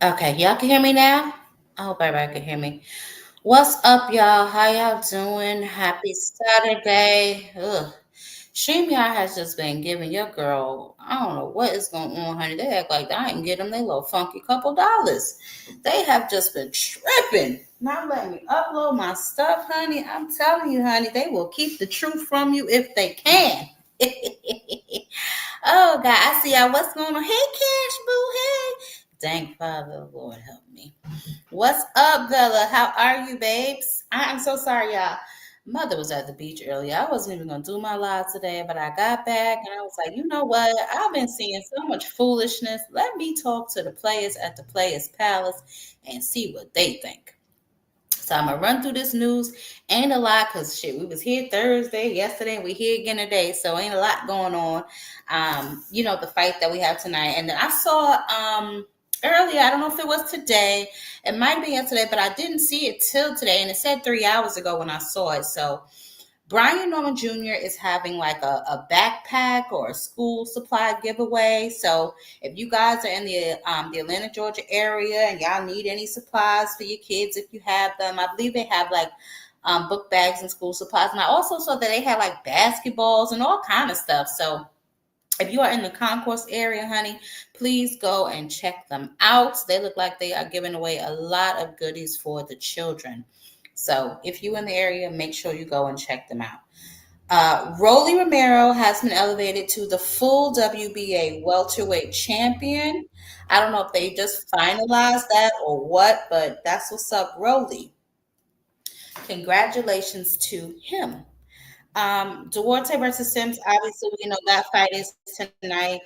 Okay, y'all can hear me now? I hope everybody can hear me. What's up, y'all? How y'all doing? Happy Saturday. Ugh. StreamYard has just been giving your girl, I don't know what is going on, honey. They act like I ain't get them their little funky couple dollars. They have just been tripping. Not letting me upload my stuff, honey. I'm telling you, honey, they will keep the truth from you if they can. Oh, God, I see y'all. What's going on? Hey, Cash Boo. Hey. Thank Father, Lord help me. What's up, Bella? How are you, babes? I am so sorry, y'all. Mother was at the beach earlier. I wasn't even gonna do my live today, but I got back and I was like, you know what? I've been seeing so much foolishness. Let me talk to the players at the Players Palace and see what they think. So I'm gonna run through this news. Ain't a lot because shit, we was here Thursday, yesterday, and we here again today. So ain't a lot going on. The fight that we have tonight. And then I saw earlier, I don't know if it was today, it might have been yesterday, but I didn't see it till today. And it said 3 hours ago when I saw it. So Brian Norman Jr. is having like a backpack or a school supply giveaway. So if you guys are in the Atlanta, Georgia area and y'all need any supplies for your kids, if you have them, I believe they have like book bags and school supplies. And I also saw that they had like basketballs and all kind of stuff. So if you are in the concourse area, honey, please go and check them out. They look like they are giving away a lot of goodies for the children. So if you're in the area, make sure you go and check them out. Rolly Romero has been elevated to the full WBA welterweight champion. I don't know if they just finalized that or what, but that's what's up, Rolly. Congratulations to him. Duarte versus Sims. Obviously, we know that fight is tonight.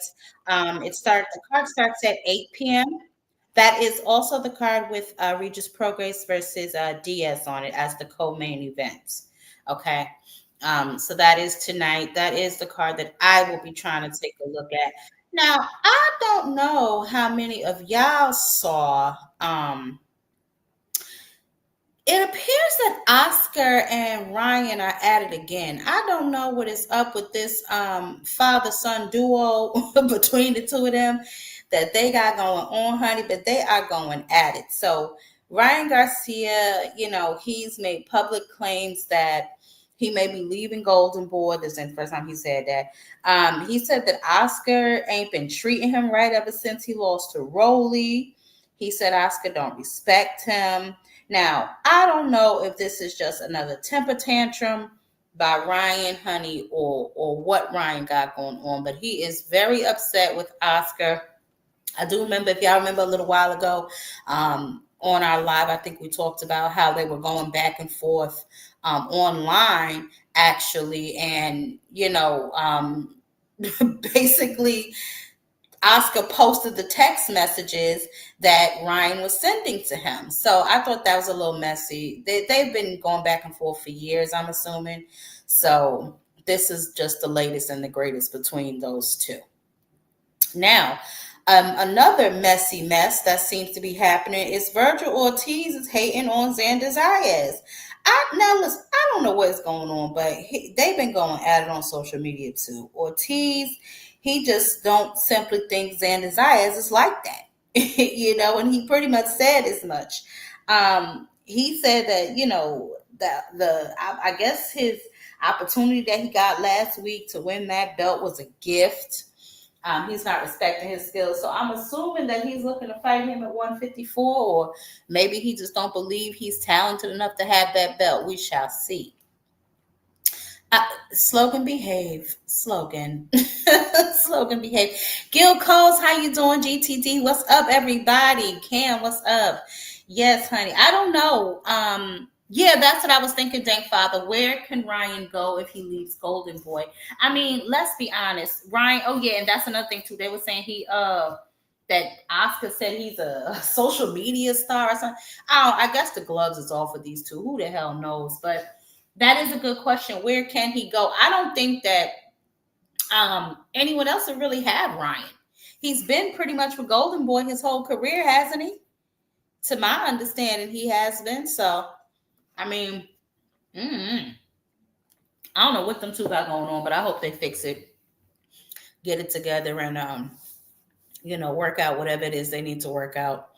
The card starts at 8 p.m. That is also the card with Regis Prograis versus Diaz on it as the co-main event. Okay. So that is tonight. That is the card that I will be trying to take a look at. Now, I don't know how many of y'all saw it appears that Oscar and Ryan are at it again. I don't know what is up with this father-son duo between the two of them that they got going on, honey, but they are going at it. So Ryan Garcia, he's made public claims that he may be leaving Golden Boy. This is the first time he said that. He said that Oscar ain't been treating him right ever since he lost to Rolly. He said Oscar don't respect him. Now, I don't know if this is just another temper tantrum by Ryan, honey, or what Ryan got going on, but he is very upset with Oscar. I do remember, if y'all remember a little while ago, on our live, I think we talked about how they were going back and forth online, actually, and basically Oscar posted the text messages that Ryan was sending to him. So I thought that was a little messy. They've been going back and forth for years, I'm assuming. So this is just the latest and the greatest between those two. Now, another messy mess that seems to be happening is Virgil Ortiz is hating on Xander Zayas. Listen, I don't know what's going on, but they've been going at it on social media too. Ortiz, he just don't simply think Xander Zayas is like that, and he pretty much said as much. He said that I guess his opportunity that he got last week to win that belt was a gift. He's not respecting his skills. So I'm assuming that he's looking to fight him at 154, or maybe he just don't believe he's talented enough to have that belt. We shall see. Slogan behave. Slogan. Slogan behave. Gil Coles, how you doing? GTD, what's up, everybody? Cam, what's up? Yes, honey. I don't know. Yeah, that's what I was thinking, Dank Father. Where can Ryan go if he leaves Golden Boy? I mean, let's be honest. Ryan, oh yeah, and that's another thing too. They were saying that Oscar said he's a social media star or something. I guess the gloves is off of these two. Who the hell knows? But that is a good question. Where can he go? I don't think that anyone else would really have Ryan. He's been pretty much with Golden Boy his whole career, hasn't he? To my understanding, he has been. So, I mean, I don't know what them two got going on, but I hope they fix it, get it together, and work out whatever it is they need to work out.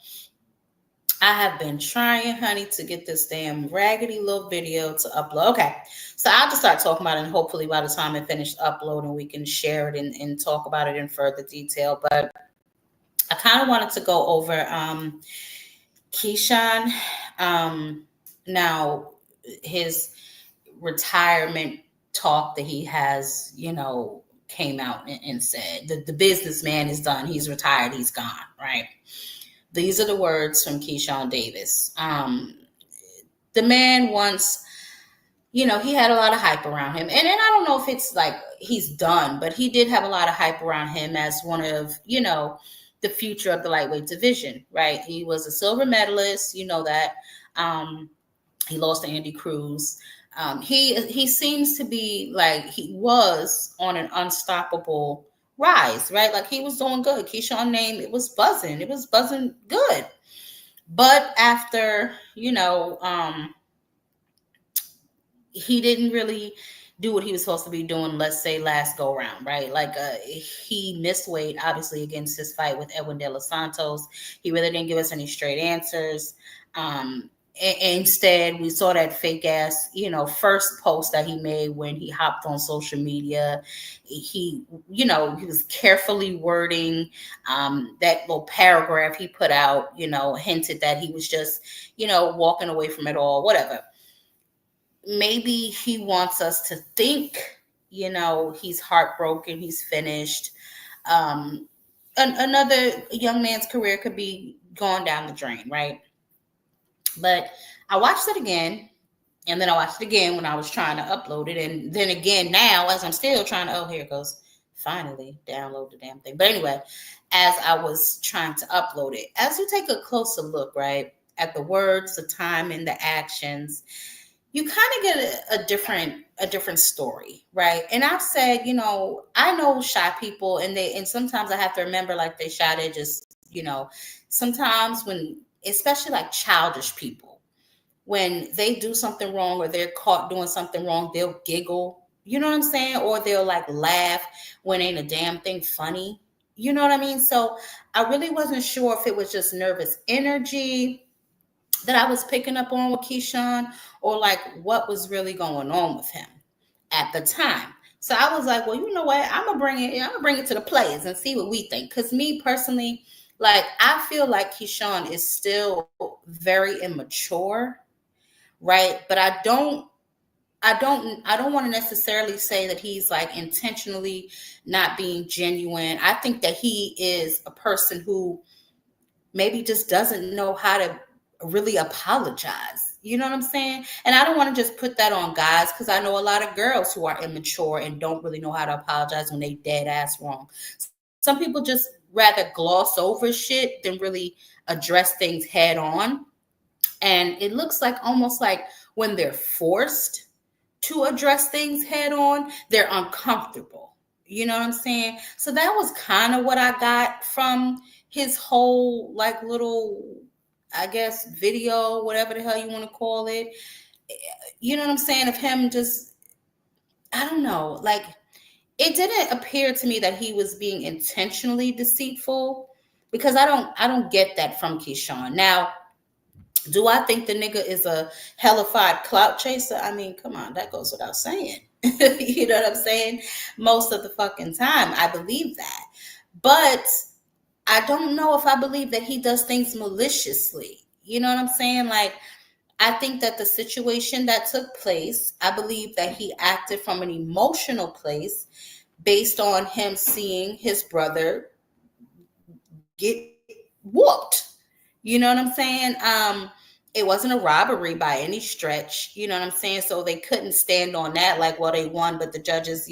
I have been trying, honey, to get this damn raggedy little video to upload. Okay, so I'll just start talking about it, and hopefully by the time I finish uploading, we can share it and talk about it in further detail. But I kind of wanted to go over Keyshawn. Um, Now, his retirement talk that he has, came out and said the businessman is done. He's retired. He's gone. Right. These are the words from Keyshawn Davis. The man once, he had a lot of hype around him. And I don't know if it's like he's done, but he did have a lot of hype around him as one of, the future of the lightweight division, right? He was a silver medalist, that. He lost to Andy Cruz. He seems to be like he was on an unstoppable rise, right? Like he was doing good. Keyshawn name, it was buzzing good. But after, he didn't really do what he was supposed to be doing, let's say last go round, right? Like he missed weight, obviously, against his fight with Edwin De Los Santos. He really didn't give us any straight answers. Instead, we saw that fake ass, first post that he made when he hopped on social media. He was carefully wording that little paragraph he put out, hinted that he was just, walking away from it all, whatever. Maybe he wants us to think, he's heartbroken, he's finished. Another young man's career could be gone down the drain, right? But I watched it again, and then I watched it again when I was trying to upload it, and then again now as I'm still trying to, here it goes, finally download the damn thing. But anyway, as I was trying to upload it, as you take a closer look, right, at the words, the time, and the actions, you kind of get a different story, right? And I've said, I know shy people, and sometimes I have to remember, like, they shy, they just, sometimes when, especially like childish people, when they do something wrong or they're caught doing something wrong, they'll giggle, you know what I'm saying? Or they'll like laugh when ain't a damn thing funny. You know what I mean? So I really wasn't sure if it was just nervous energy that I was picking up on with Keyshawn, or like what was really going on with him at the time. So I was like, well, you know what? I'm gonna bring it to the players and see what we think. Cause me personally, like I feel like Keyshawn is still very immature, right? But I don't want to necessarily say that he's like intentionally not being genuine. I think that he is a person who maybe just doesn't know how to really apologize. You know what I'm saying? And I don't want to just put that on guys, because I know a lot of girls who are immature and don't really know how to apologize when they dead ass wrong. Some people just rather gloss over shit than really address things head on. And it looks like almost like when they're forced to address things head on, they're uncomfortable. You know what I'm saying? So that was kind of what I got from his whole like little, I guess, video, whatever the hell you want to call it. You know what I'm saying? Of him just, I don't know, like it didn't appear to me that he was being intentionally deceitful, because I don't get that from Keyshawn. Now, do I think the nigga is a hellified clout chaser? I mean, come on, that goes without saying. You know what I'm saying? Most of the fucking time, I believe that. But I don't know if I believe that he does things maliciously. You know what I'm saying? Like, I think that the situation that took place, I believe that he acted from an emotional place based on him seeing his brother get whooped. You know what I'm saying? It wasn't a robbery by any stretch. You know what I'm saying? So they couldn't stand on that, like, well, they won, but the judges,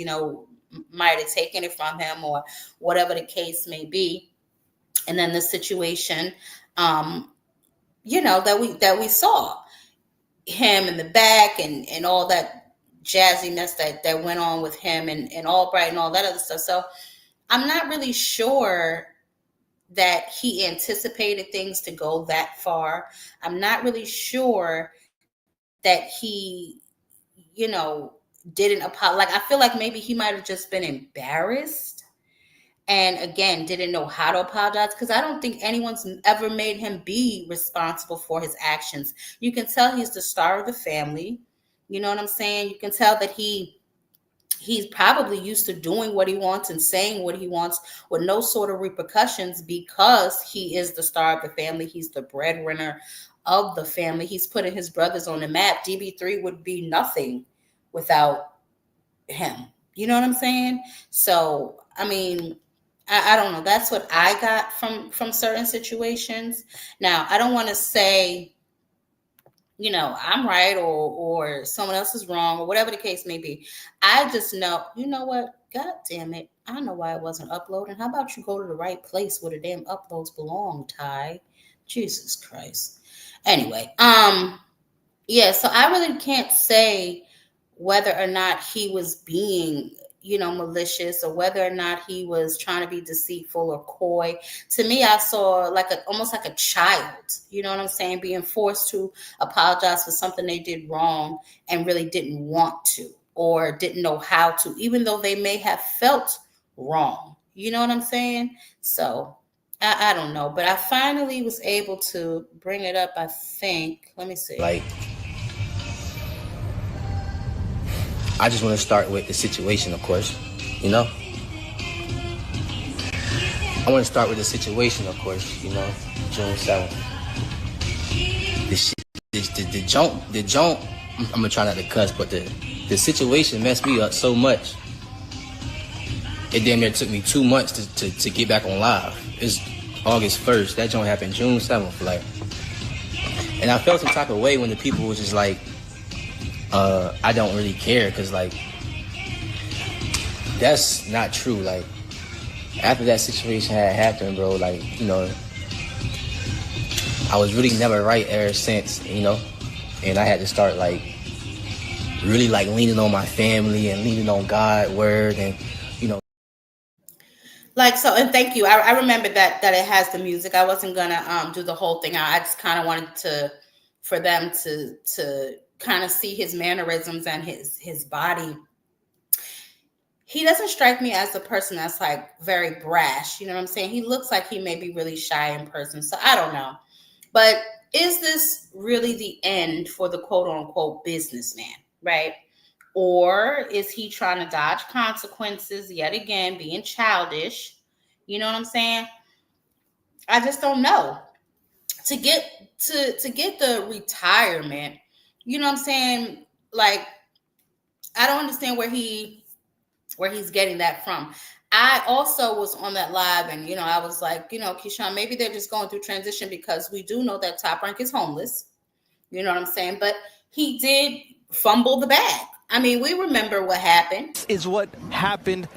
might have taken it from him, or whatever the case may be. And then the situation, that we saw him in the back, and all that jazzy mess that went on with him, and Albright and all that other stuff. So I'm not really sure that he anticipated things to go that far. I'm not really sure that he, didn't apologize. Like, I feel like maybe he might have just been embarrassed and again didn't know how to apologize, because I don't think anyone's ever made him be responsible for his actions. You can tell he's the star of the family. You know what I'm saying? You can tell that he's probably used to doing what he wants and saying what he wants with no sort of repercussions, because he is the star of the family. He's the breadwinner of the family. He's putting his brothers on the map. DB3 would be nothing without him. You know what I'm saying? So, I mean, I don't know. That's what I got from certain situations. Now, I don't want to say, I'm right or someone else is wrong or whatever the case may be. I just know, you know what? God damn it. I know why it wasn't uploading. How about you go to the right place where the damn uploads belong, Ty? Jesus Christ. Anyway, yeah, so I really can't say whether or not he was being, malicious, or whether or not he was trying to be deceitful or coy. To me, I saw almost like a child, you know what I'm saying, being forced to apologize for something they did wrong and really didn't want to or didn't know how to, even though they may have felt wrong. You know what I'm saying? So I don't know, but I finally was able to bring it up, I think. Let me see. I just want to start with the situation, of course, I want to start with the situation, of course, June 7th. The jump, I'm going to try not to cuss, but the situation messed me up so much. It damn near took me 2 months to get back on live. It's August 1st. That jump happened June 7th, and I felt some type of way when the people was just like, I don't really care, because that's not true. After that situation had happened, bro, I was really never right ever since, and I had to start really leaning on my family and leaning on God's word, and so, and thank you. I remember that it has the music. I wasn't gonna do the whole thing. I just kind of wanted for them to kind of see his mannerisms and his body. He doesn't strike me as a person that's very brash. You know what I'm saying? He looks like he may be really shy in person. So I don't know. But is this really the end for the quote unquote businessman, right? Or is he trying to dodge consequences yet again, being childish? You know what I'm saying? I just don't know. To get the retirement, you know what I'm saying? I don't understand where he's getting that from. I also was on that live, and I was like, Keyshawn, maybe they're just going through transition, because we do know that Top Rank is homeless. You know what I'm saying? But he did fumble the bag. I mean, we remember what happened. This is what happened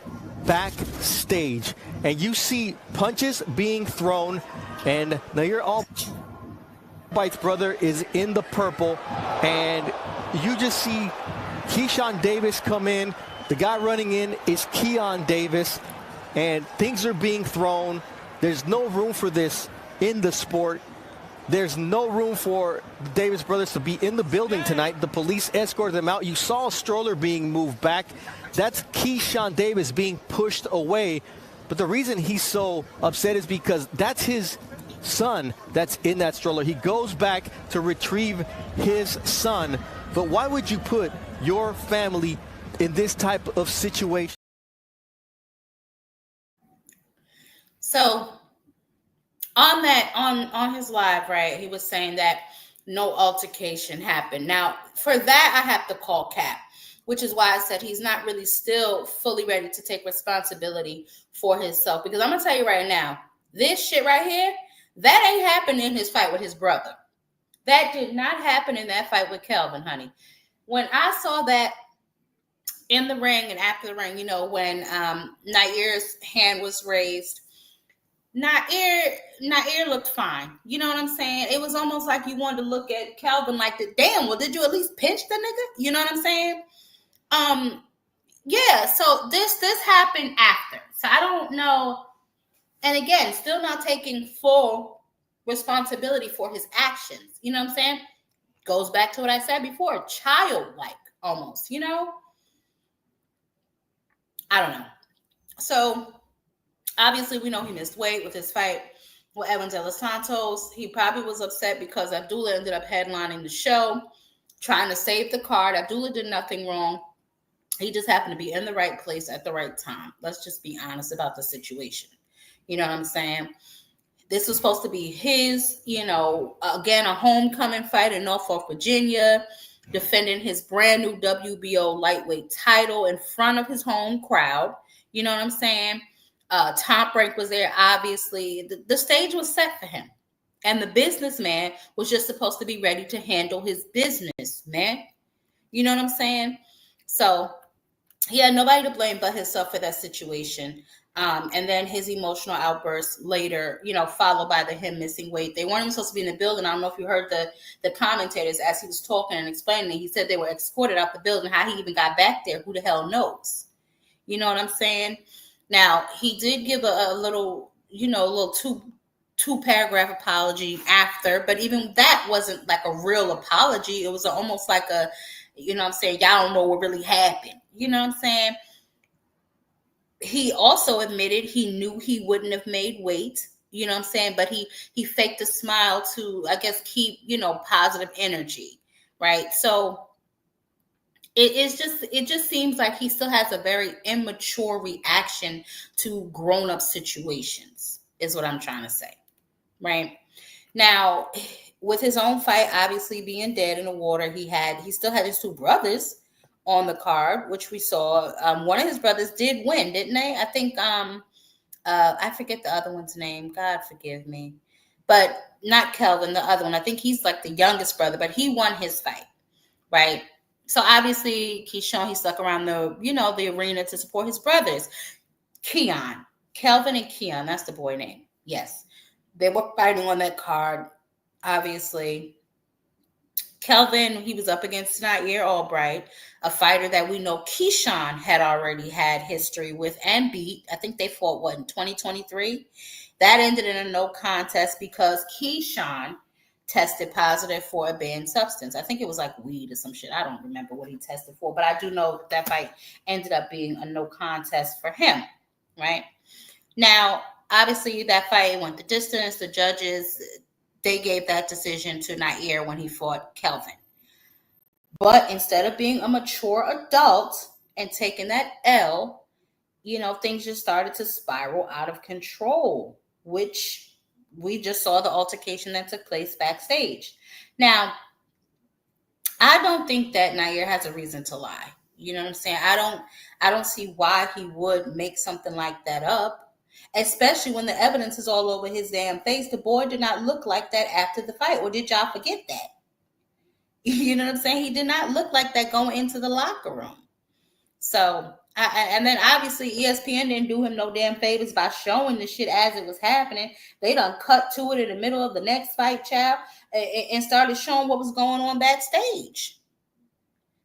backstage, and you see punches being thrown, and now you're all Bite's brother is in the purple, and you just see Keyshawn Davis come in. The guy running in is Keon Davis, and things are being thrown. There's no room for this in the sport. There's no room for the Davis brothers to be in the building tonight. The police escorted them out. You saw a stroller being moved back. That's Keyshawn Davis being pushed away. But the reason he's so upset is because that's his son that's in that stroller. He goes back to retrieve his son. But why would you put your family in this type of situation? So on his live, right, he was saying that no altercation happened. Now, for that, I have to call cap, which is why I said he's not really still fully ready to take responsibility for himself. Because I'm gonna tell you right now, this shit right here, that ain't happened in his fight with his brother. That did not happen in that fight with Kelvin, honey. When I saw that in the ring and after the ring, when Nair's hand was raised, Nair looked fine. You know what I'm saying? It was almost like you wanted to look at Kelvin like, damn, well, did you at least pinch the nigga? You know what I'm saying? Yeah, so this happened after. So I don't know. And again, still not taking full responsibility for his actions. You know what I'm saying? Goes back to what I said before, childlike almost, I don't know. So Obviously, we know he missed weight with his fight with Edwin De Los Santos. He probably was upset because Abdullah ended up headlining the show, trying to save the card. Abdullah did nothing wrong. He just happened to be in the right place at the right time. Let's just be honest about the situation. You know what I'm saying? This was supposed to be his, again, a homecoming fight in Norfolk, Virginia, defending his brand new WBO lightweight title in front of his home crowd. You know what I'm saying? Top Rank was there, obviously. The stage was set for him. And the businessman was just supposed to be ready to handle his business, man. You know what I'm saying? So he had nobody to blame but himself for that situation. And then his emotional outburst later, followed by him missing weight. They weren't even supposed to be in the building. I don't know if you heard the commentators as he was talking and explaining it. He said they were escorted out the building. How he even got back there, who the hell knows? You know what I'm saying? Now, he did give a little, two paragraph apology after, but even that wasn't like a real apology. It was almost like a, y'all don't know what really happened. You know what I'm saying? He also admitted he knew he wouldn't have made weight, but he faked a smile to, I guess, keep, positive energy, right? So it just seems like he still has a very immature reaction to grown-up situations, is what I'm trying to say, right? Now, with his own fight obviously being dead in the water, he still had his two brothers on the card, which we saw. One of his brothers did win, didn't they? I think I forget the other one's name. God forgive me. But not Kelvin, the other one. I think he's like the youngest brother, but he won his fight, right? So obviously, Keyshawn, he stuck around the arena to support his brothers. Kelvin and Keon, that's the boy name. Yes. They were fighting on that card, obviously. Kelvin, he was up against Nair Albright, a fighter that we know Keyshawn had already had history with and beat. I think they fought, in 2023? That ended in a no contest because Keyshawn tested positive for a banned substance. I think it was like weed or some shit. I don't remember what he tested for, but I do know that fight ended up being a no contest for him, right? Now, obviously, that fight went the distance. The judges, they gave that decision to Nair when he fought Kelvin. But instead of being a mature adult and taking that L, things just started to spiral out of control, which we just saw the altercation that took place backstage. Now, I don't think that Nair has a reason to lie. You know what I'm saying? I don't see why he would make something like that up, especially when the evidence is all over his damn face. The boy did not look like that after the fight, or did y'all forget that? You know what I'm saying? He did not look like that going into the locker room. So, and then obviously ESPN didn't do him no damn favors by showing the shit as it was happening. They done cut to it in the middle of the next fight, child, and started showing what was going on backstage.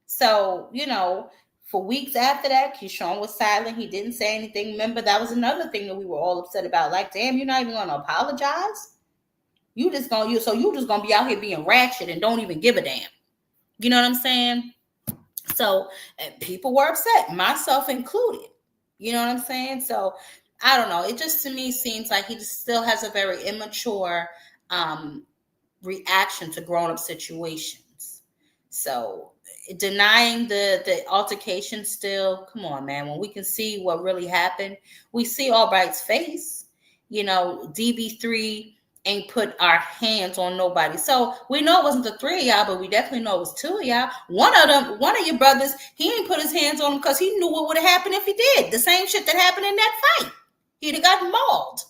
So, for weeks after that, Keyshawn was silent. He didn't say anything. Remember, that was another thing that we were all upset about. Like, damn, you're not even going to apologize? You just gonna be out here being ratchet and don't even give a damn. You know what I'm saying? So people were upset, myself included. You know what I'm saying? So I don't know. It just, to me, seems like he just still has a very immature reaction to grown-up situations. So denying the altercation still, come on, man. When we can see what really happened, we see Albright's face. DB3 ain't put our hands on nobody. So we know it wasn't the three of y'all, but we definitely know it was two of y'all. One of your brothers, he ain't put his hands on him because he knew what would have happened if he did. The same shit that happened in that fight. He'd have gotten mauled.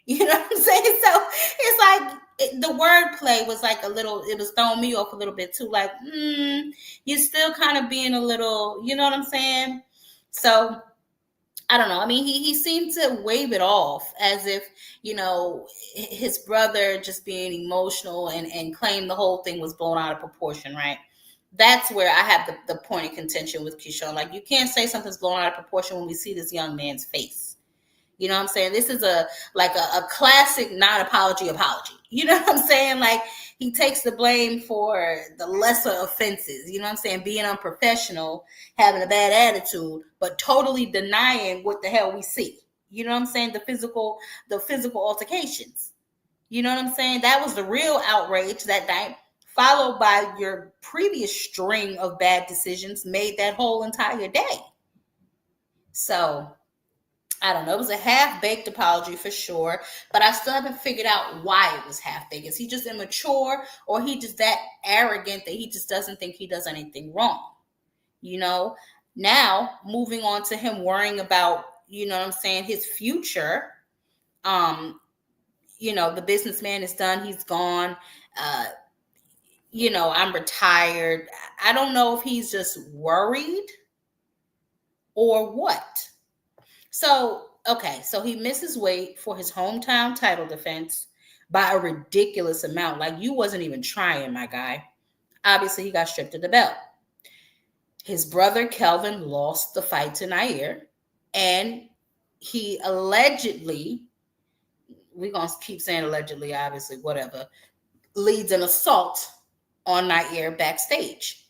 You know what I'm saying? So it's like the wordplay was like it was throwing me off a little bit too. Like, you're still kind of being a little, you know what I'm saying? So I don't know. I mean, he seemed to wave it off as if, his brother just being emotional and claim the whole thing was blown out of proportion, right? That's where I have the point of contention with Keyshawn. Like, you can't say something's blown out of proportion when we see this young man's face. You know what I'm saying? This is a classic non-apology apology. You know what I'm saying? Like, he takes the blame for the lesser offenses. You know what I'm saying? Being unprofessional, having a bad attitude, but totally denying what the hell we see. You know what I'm saying? The physical altercations. You know what I'm saying? That was the real outrage that night, followed by your previous string of bad decisions made that whole entire day. So I don't know. It was a half-baked apology for sure, but I still haven't figured out why it was half-baked. Is he just immature, or he just that arrogant that he just doesn't think he does anything wrong? You know, now moving on to him worrying about, you know what I'm saying, his future. The businessman is done. He's gone. Uh, I'm retired. I don't know if he's just worried or what. So, okay, so he misses weight for his hometown title defense by a ridiculous amount. Like, you wasn't even trying, my guy. Obviously, he got stripped of the belt. His brother, Kelvin, lost the fight to Nair, and he allegedly, we're going to keep saying allegedly, obviously, whatever, leads an assault on Nair backstage.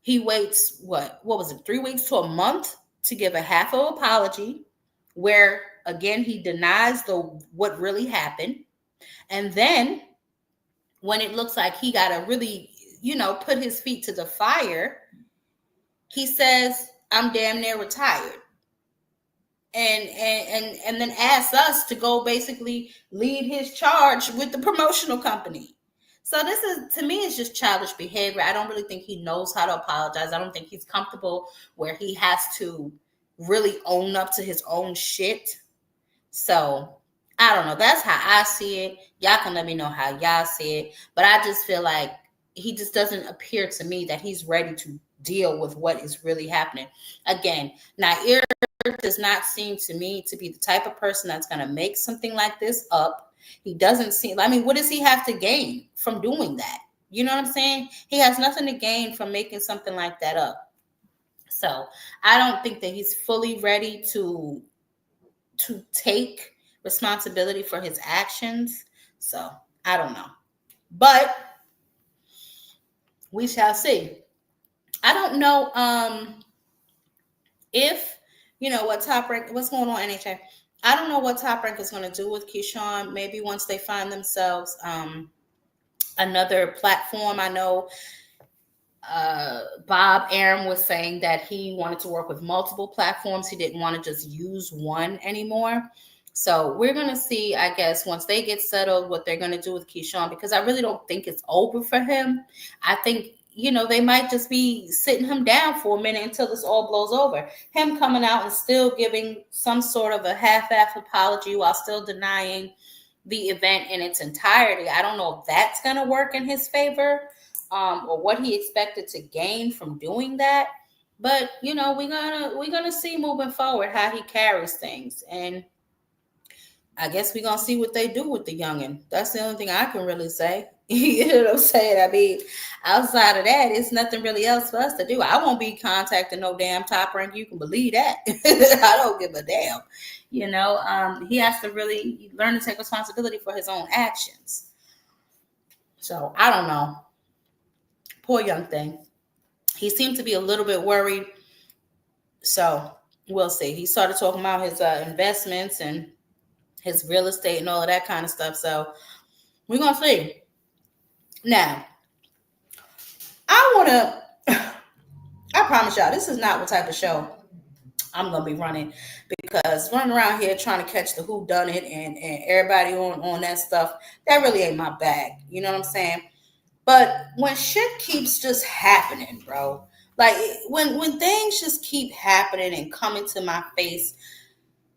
He waits, what was it, 3 weeks to a month to give a half of apology, where again he denies what really happened. And then when it looks like he got to really, put his feet to the fire, he says, I'm damn near retired. And then asks us to go basically lead his charge with the promotional company. So this is, to me, it's just childish behavior. I don't really think he knows how to apologize. I don't think he's comfortable where he has to really own up to his own shit. So I don't know. That's how I see it. Y'all can let me know how y'all see it. But I just feel like he just doesn't appear to me that he's ready to deal with what is really happening. Again, Nair does not seem to me to be the type of person that's going to make something like this up. He doesn't seem, what does he have to gain from doing that? You know what I'm saying? He has nothing to gain from making something like that up. So I don't think that he's fully ready to take responsibility for his actions. So I don't know. But we shall see. I don't know if, what Top Rank, what's going on, NHA? I don't know what Top Rank is going to do with Keyshawn. Maybe once they find themselves another platform. I know Bob Arum was saying that he wanted to work with multiple platforms. He didn't want to just use one anymore. So we're going to see, I guess, once they get settled, what they're going to do with Keyshawn, because I really don't think it's over for him. I think, they might just be sitting him down for a minute until this all blows over. Him coming out and still giving some sort of a half-ass apology while still denying the event in its entirety. I don't know if that's going to work in his favor, or what he expected to gain from doing that. But, we're gonna see moving forward how he carries things. And I guess we're going to see what they do with the youngin'. That's the only thing I can really say. You know what I'm saying? I mean, outside of that, it's nothing really else for us to do. I won't be contacting no damn Top Rank. You can believe that. I don't give a damn. He has to really learn to take responsibility for his own actions. So, I don't know. Poor young thing. He seemed to be a little bit worried. So, we'll see. He started talking about his investments and his real estate and all of that kind of stuff. So we're going to see. Now, I promise y'all, this is not what type of show I'm going to be running, because running around here trying to catch the whodunit and everybody on that stuff, that really ain't my bag. You know what I'm saying? But when shit keeps just happening, bro, like when things just keep happening and coming to my face,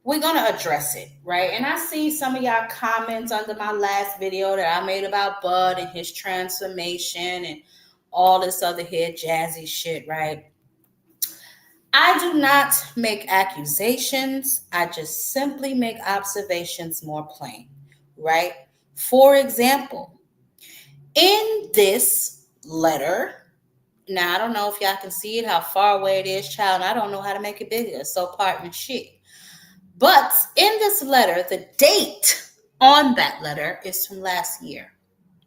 we're going to address it, right? And I see some of y'all comments under my last video that I made about Bud and his transformation and all this other here jazzy shit, right? I do not make accusations. I just simply make observations more plain, right? For example, in this letter, now I don't know if y'all can see it, how far away it is, child. I don't know how to make it bigger, so pardon shit. But in this letter, the date on that letter is from last year,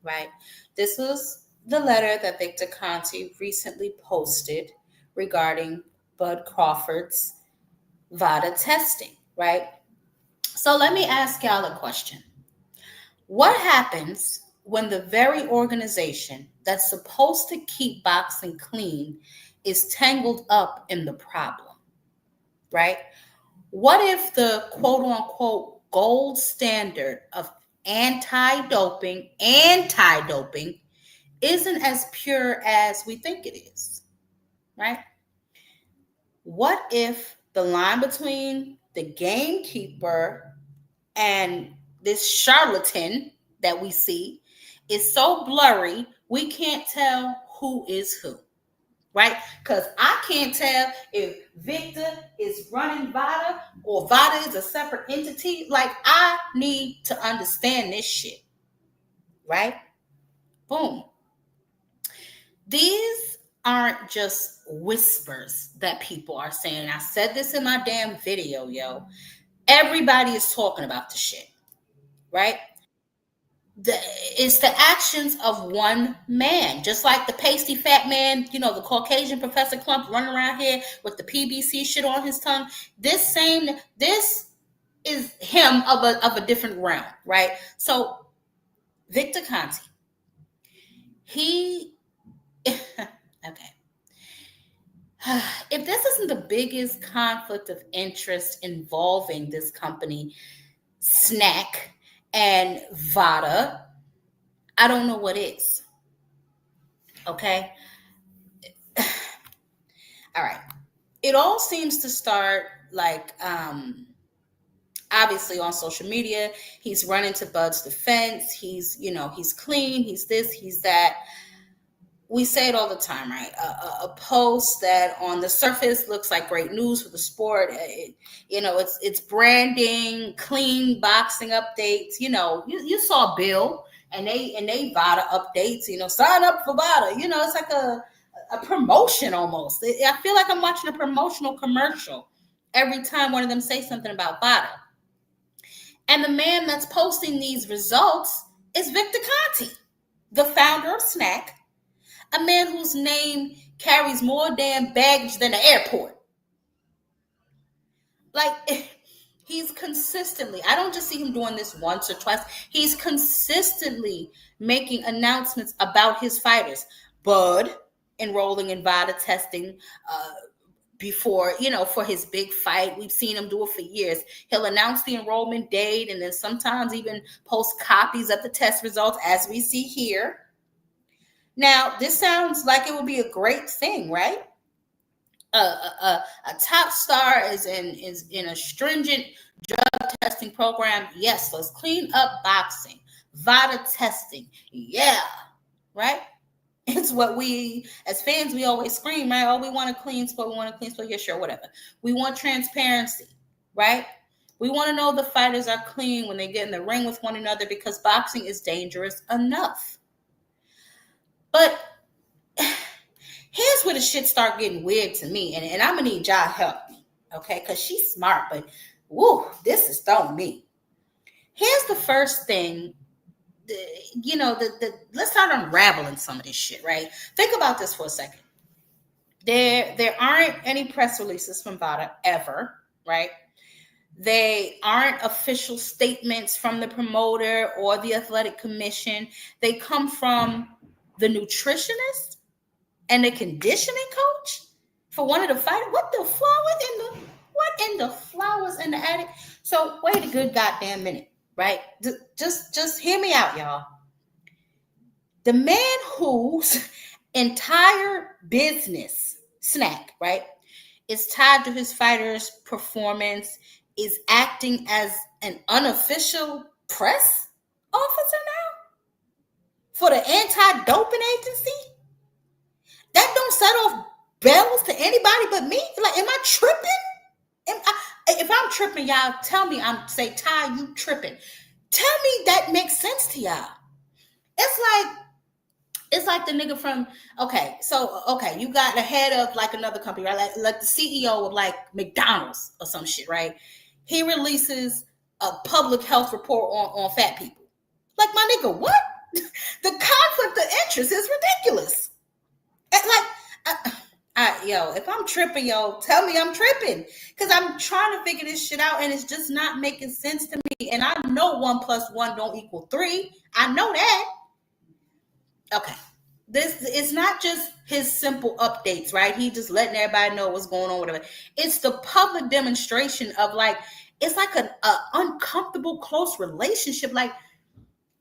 right? This was the letter that Victor Conti recently posted regarding Bud Crawford's Vada testing, right? So let me ask y'all a question. What happens when the very organization that's supposed to keep boxing clean is tangled up in the problem, right? What if the quote unquote gold standard of anti-doping isn't as pure as we think it is, right? What if the line between the gamekeeper and this charlatan that we see is so blurry, we can't tell who is who, right? Because I can't tell if Victor is running Vada or Vada is a separate entity. Like, I need to understand this shit, right? Boom. These aren't just whispers that people are saying. I said this in my damn video, yo. Everybody is talking about the shit, right? It's the actions of one man, just like the pasty fat man, the Caucasian Professor Clump running around here with the PBC shit on his tongue. This is him of a different realm, right? So Victor Conti, he okay. If this isn't the biggest conflict of interest involving this company, Snack and Vada, I don't know what is. Okay. All right. It all seems to start like obviously on social media. He's running to Bud's defense. He's clean, he's this, he's that. We say it all the time, right? A post that on the surface looks like great news for the sport. It's branding, clean boxing updates. You saw Bill and they Vada updates. Sign up for Vada. It's like a promotion almost. I feel like I'm watching a promotional commercial every time one of them say something about Vada. And the man that's posting these results is Victor Conti, the founder of Snack. A man whose name carries more damn baggage than the airport. Like, he's consistently, I don't just see him doing this once or twice. He's consistently making announcements about his fighters. Bud enrolling in Vada testing before, for his big fight. We've seen him do it for years. He'll announce the enrollment date and then sometimes even post copies of the test results, as we see here. Now, this sounds like it would be a great thing, right? A top star is in a stringent drug testing program. Yes, let's clean up boxing. Vada testing. Yeah, right? It's what we, as fans, we always scream, right? Oh, we want a clean sport. We want a clean sport. Yeah, sure, whatever. We want transparency, right? We want to know the fighters are clean when they get in the ring with one another because boxing is dangerous enough. But here's where the shit start getting weird to me, and I'm gonna need y'all help me, okay? Because she's smart, but woo, this is throwing me. Here's the first thing, let's start unraveling some of this shit, right? Think about this for a second. There aren't any press releases from Vada ever, right? They aren't official statements from the promoter or the athletic commission. They come from the nutritionist and the conditioning coach for one of the fighters. What in the flowers in the attic? So wait a good goddamn minute, right? Just hear me out, y'all. The man whose entire business, Snack, right, is tied to his fighters' performance, is acting as an unofficial press officer now for the anti-doping agency? That don't set off bells to anybody but me. Like, am I tripping? If I'm tripping, y'all tell me. Say, Ty, you tripping. Tell me that makes sense to y'all. It's like the nigga from, you got the head of like another company, right? Like the CEO of like McDonald's or some shit, right? He releases a public health report on fat people. Like, my nigga, what? The conflict of interest is ridiculous. I If I'm tripping, tell me I'm tripping. Because I'm trying to figure this shit out and it's just not making sense to me. And I know 1 + 1 don't equal 3. I know that. Okay. This it's not just his simple updates, right? He just letting everybody know what's going on, whatever. It's the public demonstration of it's like an uncomfortable close relationship. Like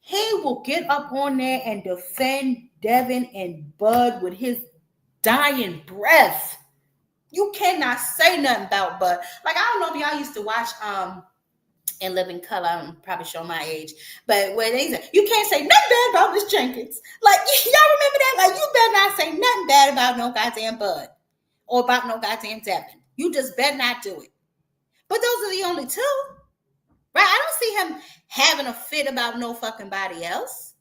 he will get up on there and defend Devin and Bud with his dying breath. You cannot say nothing about Bud. Like I don't know if y'all used to watch In Living Color. I'm probably showing my age, but where they say you can't say nothing bad about Miss Jenkins. Like y'all remember that? Like you better not say nothing bad about no goddamn Bud or about no goddamn Devin. You just better not do it. But those are the only two, right? I don't see him having a fit about no fucking body else.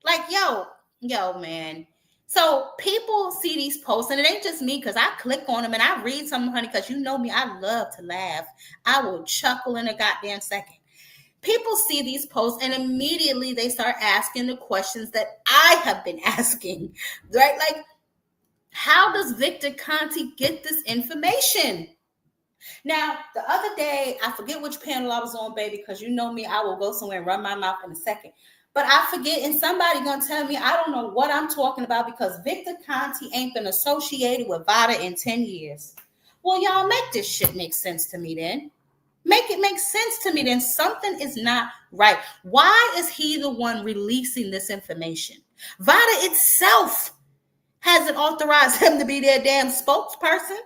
Like yo, man. So people see these posts, and it ain't just me because I click on them and I read something, honey, because you know me, I love to laugh. I will chuckle in a goddamn second. People see these posts and immediately they start asking the questions that I have been asking, right? Like, how does Victor Conti get this information? Now, the other day, I forget which panel I was on, baby, because you know me, I will go somewhere and run my mouth in a second. But I forget, and somebody gonna tell me I don't know what I'm talking about because Victor Conti ain't been associated with Vada in 10 years. Well, y'all make this shit make sense to me then. Make it make sense to me then. Something is not right. Why is he the one releasing this information? Vada itself hasn't authorized him to be their damn spokesperson.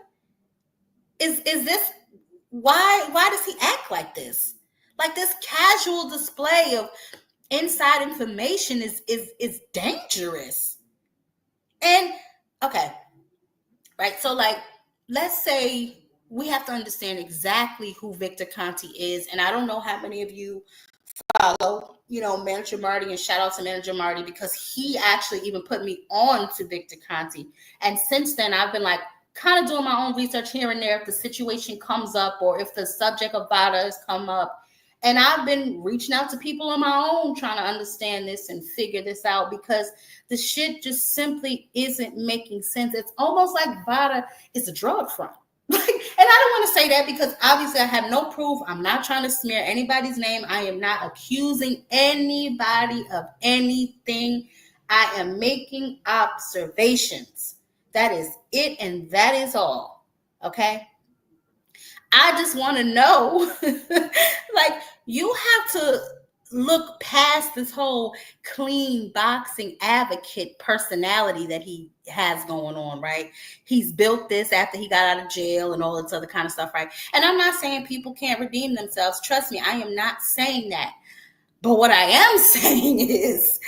Is this why does he act like this? Like this casual display of inside information is dangerous. And okay, right? So like, let's say we have to understand exactly who Victor Conti is. And I don't know how many of you follow, Manager Marty, and shout out to Manager Marty because he actually even put me on to Victor Conti. And since then, I've been like kind of doing my own research here and there if the situation comes up or if the subject of Vada has come up. And I've been reaching out to people on my own trying to understand this and figure this out because the shit just simply isn't making sense. It's almost like Vada is a drug front. And I don't want to say that because obviously I have no proof. I'm not trying to smear anybody's name. I am not accusing anybody of anything. I am making observations. That is it, and that is all. Okay? I just want to know, like, you have to look past this whole clean boxing advocate personality that he has going on, right? He's built this after he got out of jail and all this other kind of stuff, right? And I'm not saying people can't redeem themselves. Trust me, I am not saying that. But what I am saying is,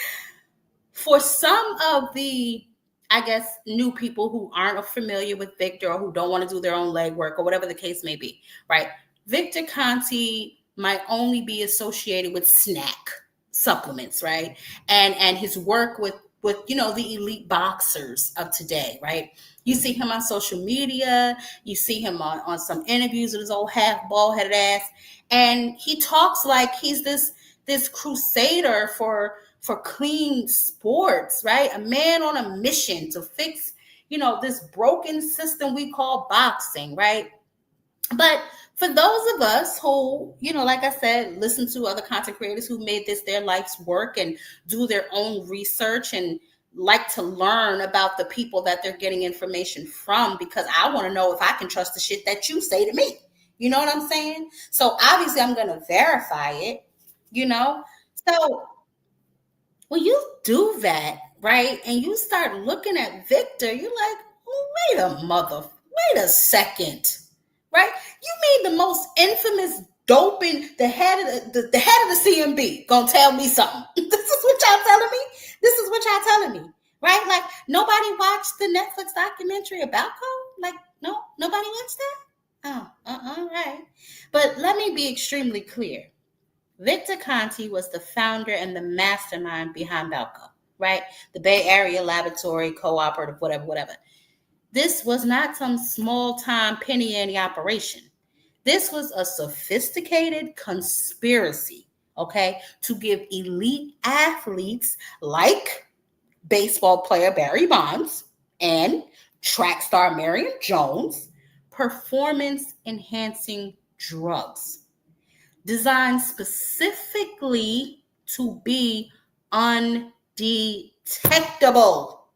for some of the, I guess, new people who aren't familiar with Victor or who don't want to do their own legwork or whatever the case may be, right? Victor Conti might only be associated with snack supplements, right? And his work with the elite boxers of today, right? You see him on social media, you see him on some interviews with his old half bald-headed ass, and he talks like he's this crusader for clean sports, right? A man on a mission to fix, this broken system we call boxing, right? But for those of us who, like I said, listen to other content creators who made this their life's work and do their own research and like to learn about the people that they're getting information from, because I want to know if I can trust the shit that you say to me. You know what I'm saying? So obviously I'm going to verify it, So when you do that, right, and you start looking at Victor, you're like, oh, wait a second. Right? You mean the most infamous doping, the head of the CMB gonna tell me something. This is what y'all telling me? This is what y'all telling me, right? Like, nobody watched the Netflix documentary about Clout? Like, no, nobody watched that? Oh, right. But let me be extremely clear. Victor Conti was the founder and the mastermind behind Balco, right? The Bay Area Laboratory Cooperative, whatever. This was not some small-time penny-ante operation. This was a sophisticated conspiracy, okay, to give elite athletes like baseball player Barry Bonds and track star Marion Jones, performance-enhancing drugs designed specifically to be undetectable.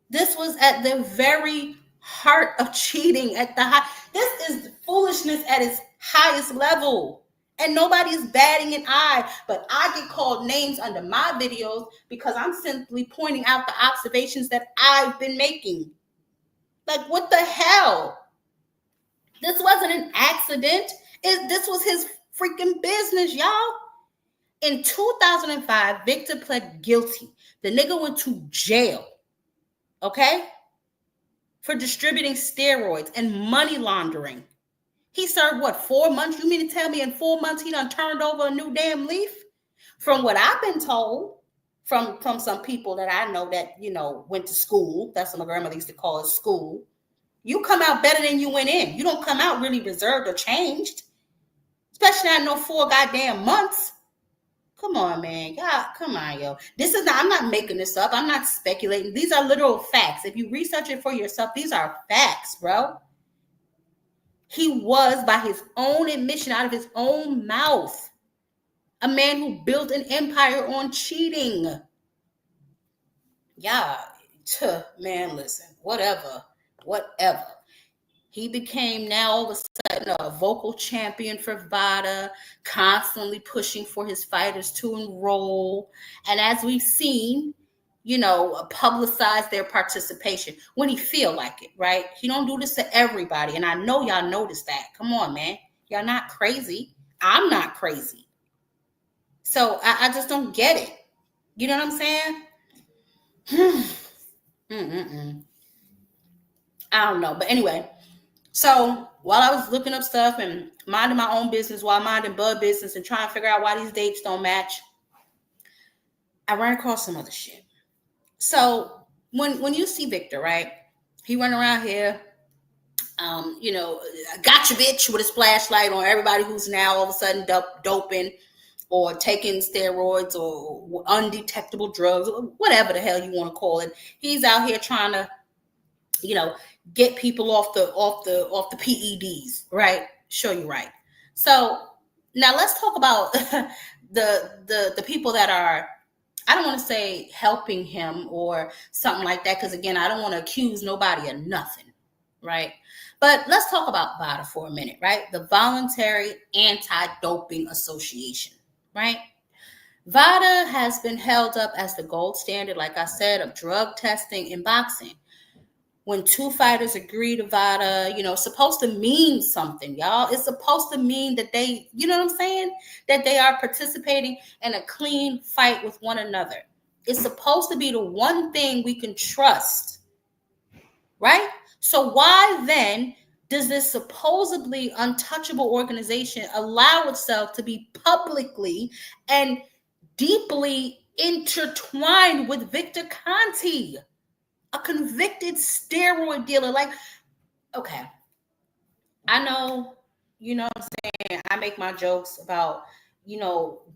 This was at the very heart of cheating at the high. This is foolishness at its highest level. And nobody's batting an eye, but I get called names under my videos because I'm simply pointing out the observations that I've been making. Like, what the hell? This wasn't an accident. This was his freaking business, y'all. In 2005, Victor pled guilty. The nigga went to jail, okay, for distributing steroids and money laundering. He served, 4 months? You mean to tell me in 4 months he done turned over a new damn leaf? From what I've been told from some people that I know that, went to school, that's what my grandmother used to call it, school, you come out better than you went in. You don't come out really reserved or changed, especially not no 4 goddamn months. Come on, man. God, come on, yo. I'm not making this up. I'm not speculating. These are literal facts. If you research it for yourself, these are facts, bro. He was, by his own admission, out of his own mouth, a man who built an empire on cheating. Yeah, man, listen, whatever. He became now all of a sudden a vocal champion for Vada, constantly pushing for his fighters to enroll. And as we've seen, publicize their participation when he feel like it, right? He don't do this to everybody. And I know y'all noticed that. Come on, man. Y'all not crazy. I'm not crazy. So I just don't get it. You know what I'm saying? I don't know. But anyway, so while I was looking up stuff and minding my own business while minding Bud business and trying to figure out why these dates don't match, I ran across some other shit. So when you see Victor, right, he run around here, gotcha bitch with his flashlight on everybody who's now all of a sudden doping or taking steroids or undetectable drugs, or whatever the hell you want to call it. He's out here trying to, get people off the PEDs, right? Show you right. So now let's talk about the people that are, I don't want to say helping him or something like that, because again, I don't want to accuse nobody of nothing, right? But let's talk about Vada for a minute, right? The Voluntary Anti-Doping Association, right? Vada has been held up as the gold standard, like I said, of drug testing in boxing. When 2 fighters agree to Vada, it's supposed to mean something, y'all. It's supposed to mean that they, you know what I'm saying? That they are participating in a clean fight with one another. It's supposed to be the one thing we can trust, right? So why then does this supposedly untouchable organization allow itself to be publicly and deeply intertwined with Victor Conti, a convicted steroid dealer? Like, okay, I know, what I'm saying? I make my jokes about,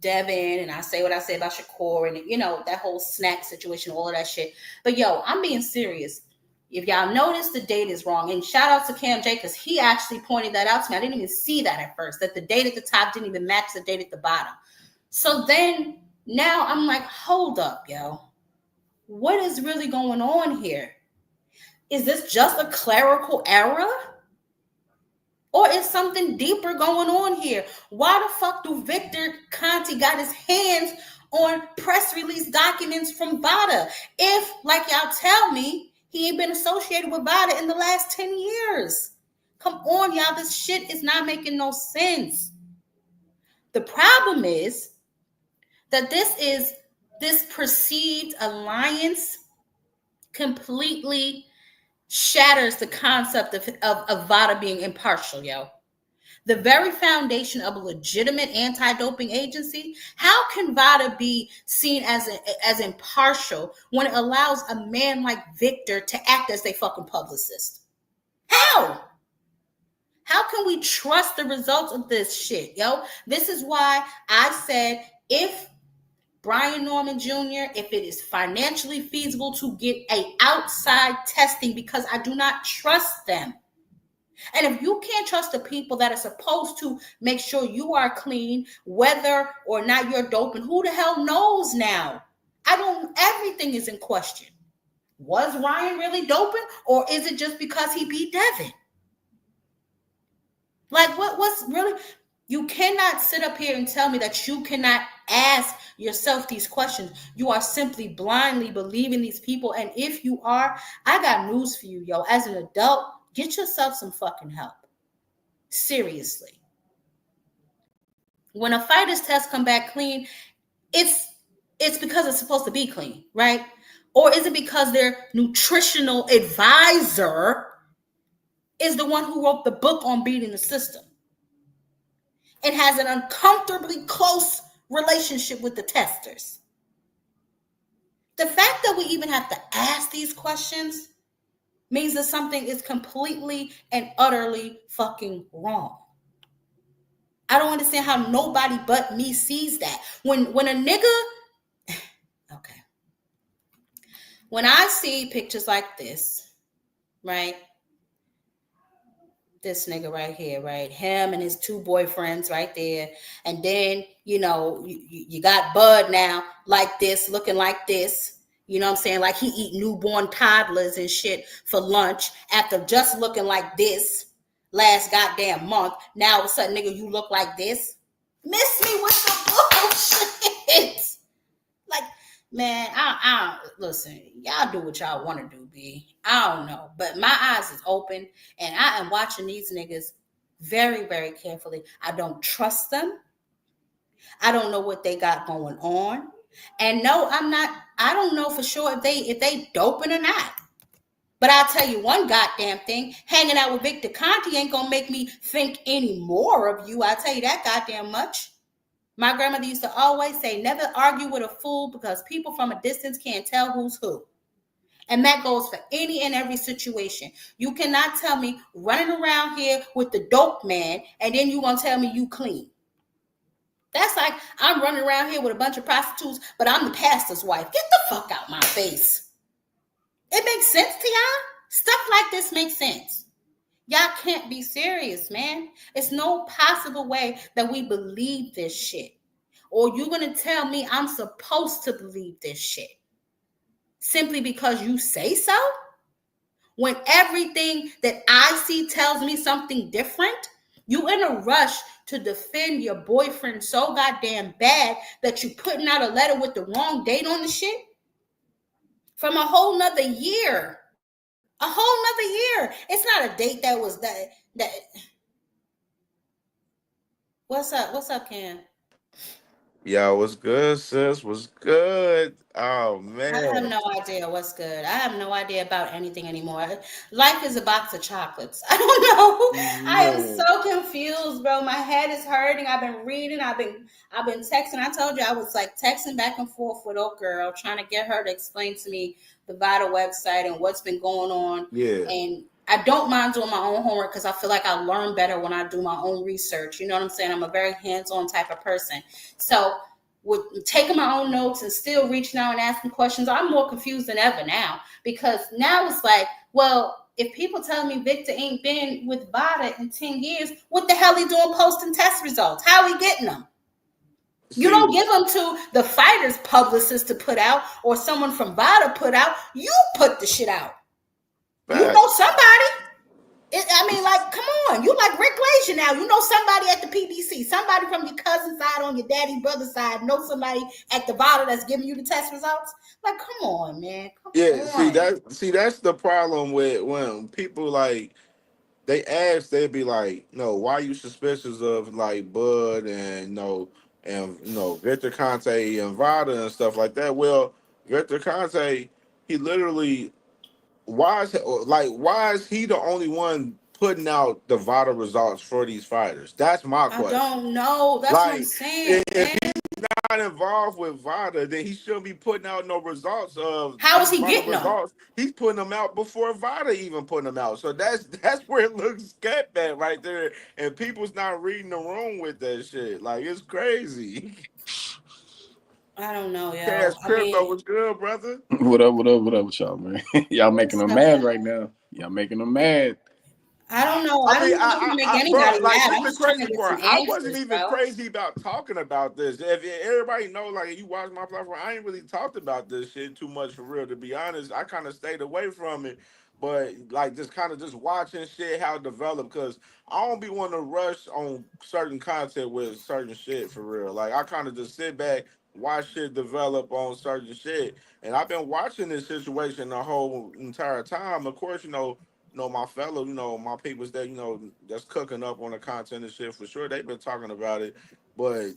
Devin, and I say what I say about Shakur and, that whole snack situation, all of that shit. But yo, I'm being serious. If y'all notice, the date is wrong. And shout out to Cam J, because he actually pointed that out to me. I didn't even see that at first, that the date at the top didn't even match the date at the bottom. So then now I'm like, hold up, yo. What is really going on here? Is this just a clerical error? Or is something deeper going on here? Why the fuck do Victor Conti got his hands on press release documents from Vada if, like y'all tell me, he ain't been associated with Vada in the last 10 years? Come on, y'all. This shit is not making no sense. The problem is that this perceived alliance completely shatters the concept of Vada being impartial, yo. The very foundation of a legitimate anti-doping agency. How can Vada be seen as impartial when it allows a man like Victor to act as their fucking publicist? How? How can we trust the results of this shit, yo? This is why I said, if Brian Norman Jr., if it is financially feasible to get a outside testing, because I do not trust them. And if you can't trust the people that are supposed to make sure you are clean, whether or not you're doping, who the hell knows now? Everything is in question. Was Ryan really doping, or is it just because he beat Devin? Like, what's really, you cannot sit up here and tell me that you cannot ask yourself these questions. You are simply blindly believing these people. And if you are, I got news for you, yo. As an adult, get yourself some fucking help. Seriously. When a fighter's test come back clean, it's because it's supposed to be clean, right? Or is it because their nutritional advisor is the one who wrote the book on beating the system and has an uncomfortably close relationship with the testers? The fact that we even have to ask these questions means that something is completely and utterly fucking wrong. I don't understand how nobody but me sees that. When a nigga, okay. When I see pictures like this, right? This nigga right here, right? Him and his two boyfriends right there. And then, you know, you got Bud now like this, looking like this. You know what I'm saying? Like he eat newborn toddlers and shit for lunch after just looking like this last goddamn month. Now all of a sudden, nigga, you look like this. Miss me with the bullshit. Like, man, I listen, y'all do what y'all want to do, B. I don't know. But my eyes is open and I am watching these niggas very, very carefully. I don't trust them. I don't know what they got going on. And no, I don't know for sure if they doping or not. But I'll tell you one goddamn thing, hanging out with Victor Conti ain't gonna make me think any more of you. I'll tell you that goddamn much. My grandmother used to always say, never argue with a fool because people from a distance can't tell who's who. And that goes for any and every situation. You cannot tell me running around here with the dope man and then you gonna tell me you clean. That's like I'm running around here with a bunch of prostitutes, but I'm the pastor's wife. Get the fuck out my face. It makes sense to y'all? Stuff like this makes sense. Y'all can't be serious, man. It's no possible way that we believe this shit. Or you're going to tell me I'm supposed to believe this shit simply because you say so? When everything that I see tells me something different, you in a rush to defend your boyfriend so goddamn bad that you putting out a letter with the wrong date on the shit? From a whole nother year. A whole nother year. It's not a date that was that. What's up, Ken? Yo, what's good, sis? What's good? Oh I have man. no idea what's good. I have no idea about anything anymore. Life is a box of chocolates. I don't know. I am Man. so confused, bro. My head is hurting. I've been reading. I've been texting. I told you I was like texting back and forth with old girl, trying to get her to explain to me the Vada website and what's been going on. Yeah. And I don't mind doing my own homework because I feel like I learn better when I do my own research. You know what I'm saying? I'm a very hands-on type of person. So with taking my own notes and still reaching out and asking questions, I'm more confused than ever now, because now it's like, well, if people tell me Victor ain't been with Vada in 10 years, what the hell he doing posting test results? How are we getting them? You don't give them to the fighter's publicist to put out or someone from Vada put out. You put the shit out. You know somebody. I mean, like, come on. You like Rick Glazier now. You know somebody at the PBC. Somebody from your cousin's side on your daddy brother's side know somebody at the Vada that's giving you the test results. Like, come on, man. Come on. That's the problem with when people like they ask, they'd be like, no, why are you suspicious of like Bud and Victor Conte and Vada and stuff like that? Well, Victor Conte, he literally why is he the only one putting out the Vada results for these fighters? That's my question. I don't know. That's what I'm saying. If he's not involved with Vada, then he shouldn't be putting out no results of How is he Vada getting them? He's putting them out before Vada even putting them out. So that's where it looks scat bad right there. And people's not reading the room with that shit. Like, it's crazy. I don't know, Cash yo. I Crypto mean, was good, brother. What up? What up? What up with y'all, man? Y'all making what's them up? mad right now. Y'all making them mad. I don't know. I I don't mean, know what can make bro, anybody like mad. this I'm the just trying crazy to get some part. I wasn't answers, even bro. crazy about talking about this. If everybody know, like, you watch my platform, I ain't really talked about this shit too much for real. To be honest, I kind of stayed away from it. But like, just kind of just watching shit how it developed, because I don't be wanting to rush on certain content with certain shit for real. Like, I kind of just sit back, watch shit develop on certain shit, and I've been watching this situation the whole entire time. Of course, my fellow, my people's that, that's cooking up on the content and shit for sure. They've been talking about it, but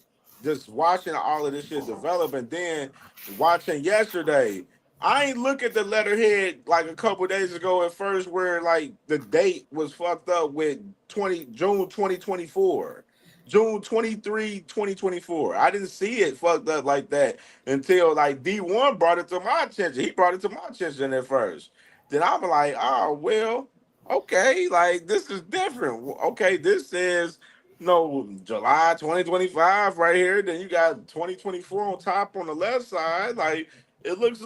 just watching all of this shit develop, and then watching yesterday, I ain't look at the letterhead like a couple days ago at first, where like the date was fucked up with 2024. June 23, 2024. I didn't see it fucked up like that until like D1 brought it to my attention. He brought it to my attention at first. Then I'm like, oh well, okay, like this is different. Okay, this says no July 2025 right here. Then you got 2024 on top on the left side. Like it looks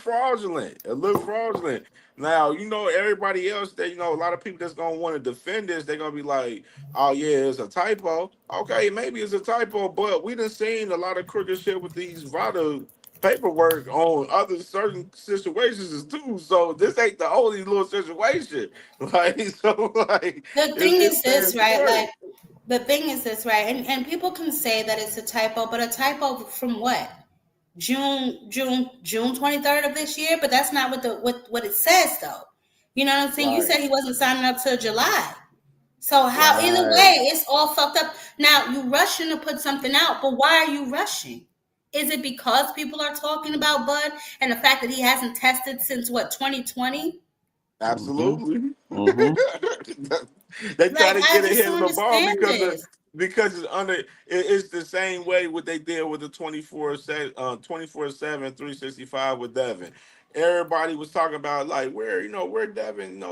fraudulent. It looks fraudulent. Now, everybody else that a lot of people that's gonna want to defend this, they're gonna be like, oh yeah, it's a typo. Okay, maybe it's a typo, but we done seen a lot of crooked shit with these Vada paperwork on other certain situations too. So this ain't the only little situation. Like, so like The thing it is this, stands to right? work. Like, the thing is this, right? And people can say that it's a typo, but a typo from what? June 23rd of this year, but that's not what it says though. You know what I'm saying? You Right, said he wasn't signing up till July. So how either right. way, it's all fucked up. Now you rushing to put something out, but why are you rushing? Is it because people are talking about Bud and the fact that he hasn't tested since what 2020? Mm-hmm. Absolutely. Mm-hmm. They try Like to I get just ahead don't of the ball understand this. because it's it's the same way what they did with the 24/7 365 with Devin. Everybody was talking about like where Devin,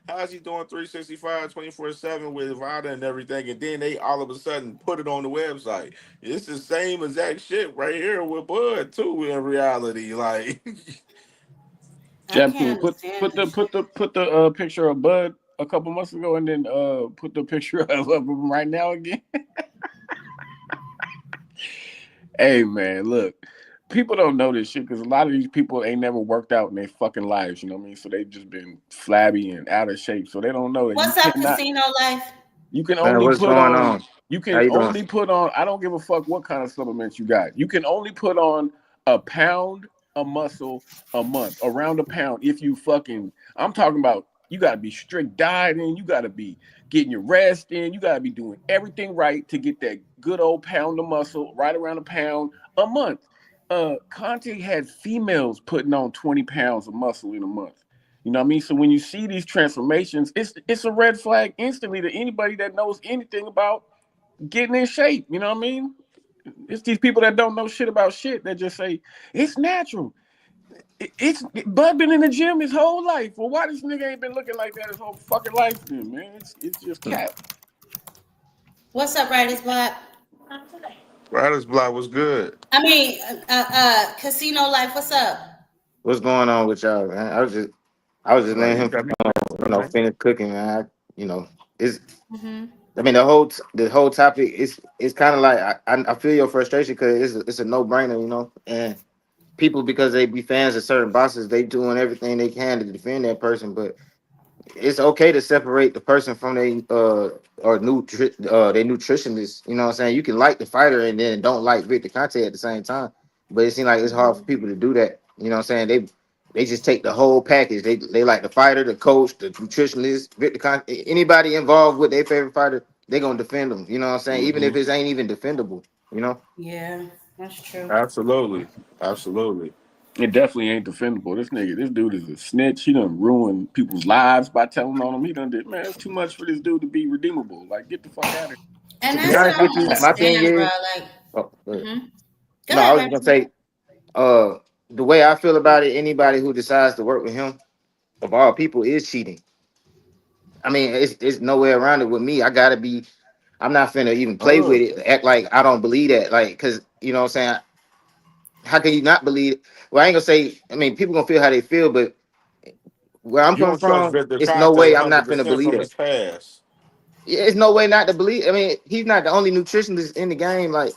how's he doing 365 24/7 with Vada and everything, and then they all of a sudden put it on the website. It's the same exact shit right here with Bud too in reality. Like I Jeff, can't understand this. put the picture of Bud a couple months ago, and then put the picture of him right now again. Hey man, look, people don't know this shit because a lot of these people ain't never worked out in their fucking lives. You know what I mean? So they just been flabby and out of shape. So they don't know that you What's up, cannot. Casino Life? You can Man, only what's put going on. on? You How can you doing? only put on. I don't give a fuck what kind of supplements you got. You can only put on a pound of muscle a month, around a pound. If you fucking, I'm talking about. You got to be strict dieting. You got to be getting your rest in. You got to be doing everything right to get that good old pound of muscle, right around a pound a month. Conte had females putting on 20 pounds of muscle in a month. You know what I mean? So when you see these transformations, it's a red flag instantly to anybody that knows anything about getting in shape. You know what I mean? It's these people that don't know shit about shit that just say it's natural. It's Bud been in the gym his whole life. Well, why this nigga ain't been looking like that his whole fucking life then, man? It's just cat. What's up, Writers Block? Riders Block was good. I mean, Casino Life. What's up? What's going on with y'all, man? I was just Right, letting you him, got me going, man. finish cooking, man. It's. Hmm. I mean, the whole topic is kind of like I feel your frustration because it's a no brainer, and people because they be fans of certain bosses, they doing everything they can to defend that person, but it's okay to separate the person from their nutritionist. You know what I'm saying? You can like the fighter and then don't like Victor Conte at the same time. But it seems like it's hard for people to do that. You know what I'm saying? They just take the whole package. They like the fighter, the coach, the nutritionist, Victor Conte, anybody involved with their favorite fighter, they gonna defend them. You know what I'm saying? Even Hmm. if it ain't even defendable. You know? Yeah, that's true. Absolutely, absolutely. It definitely ain't defendable. This dude is a snitch. He done ruined people's lives by telling on them. He done did, man, it's too much for this dude to be redeemable. Like, get the fuck out of And To be that's what honest I with don't you, my thing understand, bro. is, Like, oh, hmm go no, I ahead, was just gonna say, uh, the way I feel about it, anybody who decides to work with him, of all people, is cheating. I mean, it's no way around it with me. I'm not finna even play with it, act like I don't believe that. Like, because, you know what I'm saying? How can you not believe it? Well, I ain't gonna say, I mean, people gonna feel how they feel, but where I'm You coming don't trust from, Victor it's no Conte way I'm not finna 100% believe from that. his past. Yeah, it's no way not to believe. I mean, he's not the only nutritionist in the game. Like,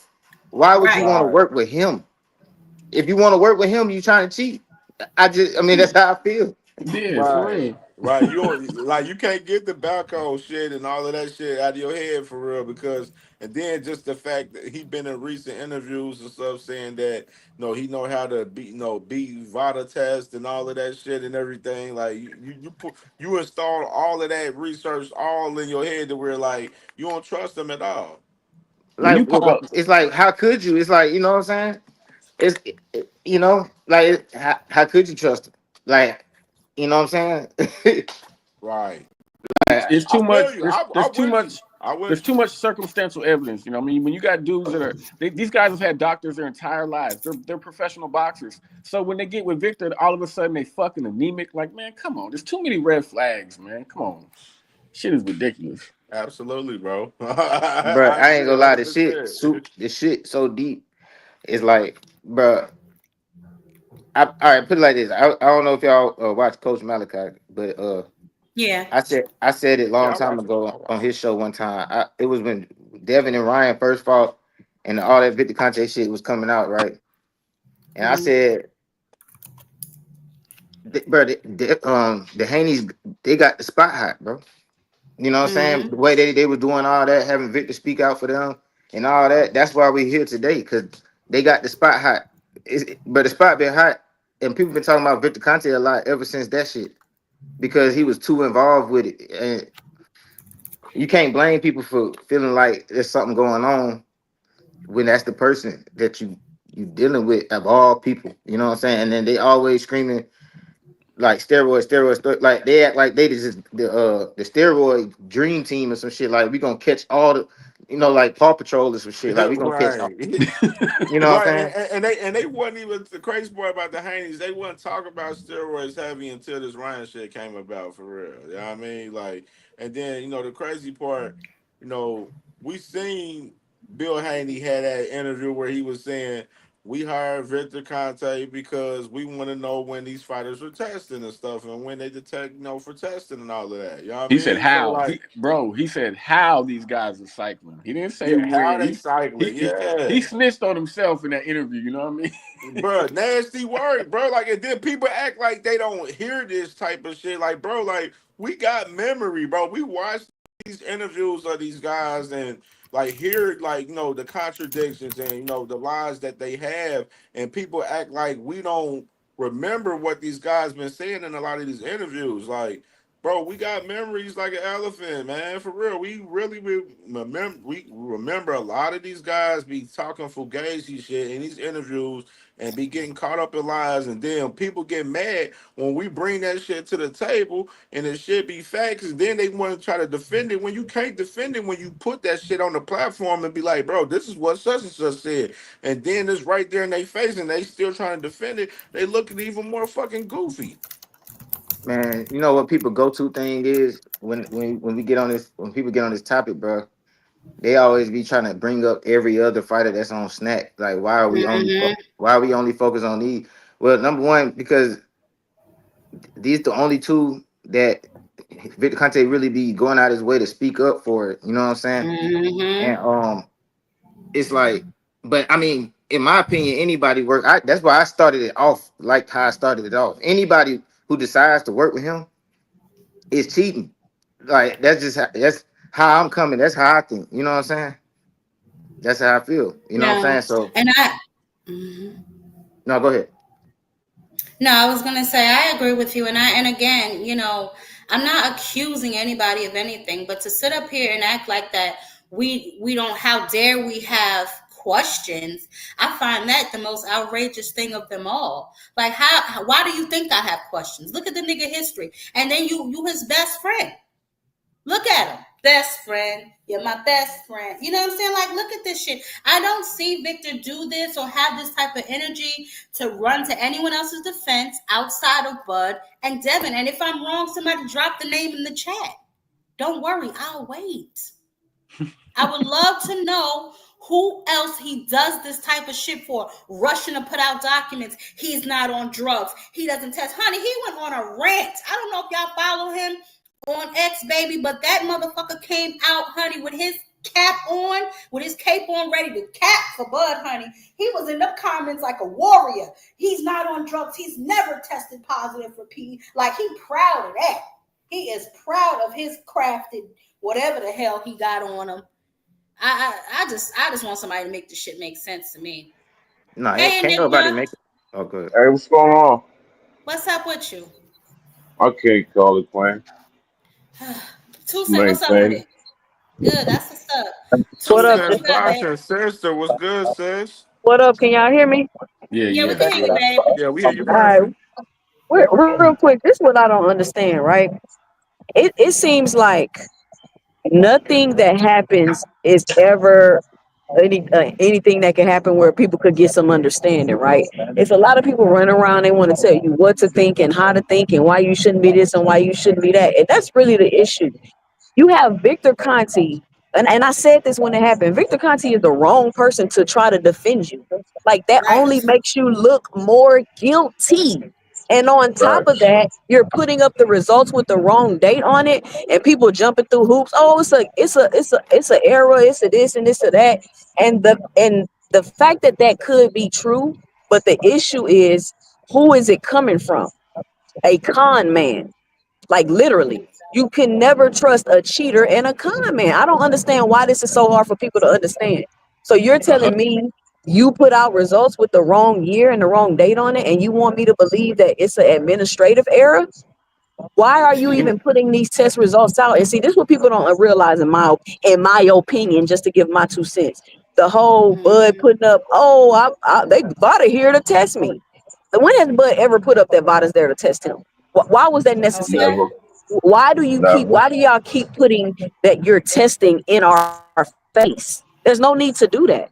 why would you Right. want to Right. work with him? If you want to work with him, you trying to cheat. I mean, that's how I feel. Yeah, for Right, real. right. You don't like you can't get the backhoe shit and all of that shit out of your head for real because and then just the fact that he been in recent interviews and stuff saying that he know how to beat beat Vada test and all of that shit and everything. Like you put you install all of that research all in your head to where like you don't trust him at all. When you Like, pop up, it's like, how could you? It's like, you know what I'm saying? Like, how could you trust him? Like, you know what I'm saying? Right. it's I too much. feel you. There's I there's too with you. much. I There's with too you. much circumstantial evidence. You know, what I mean, when you got dudes that are these guys have had doctors their entire lives. They're professional boxers. So when they get with Victor, all of a sudden they fucking anemic. Like, man, come on. There's too many red flags, man. Come on, shit is ridiculous. Absolutely, bro. Bro, I I ain't agree gonna lie, the shit, 100%. soup, the shit so deep. It's like, bro, all right, put it like this. I don't know if y'all watch Coach Malachi, but Yeah. I said it a Yeah, long I time watch it. I ago on watch it. his show one time. It was when Devin and Ryan first fought, and all that Victor Conte shit was coming out, right? And I Mhm. said, bro, the Haney's, they got the spot hot, bro. You know what I'm saying? The Mhm. way they were doing all that, having Victor speak out for them and all that. That's why we here today, because they got the spot hot. But the spot been hot, and people been talking about Victor Conte a lot ever since that shit because he was too involved with it. And you can't blame people for feeling like there's something going on when that's the person that you dealing with of all people. You know what I'm saying? And then they always screaming like like they act like they just the steroid dream team or some shit. Like, we gonna catch all the, like Paw Patrol or some shit. Like, we gonna catch all, Right. you know what Right, I'm saying? and they wasn't even the crazy part about the Haney's. They wasn't talking about steroids heavy until this Ryan shit came about for real. You know what I mean? Like, and then the crazy part, we seen Bill Haney had that interview where he was saying we hired Victor Conte because we want to know when these fighters are testing and stuff and when they detect for testing and all of that. You know what I He said mean? So how like, he said how these guys are cycling. He didn't say yeah, how where. they He cycling? he, Yeah. he snitched on himself in that interview. You know what I mean? Bro, nasty word, bro. Like, and then people act like they don't hear this type of shit. Like, bro, like we got memory, bro. We watched these interviews of these guys and like hear like the contradictions and the lies that they have, and people act like we don't remember what these guys been saying in a lot of these interviews. Like, bro, we got memories like an elephant, man. For real, we remember a lot of these guys be talking fugazi shit in these interviews and be getting caught up in lies, and then people get mad when we bring that shit to the table and it should be facts, and then they want to try to defend it when you can't defend it when you put that shit on the platform and be like, bro, this is what such and such said, and then it's right there in their face and they still trying to defend it. They looking even more fucking goofy. Man, you know what people go to thing is when we get on this, when people get on this topic, bro. They always be trying to bring up every other fighter that's on snack. Like, Mhm. why are we only focus on these? Well, number one, because these the only two that Victor Conte really be going out his way to speak up for it. You know what I'm saying? And Mhm. it's like, but I mean, in my opinion, anybody work. That's why I started it off like how I started it off. Anybody who decides to work with him is cheating. Like, that's how I'm coming. That's how I think. You know what I'm saying? That's how I feel. You know what No. I'm saying? So And I. Mhm. no, go ahead. No, I was gonna say I agree with you, and again, I'm not accusing anybody of anything, but to sit up here and act like that, we don't. How dare we have questions? I find that the most outrageous thing of them all. Like, why do you think I have questions? Look at the nigga history, and then you his best friend. Look at him. Best friend. You're my best friend. You know what I'm saying? Like, look at this shit. I don't see Victor do this or have this type of energy to run to anyone else's defense outside of Bud and Devin. And if I'm wrong, somebody drop the name in the chat. Don't worry, I'll wait. I would love to know who else he does this type of shit for, rushing to put out documents. He's not on drugs. He doesn't test. Honey, he went on a rant. I don't know if y'all follow him on X, baby, but that motherfucker came out, honey, with his cap on, with his cape on, ready to cap for Bud, honey. He was in the comments like a warrior. He's not on drugs. He's never tested positive for P. Like, he proud of that. He is proud of his crafted whatever the hell he got on him. I just want somebody to make this shit make sense to me. No, Hey, can't nobody Enigma, make it. Oh, good. Hey, what's going on? what's up with you? I can't call it, Quinn. What's up with Maintain. it? Good, that's what's up. What up? What's good, babe? Fashion sister, what's good, sis? What up? Can y'all hear me? Yeah, Yeah, we yeah. can hear you, babe. Yeah, we hear you All right. perfect. Real quick, this is what I don't understand, right? It seems like nothing that happens is ever anything that can happen where people could get some understanding, right? It's a lot of people running around, they want to tell you what to think and how to think and why you shouldn't be this and why you shouldn't be that. And that's really the issue. You have Victor Conti, and I said this when it happened. Victor Conti is the wrong person to try to defend you. Like, that Right. only makes you look more guilty. And on top of Facts. that, you're putting up the results with the wrong date on it, and people jumping through hoops. Oh, it's a error. It's a this and this or that. And the fact that that could be true, but the issue is, who is it coming from? A con man. Like, literally, you can never trust a cheater and a con man. I don't understand why this is so hard for people to understand. So you're telling me you put out results with the wrong year and the wrong date on it, and you want me to believe that it's an administrative error? Why are you even putting these test results out? And see, this is what people don't realize, in my opinion, just to give my 2 cents. The whole Bud putting up, they Vada here to test me. When has Bud ever put up that Vada's there to test him? Why was that necessary? Never. Why do Never. y'all keep putting that you're testing in our face? There's no need to do that.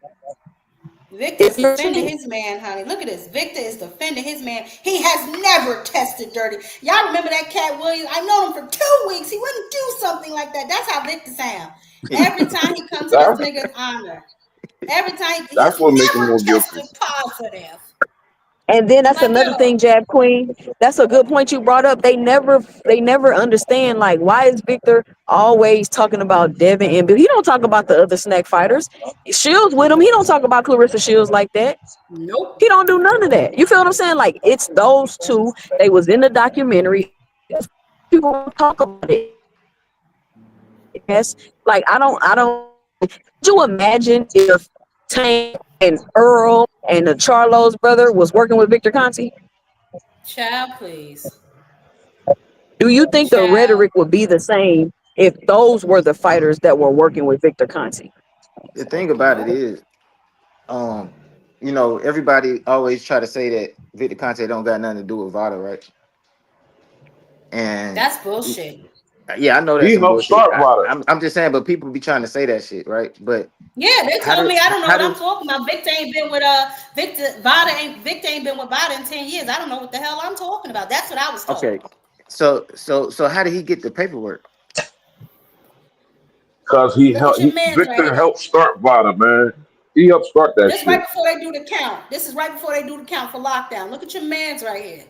Victor's defending his man, honey. Look at this. Victor is defending his man. He has never tested dirty. Y'all remember that Cat Williams? I know him for 2 weeks. He wouldn't do something like that. That's how Victor sounds. Every time he comes to this nigga's honor. Every time That's what makes him never more guilty. tested positive. And then that's Like, another yo, thing, Jab Queen. That's a good point you brought up. They never understand, like, why is Victor always talking about Devin and Bill? He don't talk about the other snack fighters. Shields with him. He don't talk about Clarissa Shields like that. nope. He don't do none of that. You feel what I'm saying? Like, it's those two. They was in the documentary. People don't talk about it. Yes. Like, I don't. Could you imagine if Tank and Earl and the Charlo's brother was working with Victor Conti? Child, please. Do you think the Child. rhetoric would be the same if those were the fighters that were working with Victor Conti? The thing about it is, everybody always try to say that Victor Conte don't got nothing to do with Vada, right? And That's bullshit. yeah, I know that's He some helped bullshit. start Vada. I'm just saying, but people be trying to say that shit, right? But Yeah, they How told do- me I don't know how what I'm do- talking about. Victor ain't been with Victor ain't been with Vada in 10 years. I don't know what the hell I'm talking about. That's what I was told. okay, so how did he get the paperwork? Because he Look helped. at your man's right Victor here. helped start Vada, man. He helped start that This shit. right before they do the count. This is right before they do the count for lockdown. Look at your man's right here.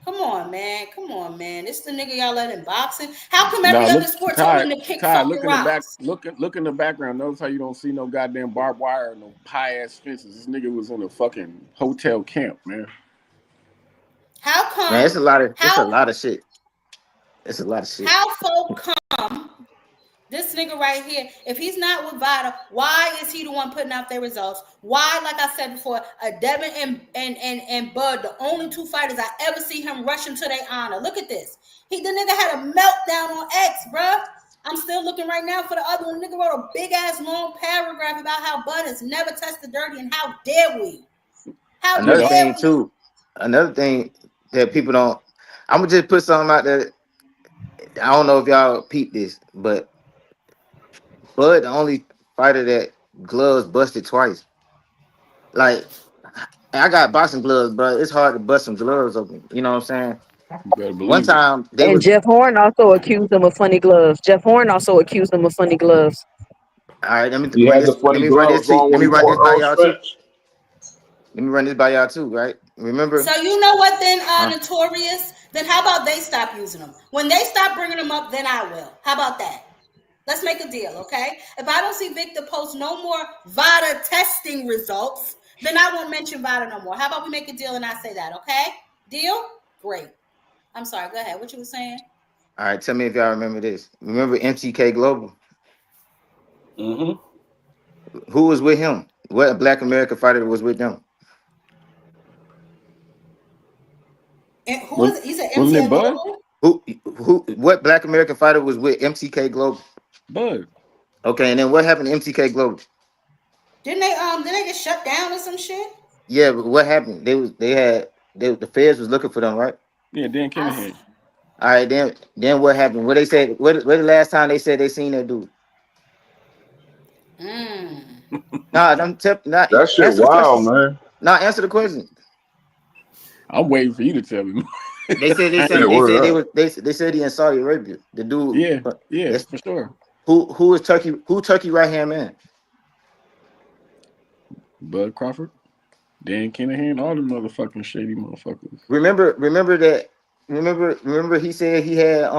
Come on, man. Come on, man. This the nigga y'all let in boxing. How come every Now other look, sport told Ty, him to kick Ty, fucking look in the back, rocks? look in the background. Notice how you don't see no goddamn barbed wire or no pie ass fences. This nigga was in a fucking hotel camp, man. How come? Man, it's a lot of How shit. It's a lot of shit. how folk come? This nigga right here, if he's not with Vada, why is he the one putting out their results? Why, like I said before, Devin and Bud, the only two fighters I ever see him rushing to their honor. Look at this. The nigga had a meltdown on X, bruh. I'm still looking right now for the other one. Nigga wrote a big ass long paragraph about how Bud has never tested dirty and how dare we? How Another dare thing we? too, another thing that people don't. I'm gonna just put something out there. I don't know if y'all peep this, but Bud the only fighter that gloves busted twice. Like, I got boxing gloves, but it's hard to bust some gloves open. You know what I'm saying? You better One believe it. time they And was Jeff Horn also accused him of funny gloves. Jeff Horn also accused him of funny gloves. All right, let me He run had this. the Let funny me run gloves this. on Let when me he run this fought by y'all too. Spence. Let me run this by y'all too. Right? So Remember? you know what then, Huh? Notorious? Then how about they stop using them? When they stop bringing them up, then I will. How about that? Let's make a deal, okay? If I don't see Victor post no more Vada testing results, then I won't mention Vada no more. How about we make a deal and I say that, okay? Deal? Great. I'm sorry. Go ahead. What you were saying? All right. Tell me if y'all remember this. Remember MTK Global? Mm-hmm. Who was with him? What Black American fighter was with them? And who Was, is it? You said wasn't MTL it Bud? Global? Who? What Black American fighter was with MTK Global? Bud. Okay, and then what happened to MTK Global? Didn't they get shut down or some shit? Yeah, but what happened? The feds was looking for them, right? Yeah, Dan I Kinahan. All right, then what happened? What they said? What the last time they said they seen that dude? mm. Nah, don't tell. Not That shit answer the wild, question. man. Nah, answer the question. I'm waiting for you to tell me. They said they I Yeah, said ain't- they word said they up. was they said he in Saudi Arabia. The dude. yeah, yeah, That's for sure. who is Turkey? Who Turkey right hand man? Bud Crawford, Dan Kinahan, all them motherfucking shady motherfuckers. Remember that. Remember he said he had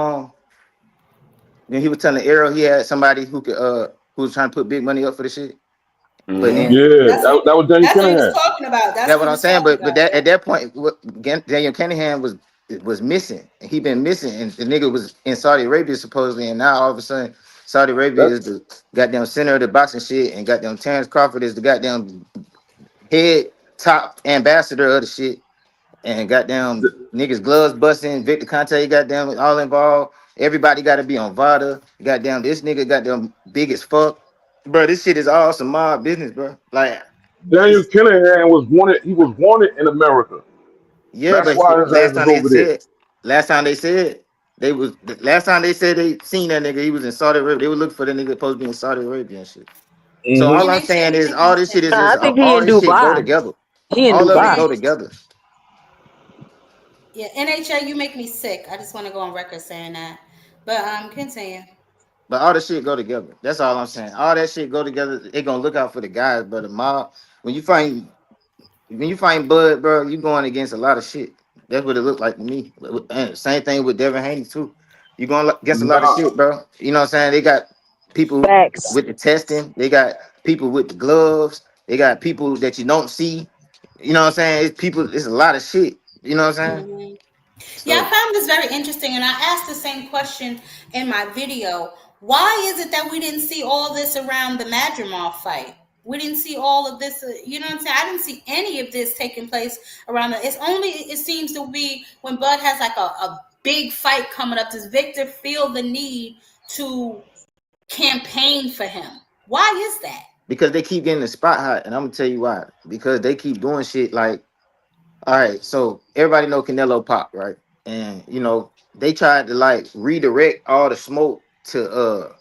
when he was telling Arrow he had somebody who was trying to put big money up for the shit. But Mm-hmm. Yeah. then Yeah, That's what that was Danny that's what he was Kinahan. talking about. That's that's what what he I'm was saying. talking But about. that Yeah. at that point, Daniel Cunningham was missing. He been missing, and the nigga was in Saudi Arabia supposedly, and now all of a sudden Saudi Arabia That is the goddamn center of the boxing shit, and goddamn Terrence Crawford is the goddamn head top ambassador of the shit, and goddamn niggas gloves busting, Victor Conte, goddamn all involved. Everybody got to be on Vada. Goddamn, this nigga goddamn big as fuck, bro. This shit is all some mob business, bro. Like, Daniel it's Kinahan was wanted. He was wanted in America. yeah, That's but why his ass is over there. last time they said last time they said they seen that nigga, he was in Saudi Arabia. They would look for the nigga supposed to be in Saudi Arabia and shit. So Hmm all And I'm they say saying you is make me all this shit sick. is Nah, I just think he all in this shit go Dubai. together. He in All of it Dubai. go together. Yeah, NHL, you make me sick. I just want to go on record saying that. But continue. But all the shit go together. That's all I'm saying. All that shit go together. They gonna look out for the guys, but the mob. When you find when you find Bud, bro, you going against a lot of shit. That's what it looked like to me. And same thing with Devin Haney too. You going against a lot of Nah, shit, bro. You know what I'm saying? They got people Facts. with the testing. They got people with the gloves. They got people that you don't see. You know what I'm saying? It's people. It's a lot of shit. You know what I'm saying? Mhm. Yeah, I So found this very interesting, and I asked the same question in my video. Why is it that we didn't see all this around the Madrimov fight? We didn't see all of this. You know what I'm saying? I didn't see any of this taking place around the. It's only it seems to be when Bud has like a big fight coming up. Does Victor feel the need to campaign for him? Why is that? because they keep getting the spot hot, and I'm gonna tell you why. Because they keep doing shit like, all right, so everybody know Canelo Pop, right? And you know, they tried to like redirect all the smoke to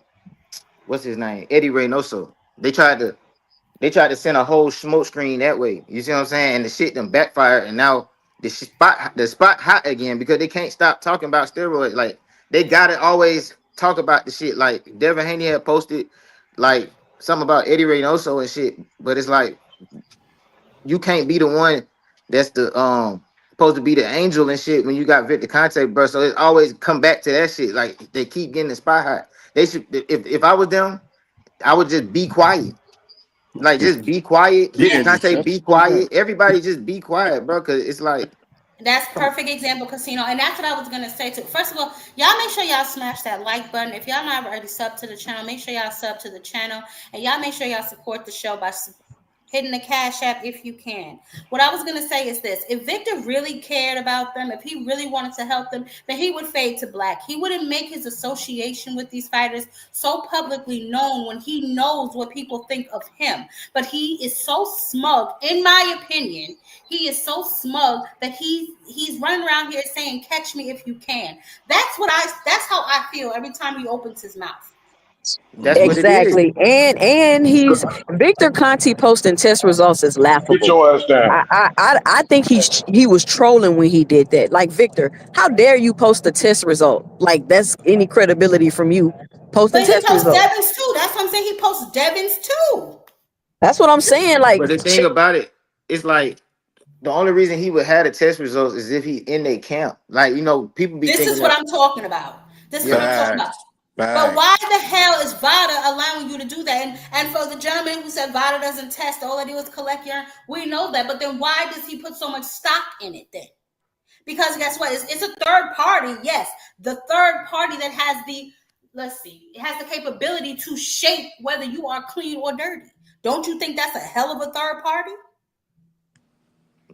what's his name? Eddie Reynoso. They tried to send a whole smoke screen that way. You see what I'm saying? And the shit them backfired, and now the spot hot again because they can't stop talking about steroids. Like they gotta always talk about the shit. Like Devin Haney had posted like something about Eddie Reynoso and shit, but it's like you can't be the one that's the supposed to be the angel and shit when you got Victor Conte, bro. So it always come back to that shit. Like they keep getting the spot hot. They should if I was them, I would just be quiet. Like just be quiet. Victor Yeah, just Conte, shut be the fuck up. quiet. Everybody just be quiet, bro. Cause it's like, That's come on. perfect example, Casino. And that's what I was gonna say too. First of all, y'all make sure y'all smash that like button. If y'all not already sub to the channel, make sure y'all sub to the channel. And y'all make sure y'all support the show by hitting the cash app if you can. What I was gonna say is this: if Victor really cared about them, if he really wanted to help them, then he would fade to black. He wouldn't make his association with these fighters so publicly known when he knows what people think of him. But he is so smug, in my opinion. He is so smug that he's running around here saying, "Catch me if you can." That's how I feel every time he opens his mouth. That's what Mm-hmm. it is. Exactly. And he's Victor Conti posting test results is get laughable. your ass down. I think he was trolling when he did that. Like Victor, how dare you post a test result? Like that's any credibility from you posting But he test posts results. Devins too. That's what I'm say he posts Devin's too. That's what I'm saying. Like, But the thing about it, it's like the only reason he would have the test results is if he in their camp. Like, you know, people be This thinking is what that. I'm talking about. This is what I'm talking about. Facts. But why Facts. the hell is Vada allowing you to do that? And for the gentleman who said Vada doesn't test, all they do is collect urine, we know that. But then why does he put so much stock in it then? Because guess what? It's a third party. Yes, the third party that has the, let's see, it has the capability to shape whether you are clean or dirty. Don't you think that's a hell of a third party?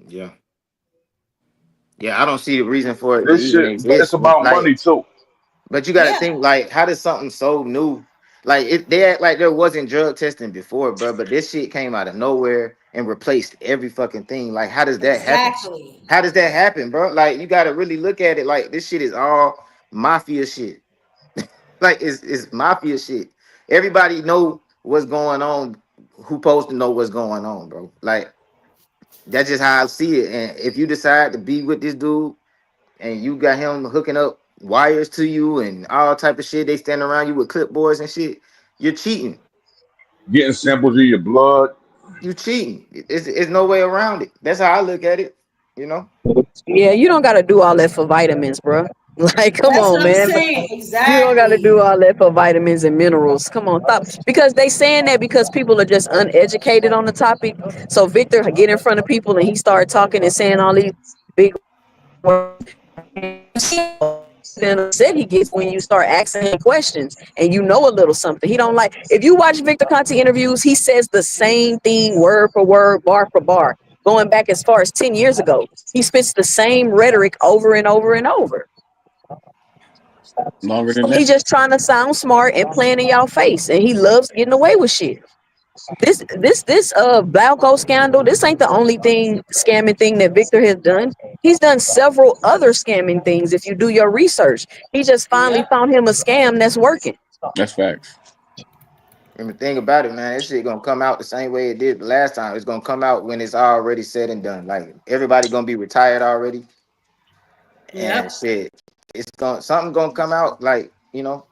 Yeah. Yeah, I don't see the reason for it to This even shit, but it's exist. about Like, money too. but you got to Yeah. think, like, how does something so new, like, they act like there wasn't drug testing before, bro, but this shit came out of nowhere and replaced every fucking thing. Like, how does that happen? Exactly. How does that happen, bro? Like, you got to really look at it like this shit is all mafia shit. Like, it's mafia shit. Everybody know what's going on. Who supposed to know what's going on, bro? Like, that's just how I see it. And if you decide to be with this dude and you got him hooking up wires to you and all type of shit, they stand around you with clipboards and shit, you're cheating. Getting samples of your blood. You cheating. It's no way around it. That's how I look at it. You know. yeah, you don't gotta do all that for vitamins, bro. Like, come That's on, what I'm man. saying. You don't gotta do Exactly. all that for vitamins and minerals. Come on, stop. Because they saying that because people are just uneducated on the topic. So Victor get in front of people and he started talking and saying all these big words. And upset he gets when you start asking him questions and you know a little something. He don't like. If you watch Victor Conte interviews, he says the same thing word for word, bar for bar, going back as far as 10 years ago. He spits the same rhetoric over and over and over. Longer than He's that. just trying to sound smart and playing in y'all face, and he loves getting away with shit. This Blauco scandal, this ain't the only scamming thing that Victor has done. He's done several other scamming things if you do your research. He just finally Yep. found him a scam that's working. That's facts. And the thing about it, man, this shit gonna come out the same way it did the last time. It's gonna come out when it's already said and done. Like, everybody gonna be retired already, and Yep. shit, it's gonna something gonna come out. Like, you know.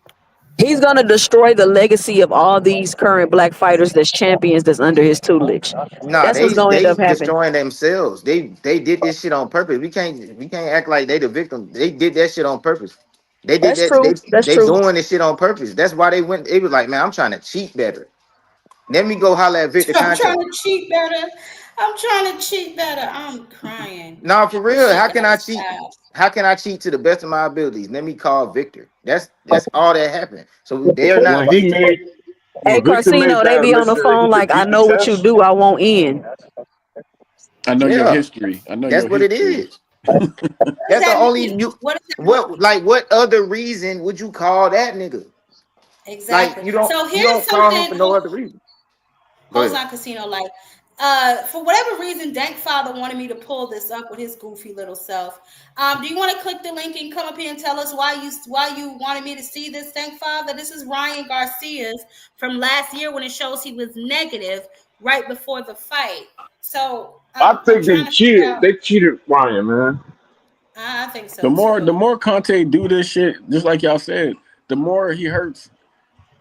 He's gonna destroy the legacy of all these current black fighters that's champions that's under his tutelage. Nah, That's what's gonna end they up happening. destroying themselves. They did this shit on purpose. We can't act like they the victim. They did that shit on purpose. They did That's that. true. That's They true. doing this shit on purpose. That's why they went. It was like, man, I'm trying to cheat better. Let me go holler at Victor I'm trying Conte. to cheat better. I'm trying to cheat better. I'm crying. No, for This real. shit How can gotta I cheat? stop. How can I cheat to the best of my abilities? Let me call Victor. That's all that happened. So they are not When he cheating. made, Hey, when Victor made Carcino, they that be on the admission that phone he could like, I beat the know what you test, do. I won't in. I know your Yeah, history. I know that's your what it history. is. What does That's the that only mean? you. What does that What, mean? like, what other reason would you call that nigga? Like, Exactly. you don't So you here's don't call him something. for no other reason. Go ahead. Hosan Casino, like, for whatever reason, Dank Father wanted me to pull this up with his goofy little self. Do you want to click the link and come up here and tell us why you wanted me to see this, Dank Father? This is Ryan Garcia's from last year when it shows he was negative right before the fight. So I I'm think they trying to figure cheated. out. They cheated Ryan, man. I think The so more too. Conte do this shit, just like y'all said, the more he hurts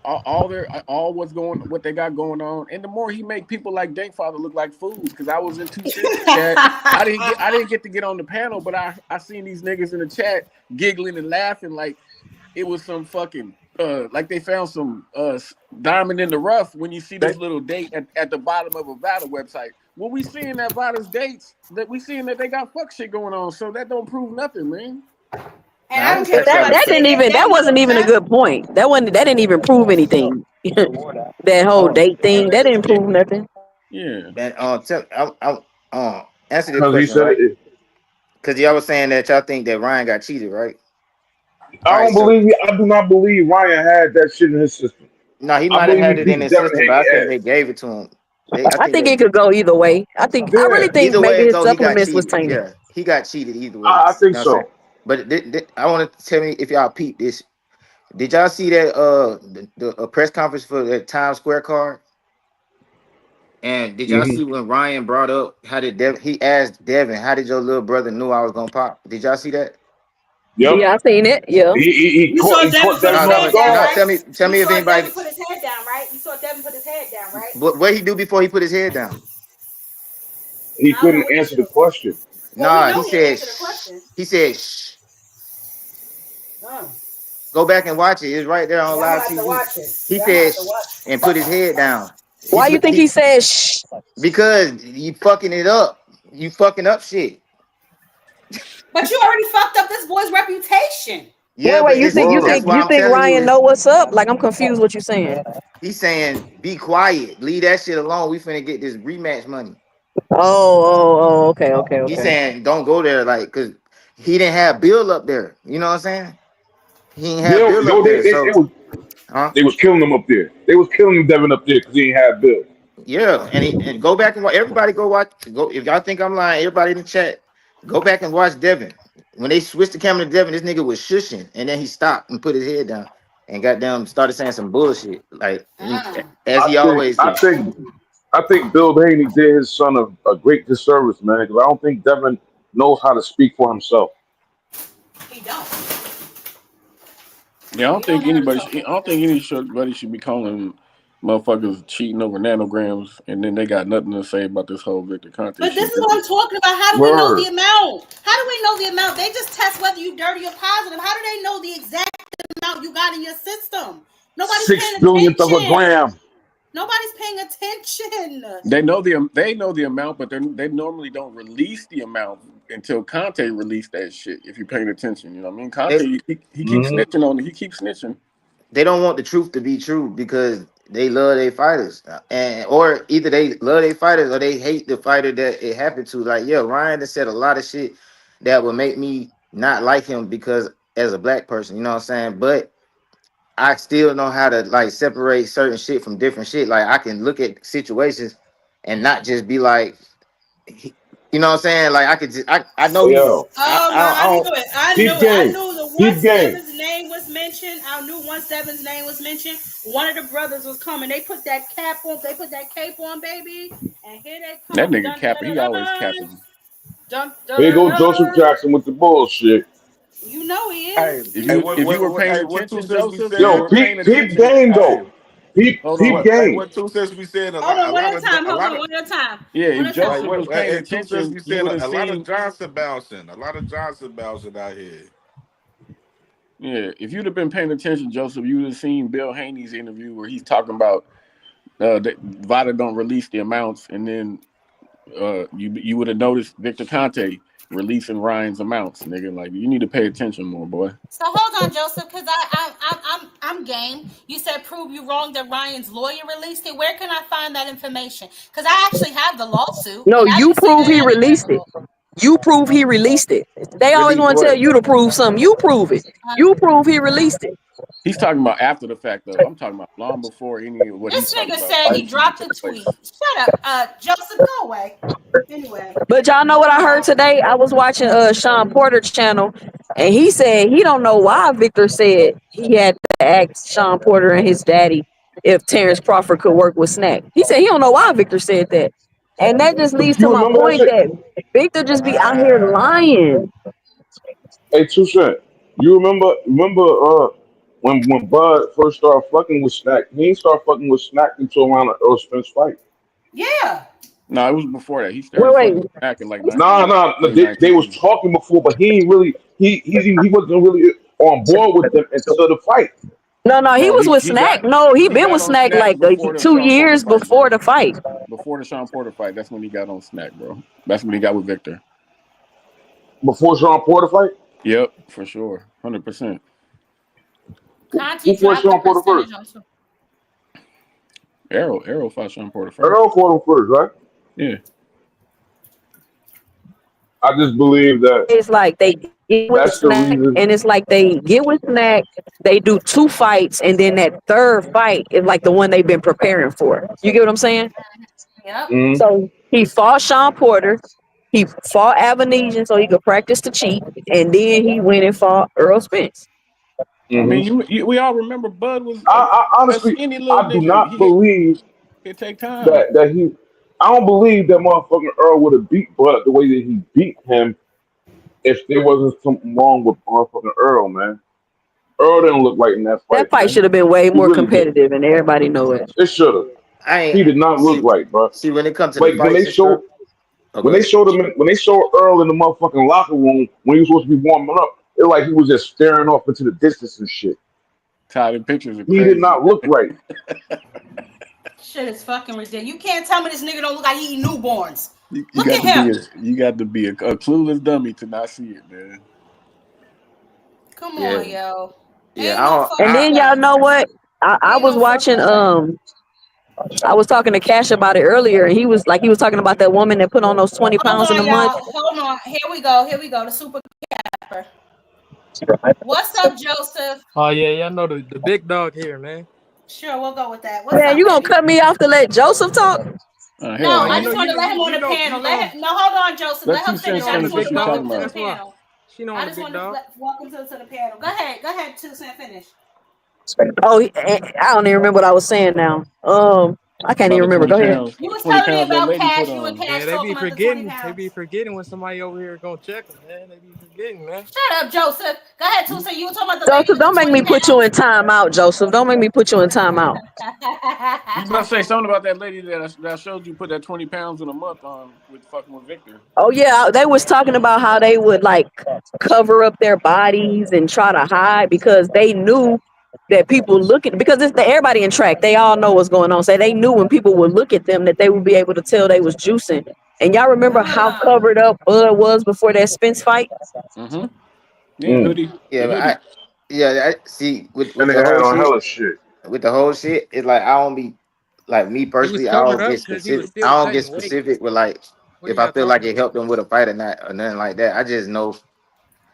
all what they got going on, and the more he make people like Dankfather look like fools. Because I was in 260 chat, I didn't get to get on the panel, but I seen these niggas in the chat giggling and laughing like it was some fucking like they found some diamond in the rough when you see They, this little date at the bottom of a Vada website. Well, we seeing that Vada's dates that we seeing that they got fuck shit going on, so that don't prove nothing, man. And Now I I don't can care But catch what that nobody that with say. didn't That even, that wasn't even a little good point. That didn't even prove anything. That whole date thing, that didn't prove nothing. Yeah. that. Answer the because he question, said right? it. Because y'all was saying that y'all think that Ryan got cheated, right? All I right, don't so believe. I do not believe Ryan had that shit in his system. no, he I might have believe had it he in his system, definitely but I think had. they gave it to him. I I think think they it could go either way. I really Yeah, think either maybe way it his go, he got supplements was cheated. tainted. Yeah, he got cheated either way. You I think know what I'm saying? so. But I want to tell me if y'all peep this. Did y'all see that the press conference for the Times Square card? And did y'all Hmm. see when Ryan brought up how did he asked Devin, how did your little brother knew I was gonna pop? Did y'all see that? Yep. Yeah, I seen it. Yeah. No, He caught Devin no, off no. guard. Tell me if anybody. Devin put his head down, right? What he do before he put his head down? He I don't know couldn't what he answer the do. question. Well, we Nah, know he he didn't said answer the shh. question. He said shh. Oh. Go back and watch it. It's right there on Yeah, I'm gonna live have to TV. watch it. He Yeah, I'm gonna said have to shh watch and put his head down. Why you think he said shh? Because you fucking it up. You fucking up shit. But you already fucked up this boy's reputation. Yeah, but Wait, you think Word. that's why you I'm think telling you Ryan is know what's up? Like I'm confused what you're saying. he's saying be quiet. Leave that shit alone. We finna get this rematch money. Okay. He's saying don't go there, like, cause he didn't have Bill up there. You know what I'm saying? He didn't have Bill, Bill yo, up there. So huh? they was killing him up there. They was killing Devin up there because he ain't have Bill. Yeah, and go back and watch. Everybody go watch. Go if y'all think I'm lying. Everybody in the chat, go back and watch Devin. When they switched the camera to Devin, this nigga was shushing, and then he stopped and put his head down and got down, started saying some bullshit, like as I he think always I do. think I think Bill Haney did his son a great disservice, man, because I don't think Devin knows how to speak for himself. He don't. Yeah, He don't know how to talk for I don't think himself. anybody should be calling motherfuckers cheating over nanograms, and then they got nothing to say about this whole Victor Conte But this shit. is what I'm talking about. How do we know the Word. amount? How do we know the amount? They just test whether you dirty or positive. How do they know the exact amount you got in your system? Nobody's 6 paying billionth of a attention. gram. Nobody's paying attention. They know the amount, but they normally don't release the amount until Conte released that shit. If you're paying attention, you know what I mean. They Conte he keeps Mm-hmm. snitching on it. He keeps snitching. they don't want the truth to be true because they love their fighters, and or either they love their fighters or they hate the fighter that it happened to. Like, yeah, Ryan has said a lot of shit that would make me not like him because as a black person, you know what I'm saying? But I still know how to like separate certain shit from different shit. Like I can look at situations and not just be like, you know what I'm saying? Like I could just, I know Hey, he, yo, Oh my! I I knew don't. it. I knew peep it. I game. knew the one Peep game. Seven's name was mentioned. I knew one Seven's name was mentioned. One of the brothers was coming. They put that cap on. They put that cape on, baby. And here they That come. nigga Dun dun capping. He dun always dun. capping. Dun dun Here dun. go Joseph Dun. Jackson with the bullshit. You know he Hey, is. If hey, you if you were paying hey, what two attention, cents be Joseph, if you Yo, were saying? paying peep attention, game Hey, though. Peep hold peep on. game. what two cents be saying? Hold on, one at a time. A Hold lot on, of, one at a time. Yeah, One if at a time. like Joseph what? was paying Two cents attention, be you saying would have a lot of seen. Johnson bouncing, a lot of Johnson bouncing out here. Yeah, if you'd have been paying attention, Joseph, you would have seen Bill Haney's interview where he's talking about that Vada don't release the amounts, and then you would have noticed Victor Conte releasing Ryan's amounts, nigga. Like you need to pay attention more, boy. So hold on, Joseph, because I'm game. You said prove you wrong that Ryan's lawyer released it. Where can I find that information? Because I actually have the lawsuit No, and I you didn't see prove he that released it. anywhere. You prove he released it. They always Release want to tell what? you to prove something. You prove it. You prove he released it. He's talking about after the fact, though. I'm talking about long before any of what he's This talking nigga about said he even dropped took a place. tweet. Shut up, Joseph. Go away. Anyway, But y'all know what I heard today? I was watching Sean Porter's channel, and he said he don't know why Victor said he had to ask Sean Porter and his daddy if Terrence Crawford could work with Snack. He said he don't know why Victor said that. And that just leads to You my remember that point shit? that Victor just be out here lying. Hey, Two Cent. You remember when Bud first started fucking with Snack? He didn't start fucking with Snack until around the Earl Spence fight. yeah. No, it was before that. He started Wait, fucking back in like Nah. They was 2019. talking before, but he ain't really he wasn't really on board with them until the fight. no, he No, was with Snack. No, he been got with on Snack Snack like before the 2 Sean Porter years fight, before bro. the fight. Before the Sean Porter fight, that's when he got on Snack, bro. That's when he got with Victor. Before Sean Porter fight, Yep, for sure, 100%. Conti who fought dropped the Sean Porter percentage first? on two. Arrow fought Sean Porter first. Earl fought him first, right? Yeah. I just believe that It's like they get with that's the Snack, reason. and it's like they get with Snack, they do 2 fights, and then that third fight is like the one they've been preparing for. You get what I'm saying? Yep. Mm-hmm. So he fought Sean Porter, he fought Avanesian so he could practice to cheat, and then he went and fought Earl Spence. I Mm-hmm. mean, we all remember Bud was I a honestly, skinny little I do nigga. not believe It take time. that he. I don't believe that motherfucking Earl would have beat Bud the way that he beat him if there wasn't something wrong with motherfucking Earl, man. Earl didn't look right in that That fight, fight man. should have been way He more really did. competitive, and everybody know it. It should have. I He ain't did not look see right, bro. see when it comes to the Like fights and stuff. Oh, go ahead. when they showed Earl in the motherfucking locker room when he was supposed to be warming up, it like he was just staring off into the distance and shit. Ty, the pictures are He did crazy. not look right. Shit is fucking ridiculous. You can't tell me this nigga don't look like he eat newborns. You Look got at to him. you got to be a clueless dummy to not see it, man. Come Yeah, on, yo. yeah. Ain't no And fucking then way. y'all know what? I Ain't was no watching. fucking way. I was talking to Cash about it earlier, and he was talking about that woman that put on those 20 Hold pounds in a on, month. y'all. Hold on. Here we go. Here we go. The super capper. What's up, Joseph? Oh yeah, know the big dog here, man. Sure, we'll go with that. What's Man, up, you gonna baby? cut me off to let Joseph talk? No, Hell Oh, I no. just wanted to let him on the panel. Let him. No, hold on, Joseph. Let Let him 2 Cents finish. I on the just finish what want big to she welcome talking dog. him to the about. That's why panel. she know I on the just big wanted dog. to welcome to the panel. Go ahead. Go ahead, 2 Cent. Finish. Oh, I don't even remember what I was saying now. I can't About even the remember. 20 Go ahead. pounds. You was 20 telling me pounds that about lady put Cash. You and on. Cash Yeah, they talking be about the 20 forgetting. They be pounds. forgetting when somebody over here gonna check them, man. They be forgetting, man. Shut up, Joseph. Go ahead, 2 Cent. You were talking about the lady Joseph, with the don't make 20 me put you pounds. in timeout, Joseph. Don't make me put you in timeout. You was about to say something about that lady that showed you put that 20 pounds in a month on with fucking with Victor. Oh yeah, they was talking about how they would like cover up their bodies and try to hide because they knew that people looking because it's everybody in track. They all know what's going on. So they knew when people would look at them that they would be able to tell they was juicing. And y'all remember how covered up Bud was before that Spence fight? Mm-hmm. Yeah, Mm. hoodie. yeah. The But hoodie. I see That with the nigga had whole on shit. hella shit. With the whole shit, it's like I don't be like me He was personally. I covered don't up get because he was specific. still I don't get cutting weight. specific with like What are if I y'all feel like talking it about? helped them with a fight or not or nothing like that. I just know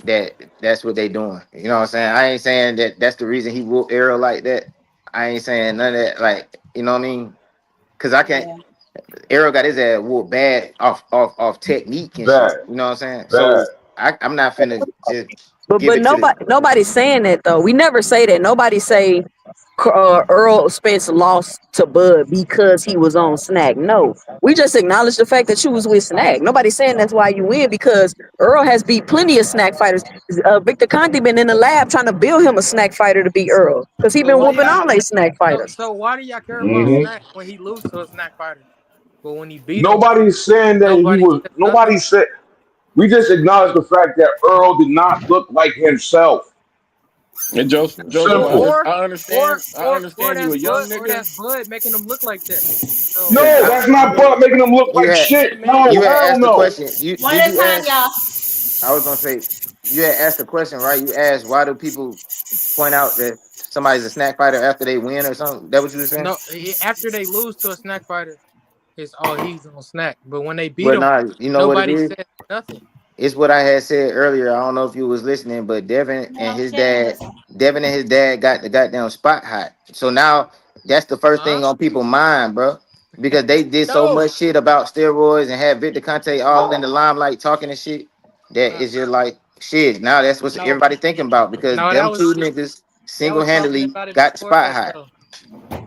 that that's what they doing. You know what I'm saying? I ain't saying that that's the reason he whooped Arrow like that. I ain't saying none of that. Like you know what I mean? Because I can't. Yeah. Arrow got his ass whooped bad off technique and shit. Bad. You know what I'm saying? Bad. So I'm not finna just give But it to the. nobody's saying that though. We never say that. Nobody say Earl Spence lost to Bud because he was on Snack. No, we just acknowledge the fact that you was with Snack. Nobody's saying that's why you win because Earl has beat plenty of Snack fighters. Victor Conte been in the lab trying to build him a Snack fighter to beat Earl because he So been why whooping y'all? all they Snack fighters. So why do y'all care about Hmm. Snack when he lose to a Snack fighter? But when he beat him, Nobody's saying that he nobody was. says nothing. Nobody said. We just acknowledge the fact that Earl did not look like himself. And Joseph, Or Simple. or I or understand. I or or understand you that's a young Bud or nigga. that's Bud making him look like that. So Hey, No, I, that's Joseph, not Bud making him look you like had shit. man, No, you had hell asked the no. question. You One did at a you time, ask? y'all. I was gonna say you had asked the question, right? You asked why do people point out that somebody's a snack fighter after they win or something? That what you were saying? no, after they lose to a Snack fighter, it's he's on Snack. But when they beat But him, nah, you know what it nobody is? says nothing. It's what I had said earlier. I don't know if you was listening, but No, they didn't listen. Devin and his dad got the goddamn spot hot. So now that's the first Huh? thing on people's mind, bro. Because they did so No. much shit about steroids and had Victor Conte all in the limelight talking and shit. That Uh, it's just like shit. Now that's what no, everybody thinking about because no, them two niggas that was talking single-handedly about it got the before spot that hot. though.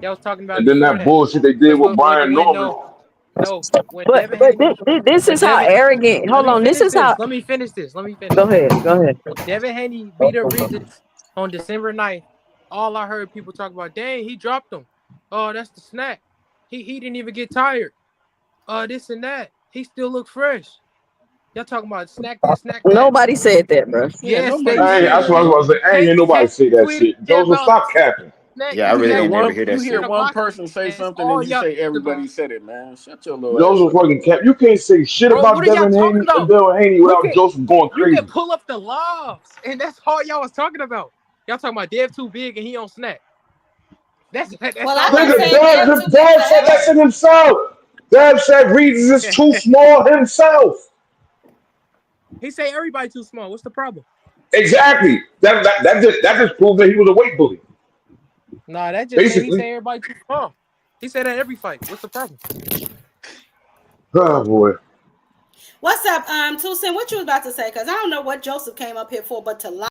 Y'all was talking about And it then before that that. bullshit they did Cause with Brian when Norman. no, when But Devin but Haney, this when is how Devin, arrogant. let Hold me on. This finish is how. this. Let me finish this. Let me Go finish. ahead. Go ahead. When Devin Haney beat up Regis on December 9th, all I heard people talk about, dang, he dropped him. Oh, that's the snack. He didn't even get tired. This and that. He still look fresh. Y'all talking about snack this, snack that. Nobody said that, bro. yeah, Yes, they nobody I ain't, said that's that, what I did. was bro. about to say. I ain't hear nobody Hank say that tweeted shit. shit Joseph, about stop capping. snack. Yeah, I He really said ain't never hear You that in hear shit. a one boxing person say and it's something and all you y'all say about. everybody said it, man. Shut your little ass Joseph up. fucking cap. You can't say shit Bro, what about are y'all Devin talking Haney and about? Devin Haney You without can Joseph going you can crazy. pull up the logs, and that's all y'all was talking about. Y'all talking about Dev too big and he on snack. That's Well, I've all I been Nigga, heard. saying Dev too big Dev said that forever. shit himself. Dev said Reeves is too small himself. He say everybody too small. What's the problem? Exactly. That just proves that he was a weight bully. Nah, that just say he Basically. say everybody too small. He said that every fight. What's the problem? Oh boy. What's up, 2 Cent? What you was about to say? Because I don't know what Joseph came up here for, but to lie.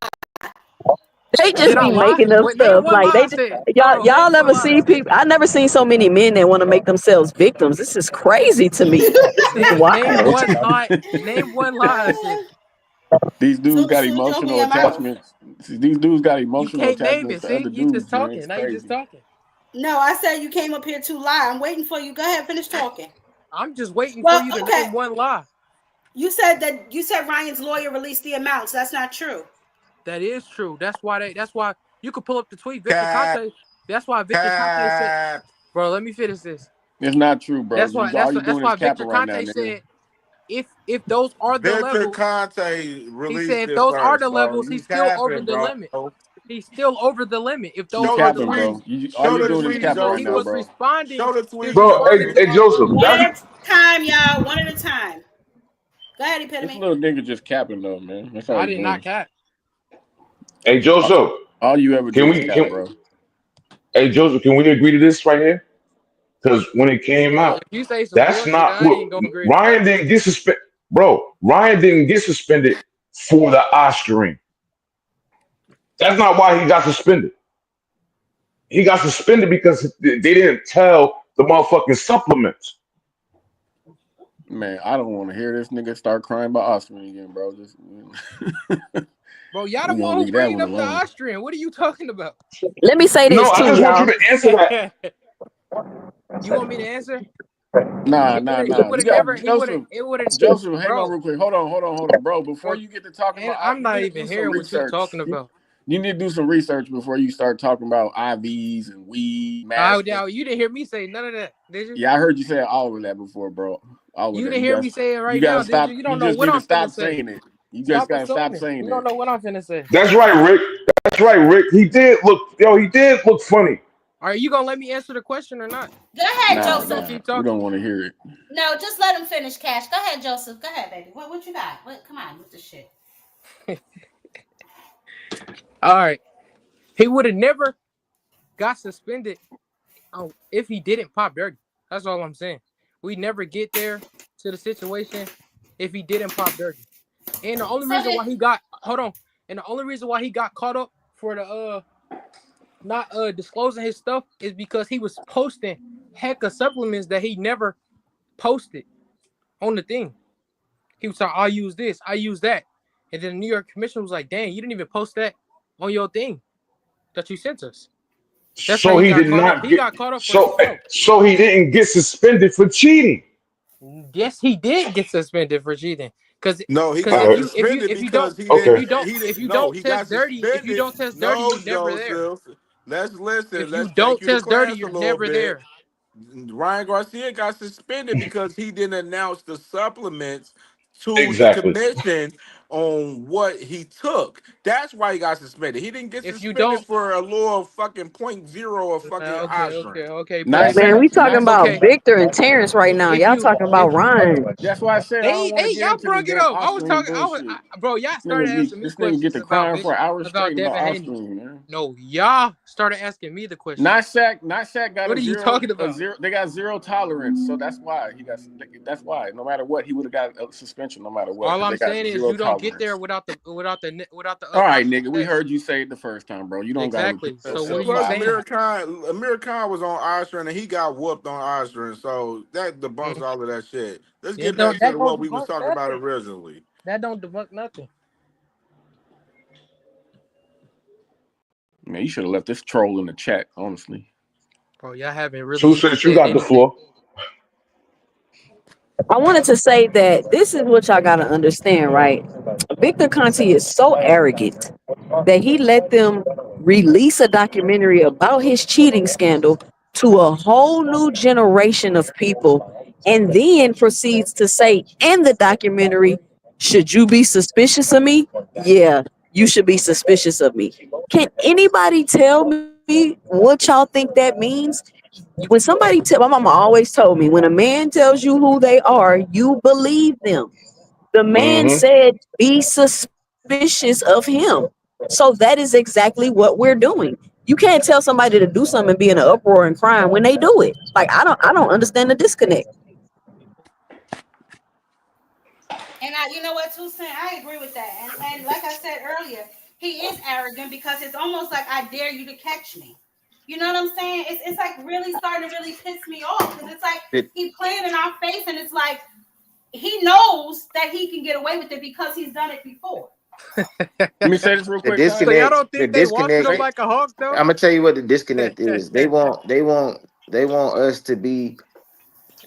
They just Did I be lie? making up What name stuff. one Like lie they I just, said? Hold y'all on, name y'all one never lie I see said. people. I never seen so many men that want to make themselves victims. This is crazy to me. This is Name wild. one lie. Name one lie I said. These dudes got Sue, don't be emotional your mouth. attachments. See, these dudes got You emotional can't name attachments it. to See, other you just dudes, man. talking. It's Now you just crazy. talking. No, I said you came up here to lie. I'm waiting for you. Go ahead, finish talking. I'm just waiting for Well, you to okay. name one lie. You said Ryan's lawyer released the amounts. That's not true. That is true. That's why you could pull up the tweet. Victor Cap, Conte. That's why Victor Conte said, cap. bro, let me finish this. It's not true, bro. That's why All you that's doing is why Victor capping right now, Conte nigga. said if those are the Victor levels, Conte he released said if it those are first, the bro. levels, You he's still over capping, the bro. limit. He's still over the limit. If You those Show are the the capping, tweet. bro. levels. All He Show you the was doing is tweet, capping right he now, Joseph. was bro. responding. Show the He tweet, was Bro, responding hey to Joseph, One that's at a time, y'all. One at a time. Go ahead, This Epitome. little nigga just capping though, man. That's all I he's did not doing. cap. hey Joseph. All you ever Can do is we cap, can bro. hey Joseph, can we agree to this right here? Because when it came Bro, if out, you say some that's bullshit, not I what ain't gonna agree to Ryan nothing. didn't get suspended. Bro, Ryan didn't get suspended for the Oscaring. That's not why he got suspended. He got suspended because they didn't tell the motherfucking supplements. Man, I don't want to hear this nigga start crying about Oscar again, bro. Just Bro, y'all the we gonna one who leave that bringing one up the alone. Austrian. What are you talking about? Let me say No, this I too, just want you y'all. to answer that. You want me to answer? Nah, It would nah, have. He nah. would You have got never. He would have. Joseph. It would have. Joseph, hang on Bro, real quick. Hold on, bro. Before bro. you get to talking And about, I'm you not need to even do some hearing what you research. talking about. You need to do some research before you start talking about IVs and weed, I masks. doubt you didn't hear me say none of that, did you? Yeah, I heard you say all of that before, bro. All of You that. didn't hear me say it You right gotta now, did you? stop. You You don't know just what need to I'm finna stop say. saying it. You just Stop gotta stop assuming. saying You don't it. know what I'm finna say. That's right, Rick. That's right, Rick. He did look funny. Are you gonna let me answer the question or not? Go ahead, Nah, You gonna Joseph. nah. keep We talking? don't want to hear it. No, just let him finish, Cash. Go ahead, Joseph. Go ahead, baby. What you got? Come on with the shit. All right. He would have never got suspended if he didn't pop Dirty. That's all I'm saying. We never get there to the situation if he didn't pop Dirty. And the only So reason did why he got and the only reason why he got caught up for the not disclosing his stuff is because he was posting heck of supplements that he never posted on the thing. He was like, I'll use this, I use that. And then the New York Commission was like, dang, you didn't even post that on your thing that you sent us. That's how So he he got did caught up. not He get got caught up for so some stuff. so he didn't get suspended for cheating. Yes, he did get suspended for cheating. Because No, he because All got right. suspended because he Okay. didn't. He if didn't. you No, don't he got test dirty, suspended. No, you're never there. Joseph. Let's listen. If you Let's take don't you to test dirty, class a you're little never bit. there. Ryan Garcia got suspended because he didn't announce the supplements to the Exactly. commission on what he took. That's why he got suspended. He didn't get If you suspended don't, for a little fucking point zero of fucking osprey. okay, Nice Petty. Man, sack. we talking Nice. about Okay, Victor and Terrence right now. if Y'all you talking about if Ryan. That's why I said I don't want to get y'all into this brung it damn up. I was Austrian talking. bullshit. Bro, y'all started asking me This nigga get questions to crying for an hour about straight about Devin Haney. Austrian, man. No, y'all started asking me the questions. Not Shaq got What a are you zero, talking a about? zero. They got zero tolerance, so that's why he got. That's why no matter what, he would have got a suspension no matter what All because I'm they got saying is zero you don't get there tolerance. without the All right, Oscar nigga, we test. heard you say it the first time, bro. You don't got to repeat Exactly. So what are yourself you Plus, 5 saying? times. Amir Khan was on Osprey and he got whooped on Osprey, so that debunks Mm. all of that shit. Let's It get don't back to that don't what we was debunk talking about nothing. originally. That don't debunk nothing. Man, you should have left this troll in the chat, honestly. Bro, y'all haven't really Two even Six, you said got the anything. floor. I wanted to say that this is what y'all gotta understand, right? Victor Conti is so arrogant that he let them release a documentary about his cheating scandal to a whole new generation of people, and then proceeds to say in the documentary, should you be suspicious of me? Yeah, you should be suspicious of me. Can anybody tell me what y'all think that means? When somebody tell my mama always told me, when a man tells you who they are, you believe them. The man Mm-hmm. said, be suspicious of him. So that is exactly what we're doing. You can't tell somebody to do something and be in an uproar and crying when they do it. Like I don't understand the disconnect. And you know what, Toussaint, I agree with that. And like I said earlier, he is arrogant because it's almost like I dare you to catch me. You know what I'm saying? It's like really starting to really piss me off because it's like Did, he playing in our face, and it's like he knows that he can get away with it because he's done it before. Let me say this real The quick, guys. So y'all disconnect, don't the think they walking disconnect. them like a hawk though? I'm gonna tell you what the disconnect is. They want us to be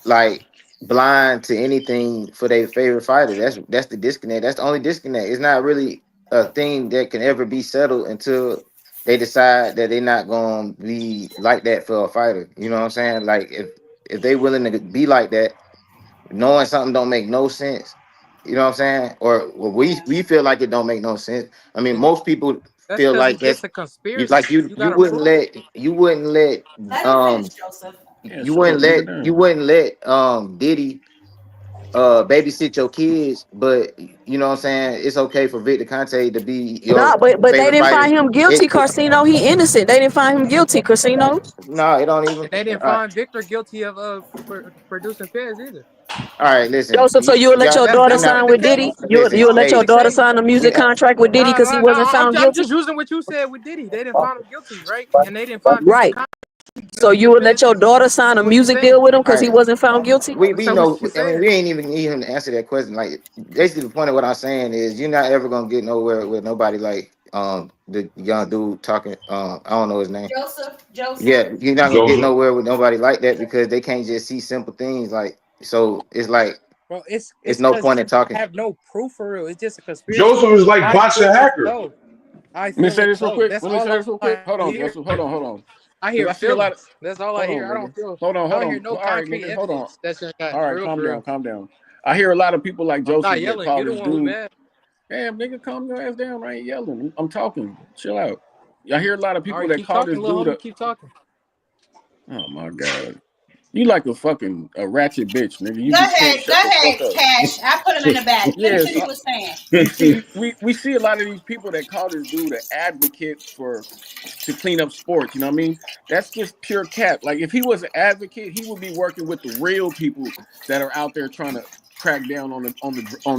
like blind to anything for their favorite fighter. That's the disconnect. That's the only disconnect. It's not really a thing that can ever be settled until they decide that they're not gonna be like that for a fighter. You know what I'm saying? Like if they willing to be like that, knowing something don't make no sense. You know what I'm saying? Or well, we feel like it don't make no sense. I mean, most people That's feel because like it's just that's a conspiracy. like You you gotta wouldn't prove it. let Let him finish, Joseph. Yeah, you shut up, wouldn't nigga. let Damn. you wouldn't let Diddy babysit your kids, but you know what I'm saying, it's okay for Victor Conte to be Nah, your but they favorite didn't fighter. find him guilty, It Carcino. He innocent. They didn't find him guilty, Casino. no, it don't And even they didn't find Victor guilty of producing Feds either. all right, listen. Joseph, so you would let Y'all, your we daughter That's what's not in sign the with Diddy? case. You listen, would That's let what's your in hey, the daughter case. sign a we music contract with Diddy because he wasn't found I'm guilty? just using what you said with Diddy. They didn't find him guilty, right? And they didn't find Victor Right. Conte So guilty you of would let Feds your either. daughter sign That's a what you music saying. deal with him all because he right. wasn't found guilty? We That's what know. you I mean, saying. we ain't even need him to answer that question. Like, basically, the point of what I'm saying is, you're not ever gonna get nowhere with nobody like the young dude talking. I don't know his name. Joseph. Yeah, you're not gonna get Joseph. nowhere with nobody like that because they can't just see simple things. Like, so it's like Bro, it's it's no because point in talking. I have no proof for real. It's just a conspiracy. Joseph is like I boxing feel as hacker. though. I Let me feel say as this real though. quick. That's Let me all say this real quick. I Hold on, hear. Joseph. Hold on. I Because hear I see a lot of. feelings. That's all I Hold on, hear. I don't nigga. feel. Hold I don't on. hear no All right, concrete nigga. Hold on. evidence. That's just got All right, real for real. calm down. I hear a lot of people like I'm not Joseph that yelling. call You're the this one who dude. mad. Damn, nigga, calm your ass down. I ain't yelling. I'm talking. Chill out. I hear a lot of All people right, that keep call talking, this little dude homie. a. Keep talking. Oh my god. You like a ratchet bitch, nigga. You Go just can't ahead, shut the fuck up. Cash. I put him in the back. Finish Yes, what you were saying. we see a lot of these people that call this dude an advocate for to clean up sports. You know what I mean? That's just pure cap. Like if he was an advocate, he would be working with the real people that are out there trying to crack down on the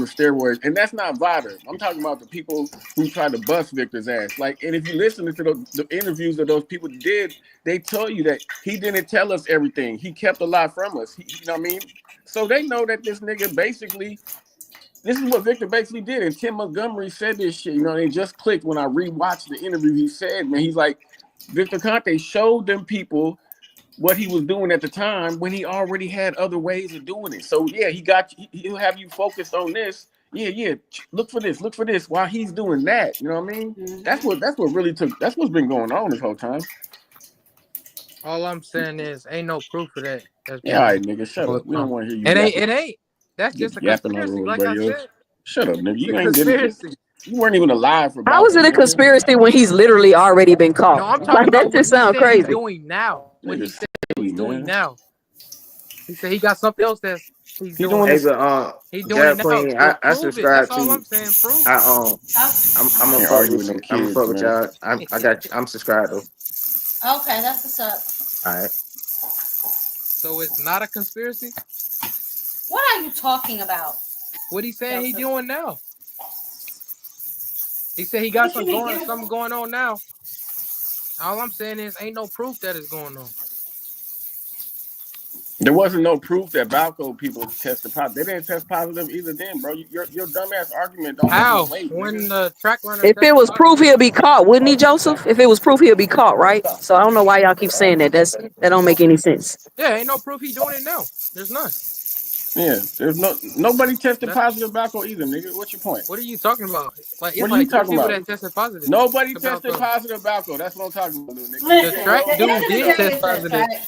steroids. And that's not Vada. I'm talking about the people who try to bust Victor's ass. Like, and if you listen to the interviews that those people did, they tell you that he didn't tell us everything. He kept a lot from us. You know what I mean? So they know that this nigga basically this is what Victor basically did. And Tim Montgomery said this shit, you know, and it just clicked when I rewatched the interview. He said, man, he's like, Victor Conte showed them people what he was doing at the time when he already had other ways of doing it. So yeah, he'll have you focused on this. Yeah. Look for this while he's doing that. You know what I mean? That's what really that's what's been going on this whole time. All I'm saying is, ain't no proof of that that's Yeah, been all going right, nigga, shut on. up. We don't want to hear you It ain't. yapping. It ain't. That's just a Yapping all conspiracy. over the Like I radio. said, Shut up, nigga. it's a You ain't didn't conspiracy. you weren't even alive for How is it boxing, a nigga. conspiracy when he's literally already been No, caught? I'm talking Like that about what just he sounds said he's crazy. doing now. What he Nigga said silly, he's doing man. now. He said he got something else that's he's He doing. doing Hey, this. but He's doing it Jab now. Queen, Well, I prove it. That's subscribe to all you. I'm saying. Prove I it. I'm I gonna ain't fuck arguing with with no you. I'm gonna kids, fuck with man. y'all. I'm subscribed though. Okay, that's what's up. All right. So it's not a conspiracy. What are you talking about, What he saying he Joseph? doing now? He said he got What you mean? Give something going on now. All I'm saying is ain't no proof that it's going on. There wasn't no proof that Balco people tested positive. They didn't test positive either. Then, bro, your dumbass argument don't have no How? weight, When nigga. the track runner If it tested was proof, positive? he'll be caught, wouldn't he, Joseph? If it was proof, he'll be caught, right? So I don't know why y'all keep saying that. That don't make any sense. Yeah, ain't no proof he doing it now. There's none. Yeah, there's nobody tested That's positive Balco either, nigga. What's your point? what are you talking about? Like What it's are you like three talking people about? that tested positive Nobody about tested those. positive Balco. That's what I'm talking about, little nigga. You The can't Listen, track go. it dude doesn't did really test exist, positive. right?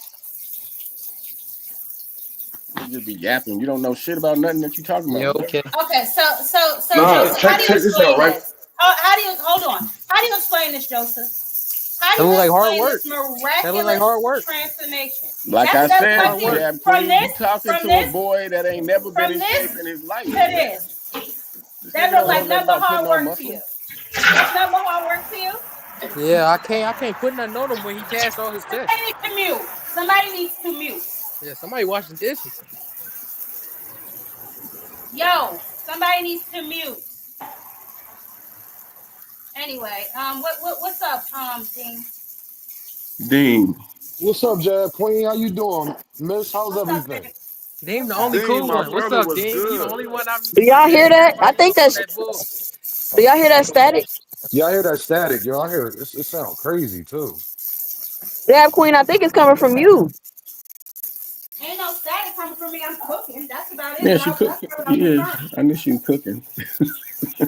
You just be yapping. You don't know shit about nothing that you talking Yeah, about, bro. okay. Okay, so Nah, Joseph, how check do you check this out, explain right? this? How do you hold on? How do you explain this, Joseph? How do That look you like hard explain work. this That look like miraculous hard work. transformation? Like I That's said, Hard what work. Jab from Queen, this you talking from to a this boy that ain't never been from in shape this in his life. to this. This That nigga look don't know like nothing number about putting hard on work to you. muscle. That's number hard work to you. Yeah, I can't put nothing on him when he passed all his tests. Somebody needs to mute. Somebody needs to mute. Yeah, somebody washing dishes. Yo, somebody needs to mute. Anyway, what's up, Dean? Dean. What's up, Jab Queen? How you doing, Miss? How's What's up, everything? baby? Deem What's the up? only Dean, cool my one. What's brother up, was Deem? You the good. only one I'm Do y'all hear that? I everybody think else on that's that bull. Do y'all hear that static? Yeah, I hear that static, yo. I hear it sound crazy too. Yeah, Queen, I think it's coming from you. Ain't no static coming from me. I'm cooking. That's about it. Yeah, And she that's cooking. what I'm Yeah, confirmed. I knew she was cooking.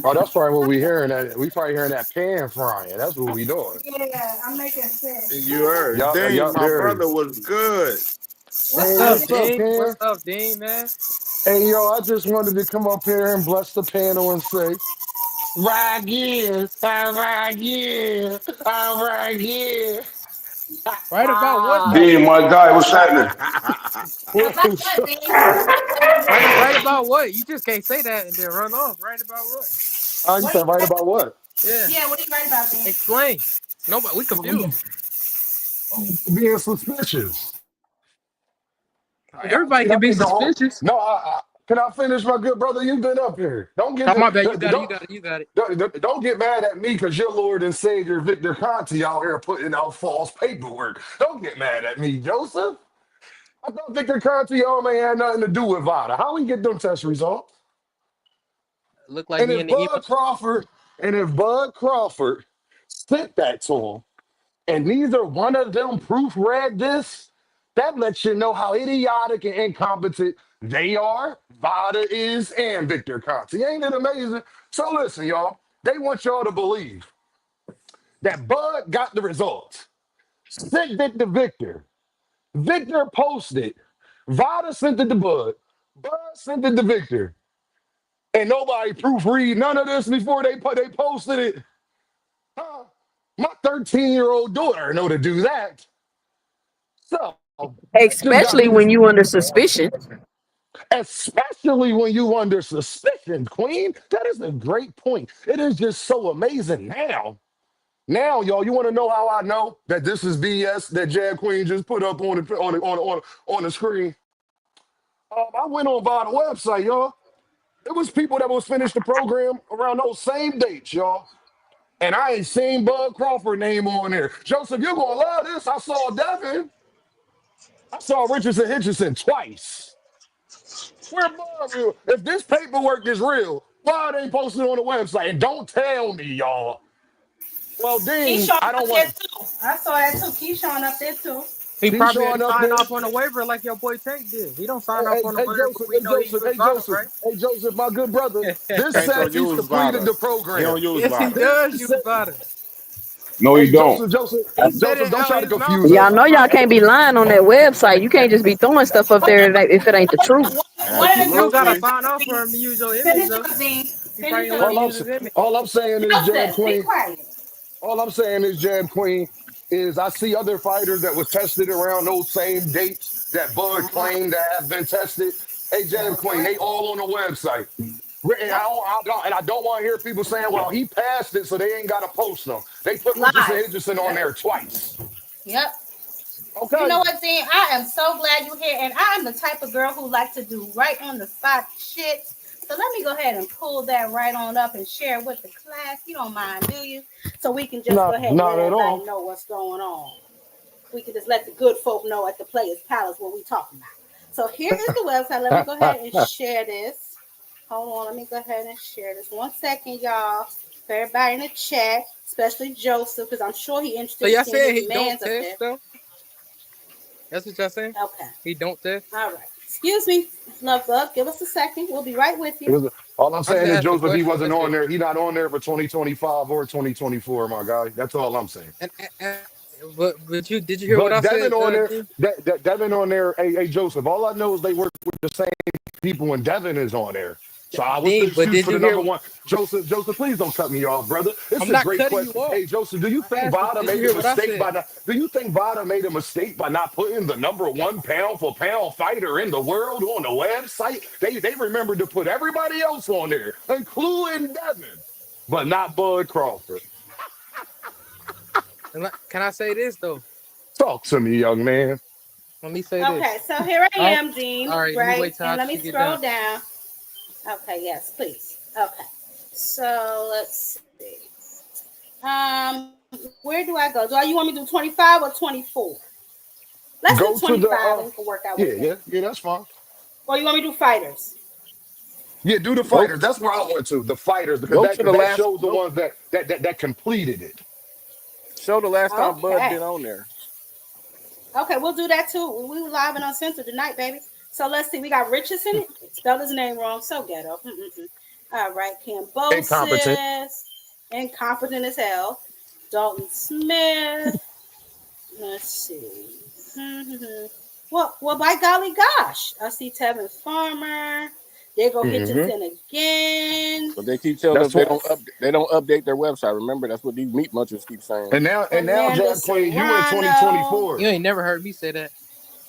Oh, that's probably what we hearing. That we probably hearing that pan frying. That's what we doing. Yeah, I'm making And fish. you heard, dang, Yup, my there it brother is. was good. What's What's Hey, up, up, what's Dean? up, Dean? What's Pan? up, Dean, man? Hey, yo, I just wanted to come up here and bless the panel and say, right here, I'm right here, I'm right here. Right about what though? Dean, my guy, what's happening? About What's what, up? Dean? Right about what? You just can't say that and then run off. Right about what? Oh, you What are said you right right? about what? Yeah. Yeah, what are you right about, Dean? Explain. Nobody, we confused. Being suspicious. Everybody I can be think the whole. suspicious. No, can I finish, my good brother? You've been up here. Don't get Oh, the, my bad. You the got it. You got it. You got it. don't get mad at me because your Lord and Savior Victor Conti out here putting out false paperwork. Don't get mad at me, Joseph. I thought Victor Conti only had nothing to do with Vada. How we get them test results? Look like And me in if the email. Bud Crawford sent that to him, and neither one of them proofread this, that lets you know how idiotic and incompetent they are, Vada is, and Victor Conti. Ain't it amazing? So listen, y'all. They want y'all to believe that Bud got the results. Sent it to Victor. Victor posted. Vada sent it to Bud. Bud sent it to Victor. And nobody proofread none of this before they posted it. Huh? My 13-year-old daughter know to do that. So just got Especially me, when you under suspicion. especially when you under suspicion, Queen. That is a great point. It is just so amazing now. Now, y'all, you want to know how I know that this is BS that Jab Queen just put up on the screen? I went on by the website, y'all. It was people that was finished the program around those same dates, y'all. And I ain't seen Bud Crawford name on there. Joseph, you're gonna love this. I saw Devin. I saw Richardson Hitchison twice. Where Bud? If this paperwork is real, why they posted on the website? And don't tell me, y'all. Well, Dean, Keyshawn I up don't there want too. I saw that too. Keyshawn up there too. He probably Keyshawn ain't up signed there. off on the waiver like your boy Tank did. He don't sign off Hey, on the hey, waiver, but Joseph, we hey, know he Joseph, used hey, Vada, Joseph, right? hey, Joseph, my good brother. This Tank says don't he's use completed Vada. the He don't program. use Yes, he Vada. does This use says, Vada. No, hey, you don't. He said Joseph, it don't out try to his mouth. confuse He Y'all us. know used y'all Vada. can't be lying on that website. You can't just be throwing stuff up there if it ain't the truth. One You of the still good gotta Absolutely. sign off for things. him to use your image, Finish though. your thing. He probably Finish ain't your let All you I'm, use s- his image. all I'm saying is, Jab Joseph, be Queen. quiet. All I'm saying is, Jab Queen, is I see other fighters that was tested around those same dates that Bud claimed to have been tested. Hey, Jab Queen, they all on the website. Yep. And I don't want to hear people saying, well, he passed it, so they ain't got to post them. They put Richardson Lies. Hitchison on there twice. Yep. You know Okay. what, Dean? I am so glad you're here, and I am the type of girl who like to do right on the spot shit. So let me go ahead and pull that right on up and share with the class. You don't mind, do you? So we can just go ahead and let Not at everybody all. know what's going on. We can just let the good folk know at the Players Palace what we talking about. So here is the website. Let me go ahead and share this. Hold on, let me go ahead and share this. 1 second, y'all. For everybody in the chat, especially Joseph, because I'm sure he's So interested in y'all seeing saying his he don't man's up test, there. though? That's what y'all saying? Okay. He don't test? All right. Excuse me, love bug. Give us a second. We'll be right with you. Because all I'm I'm just saying is, asking Joseph, he questions. wasn't That's on it. there. He not on there for 2025 or 2024, my guy. That's all I'm saying. And but you did you hear what But I Devin said, on there, D? Devin on there, hey, Joseph, all I know is they work with the same people and Devin is on there. So what's the Dean, but excuse did for you the hear? number one? Joseph, please don't cut me off, brother. It's I'm a not great cutting you question. off. Hey, Joseph, do you I think asked you, Vada did you made a hear what I mistake said? by not? Do you think Vada made a mistake by not putting the number one pound for pound fighter in the world on the website? They remembered to put everybody else on there, including Devin, but not Bud Crawford. Can I say this though? Talk to me, young man. Let me say Okay, this. so here I Oh, am, Dean, all right. Let me right? wait till And let me she get done. scroll down. Okay, yes, please. Okay. So let's see. Where do I go? Do you want me to do 25 or 24? Let's do Go to the 25 and we can work our way down. yeah, that's fine. Or you want me to do fighters? Yeah, do the Go fighters. That's where I went to. The fighters, because go that to the that last. shows the Go ones that completed it. show the last time Bud Okay. been on there. Okay, we'll do that too. We were live and uncensored tonight, baby. So let's see. We got Richardson. Spelled his name wrong. So ghetto. All right. Incompetent. Cambosis. Incompetent as hell. Dalton Smith. Let's see. Well, by golly gosh. I see Tevin Farmer. There go Hmm. Hitchison again. But they keep telling us That's what. they don't update their website. Remember, that's what these meat munchers keep saying. And now, Amanda Jab Queen, you in Serrano. 2024. You ain't never heard me say that.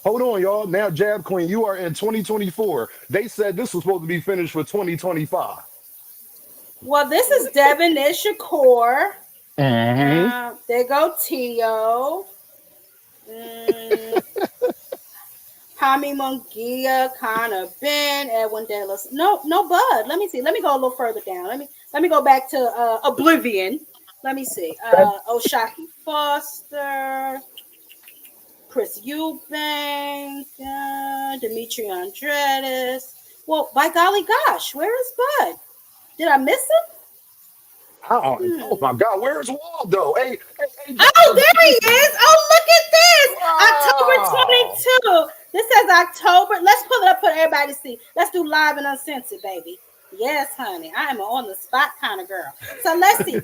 Hold on, y'all. Now, Jab Queen, you are in 2024. They said this was supposed to be finished for 2025. Well, this is Devin Shakur. Hmm. There go Tio. Hami Mungia, Connor Ben, Edwin Dallas. No, Bud. Let me see. Let me go a little further down. Let me go back to Oblivion. Let me see. Oshaki Foster, Chris Eubank, Dimitri Andretis. Well, by golly gosh, where is Bud? Did I miss him? Oh my God, where's Waldo? Hey, Oh, Joseph, there he is. Oh, look at wow. this. October 22. This says October. Let's pull it up for everybody to see. Let's do live and uncensored, baby. Yes, honey. I am an on the spot kind of girl. So let's see.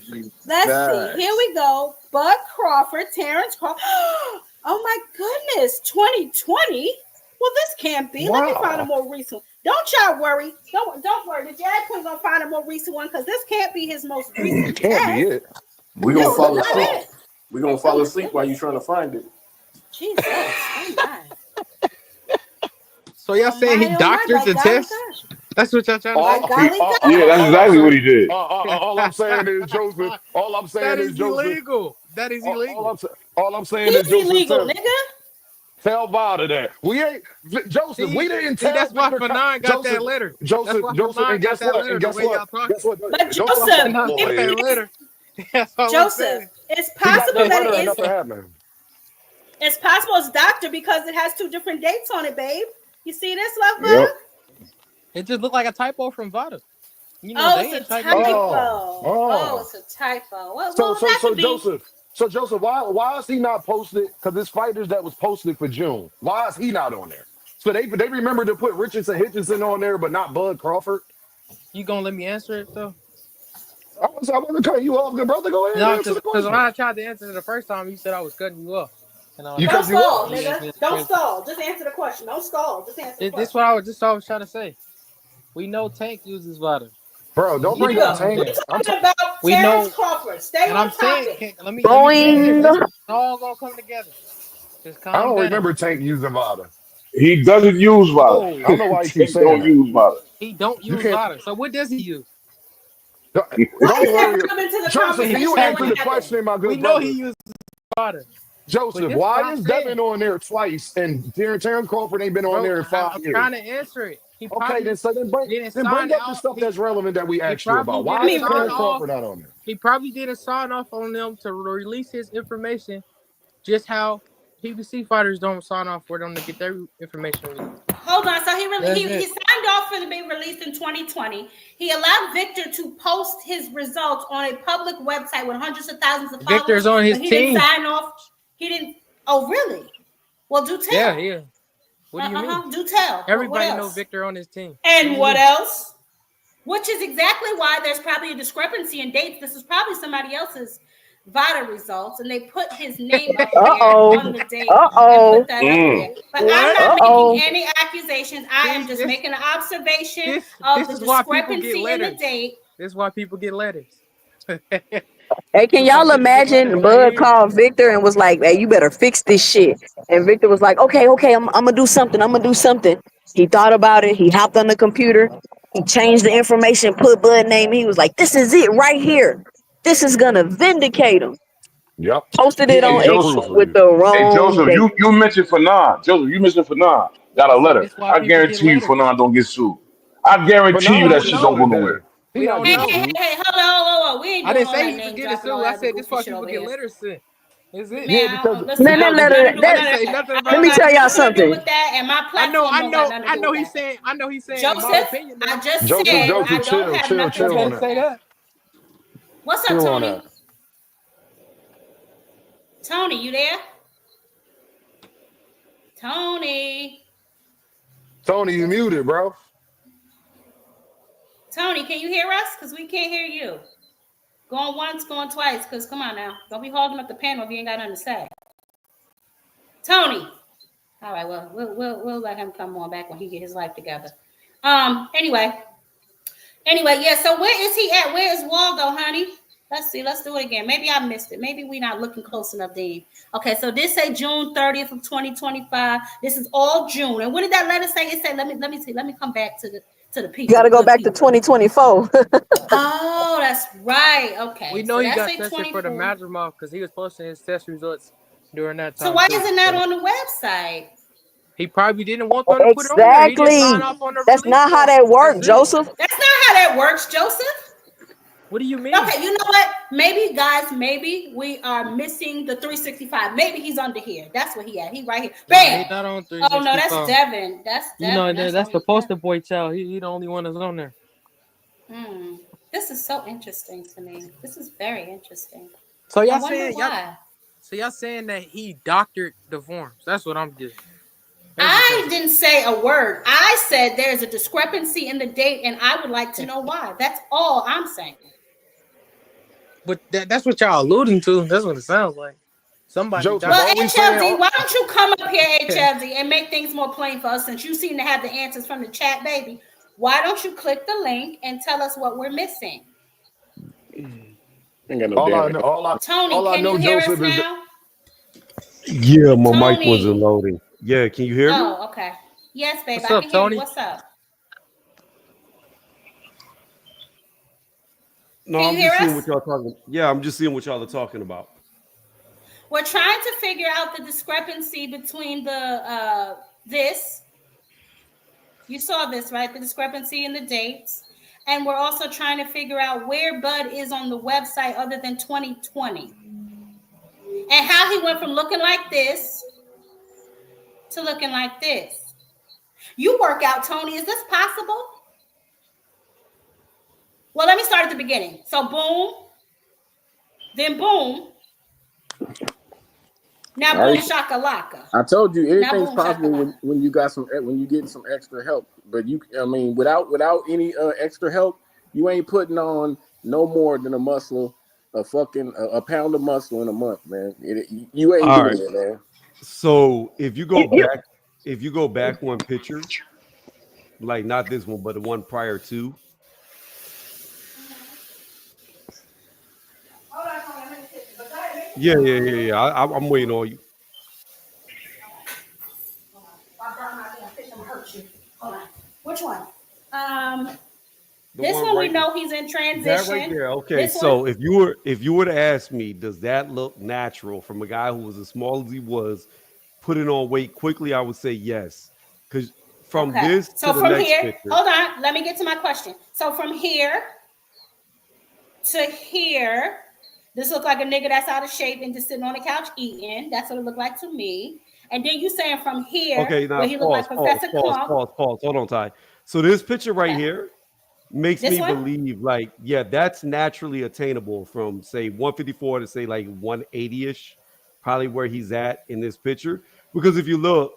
Here we go. Bud Crawford, Terrence Crawford. Oh my goodness. 2020. Well, this can't be. Let me find a Wow. more recent. Don't y'all worry. Don't worry. The Jag Queen gonna find a more recent one because this can't be his most recent Can't be test. it. We're gonna This is fall not asleep. it. We're gonna Oh fall my asleep while goodness. you're trying to find it. Jesus. Oh my. So y'all Oh saying he my. Oh my. doctored By the golly test? gosh. That's what y'all trying to By All, say? golly Yeah, that's gosh. all I'm exactly what saying, he did. all I'm saying is Joseph. All I'm That saying is is Joseph. illegal. That is illegal. All I'm saying is He's Joseph. illegal, Tell, nigga. tell Vada that we ain't Joseph. We See, didn't see, tell that's why Victor Fanon got that Joseph. letter. That's Joseph. why Joseph. Fanon And got guess that what? letter. And The guess way what? y'all talking, Guess what? But Don't tell my Joseph, Fanon got boy. that letter. That's all I'm Joseph, saying. it's He got possible that that it letter and is. nothing happened. It's possible it's doctor because it has two different dates on it, babe. You see this, love Yep. bug? It just looked like a typo from Vada. You know, Oh, they it's a ain't typing shit. typo. Oh, Oh, oh. it's a typo. So Well, so that so could be. Joseph. So Joseph, why is he not posted? Because it's fighters that was posted for June. Why is he not on there? So they remember to put Richardson Hitchinson on there, but not Bud Crawford. You gonna let me answer it though? I wasn't cutting you off, good brother. Go ahead and No, answer because the when question. I tried to answer it the first time, you said I was cutting you off, and I was You Don't like, cut you stall, off. you asked nigga. me a Don't question. stall. Just answer the question. Don't stall. Just answer the This question. what I was just always trying to say. We know Tank uses Vada. Bro, don't He bring up Nigga, uses Tank. we them. talking about We Terrence know, Crawford. Stay and I'm on saying, topic. let me finish. Boing. It's all gonna come together. Just I calm don't down. remember Tank using Vada. He doesn't use Vada. I No, don't know why you keep Tank saying don't that. use Vada. he don't You use can't. Vada. So what does he use? Don't Why don't is that worry. relevant to the Joseph, can you conversation that answer we're the Exactly. having? question, my We good know he brother? uses Vada. But Joseph, this is why what I'm is saying, Devin on there twice and Terrence Crawford ain't been on bro. there in 5 I'm years? trying to answer it. He Okay, then probably so then didn't bring sign up the out. stuff that's relevant that we He asked you probably about. I Why didn't is mean, sign Terrence relevant. off. Crawford not on there? He probably didn't sign off on them to release his information. Just how PBC fighters don't sign off for them to get their information released. Hold on. So he really That's he it. signed off for to be released in 2020. He allowed Victor to post his results on a public website with hundreds of thousands of followers, Victor's on his but he didn't team. sign off. He didn't. Oh, really? Well, do Yeah, tell. yeah. What do you mean? Do tell. What Everybody know else? Victor on his team. What do And you what mean? else? Which is exactly why there's probably a discrepancy in dates. This is probably somebody else's Vada results, and they put his name up Uh there oh. on the date Uh and put oh. that up there. Mm. But I'm What? not Uh making oh. any accusations. I am See, just making an observation this of this the is why people get discrepancy in the letters. date. This is why people get letters. Hey, This can is why y'all people get letters imagine right Bud here. called Victor and was like, "Hey, you better fix this shit." And Victor was like, "Okay, okay, I'm gonna do something. I'm gonna do something." He thought about it. He hopped on the computer. He changed the information, put Bud name. He was like, "This is it right here. This is gonna vindicate him." Yep. Posted He it Hey on able to X Joseph. with proofread. the Hey wrong Joseph, date. you mentioned Fanon. Joseph, you mentioned Fanon. Got a letter. This is why I people get guarantee you letters. Fanon don't get sued. I But guarantee We you now that don't Victor shit don't know. go going nowhere. there. He We not don't Hey, getting know. hey, hey, sued. hey, hold on, whoa, whoa. We ain't I doing didn't all say that he was name getting dropping, all sued. I that other said this is goofy why shit people over get here. letters sent. Is it? Yeah, Man, because listen, Man, I that don't got letter, nothing to do with I that, ain't none of say that. nothing I let about don't me got tell that. y'all nothing to do something. with that, and my I know, platform I don't got know, nothing to I do know. with He's that. saying, I know. He's saying my Joseph, opinion I though. just Joseph, said I Joseph, don't chill, have chill, nothing You to chill do on better with that. say that. that. What's up, Chill on Tony? that. Tony, you there? Tony. Tony, you muted, bro. Tony, can you hear us? Because we can't hear you. Going once, going twice, because come on now. Don't be holding up the panel if you ain't got nothing to say. Tony. All right, well, we'll let him come on back when he get his life together. Anyway, yeah. So where is he at? Where is Waldo, honey? Let's see. Let's do it again. Maybe I missed it. Maybe we're not looking close enough, Dean. Okay, so this say June 30th of 2025. This is all June. And what did that letter say? It said, let me see. Let me come back to the You people, got the to go good back to people. 2024. Oh, that's right. We Okay, know so he that's got say tested for the 24. magic mouth because he was posting his test results during that So time why too. isn't that So on the website? he probably didn't want them to put it on there. He didn't sign Exactly. off on the That's release not how form. that That's worked, it. Joseph. That's not how that works, Joseph. What do you mean? Okay, you know what? Maybe, guys, maybe we are missing the 365. Maybe he's under here. That's what he had. He right here. Nah, he Bam. not on Oh no, that's 365. Devin. That's You know Devin. That's that's the only Devin. poster boy child. He the only one that's on there. This is so interesting to me. This is very interesting. So I y'all wonder saying y'all why. so y'all saying that he doctored the forms. That's what I'm getting. That's what I y'all. didn't say a word. I said there's a discrepancy in the date, and I would like to know why. That's all I'm saying. But that's what y'all alluding to. That's what it sounds like. Somebody Joseph, Well, doctored. all we saying, HLD, why don't you come up here, HLD, and make things more plain for us since you seem to have the answers from the chat, baby? Why don't you click the link and tell us what we're missing? Ain't got no all damn I answer. know, Tony, all I can you know, hear us Joseph, is that now? Yeah, my mic wasn't Tony. loading. Yeah, can you hear me? Oh, okay. Yes, babe, What's I up, can hear you. Tony? What's up? No, Can you I'm hear just seeing what us? y'all talking. Yeah, I'm just seeing what y'all are talking about. We're trying to figure out the discrepancy between the this. You saw this, right? The discrepancy in the dates. And we're also trying to figure out where Bud is on the website other than 2020. And how he went from looking like this to looking like this. You work out, Tony. Is this possible? Well, let me start at the beginning. So boom, then boom. Now I boom shakalaka. I told you Now anything's boom possible shakalaka. when you got some when you get some extra help. But I mean, without any extra help, you ain't putting on no more than a pound of muscle in a month, man. You ain't All doing right. it, man. So You if you go back one picture, like not this one, but the one prior to. Yeah. I'm waiting on you. Hold on. Which one? Um, The this one one we right know he's in that right transition. there. Okay, This one? so if you were to ask me, does that look natural from a guy who was as small as he was, putting on weight quickly? I would say yes. Because from Okay. this to So the from next here, picture. hold on. Let me get to my question. So from here to here, this look like a nigga that's out of shape and just sitting on the couch eating. That's what it looked like to me. And then you saying from here Okay, where now he looked pause, like pause, Professor pause, Clump. pause, pause. Hold on, Ty. So this picture right Okay. here makes This me one? believe, like, yeah, that's naturally attainable from say 154 to say like 180-ish, probably where he's at in this picture. Because if you look,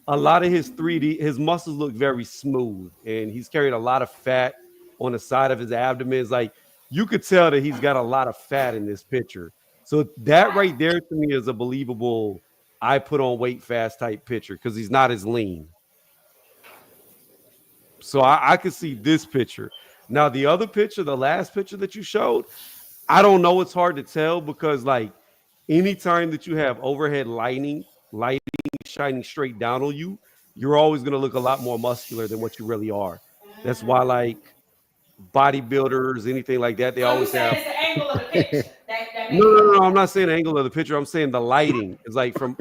a lot of his 3D, his muscles look very smooth, and he's carrying a lot of fat on the side of his abdomen. It's like you could tell that he's got a lot of fat in this picture. So that right there to me is a believable I put on weight fast type picture because he's not as lean. So I could see this picture. Now, the other picture, the last picture that you showed, I don't know. It's hard to tell because, like, anytime that you have overhead lighting shining straight down on you, you're always going to look a lot more muscular than what you really are. That's why, like, bodybuilders, anything like that, they So you always saying have. it's the angle of the picture that No, make it no, no, look no. like I'm not saying the angle of the picture. I'm saying the lighting is like from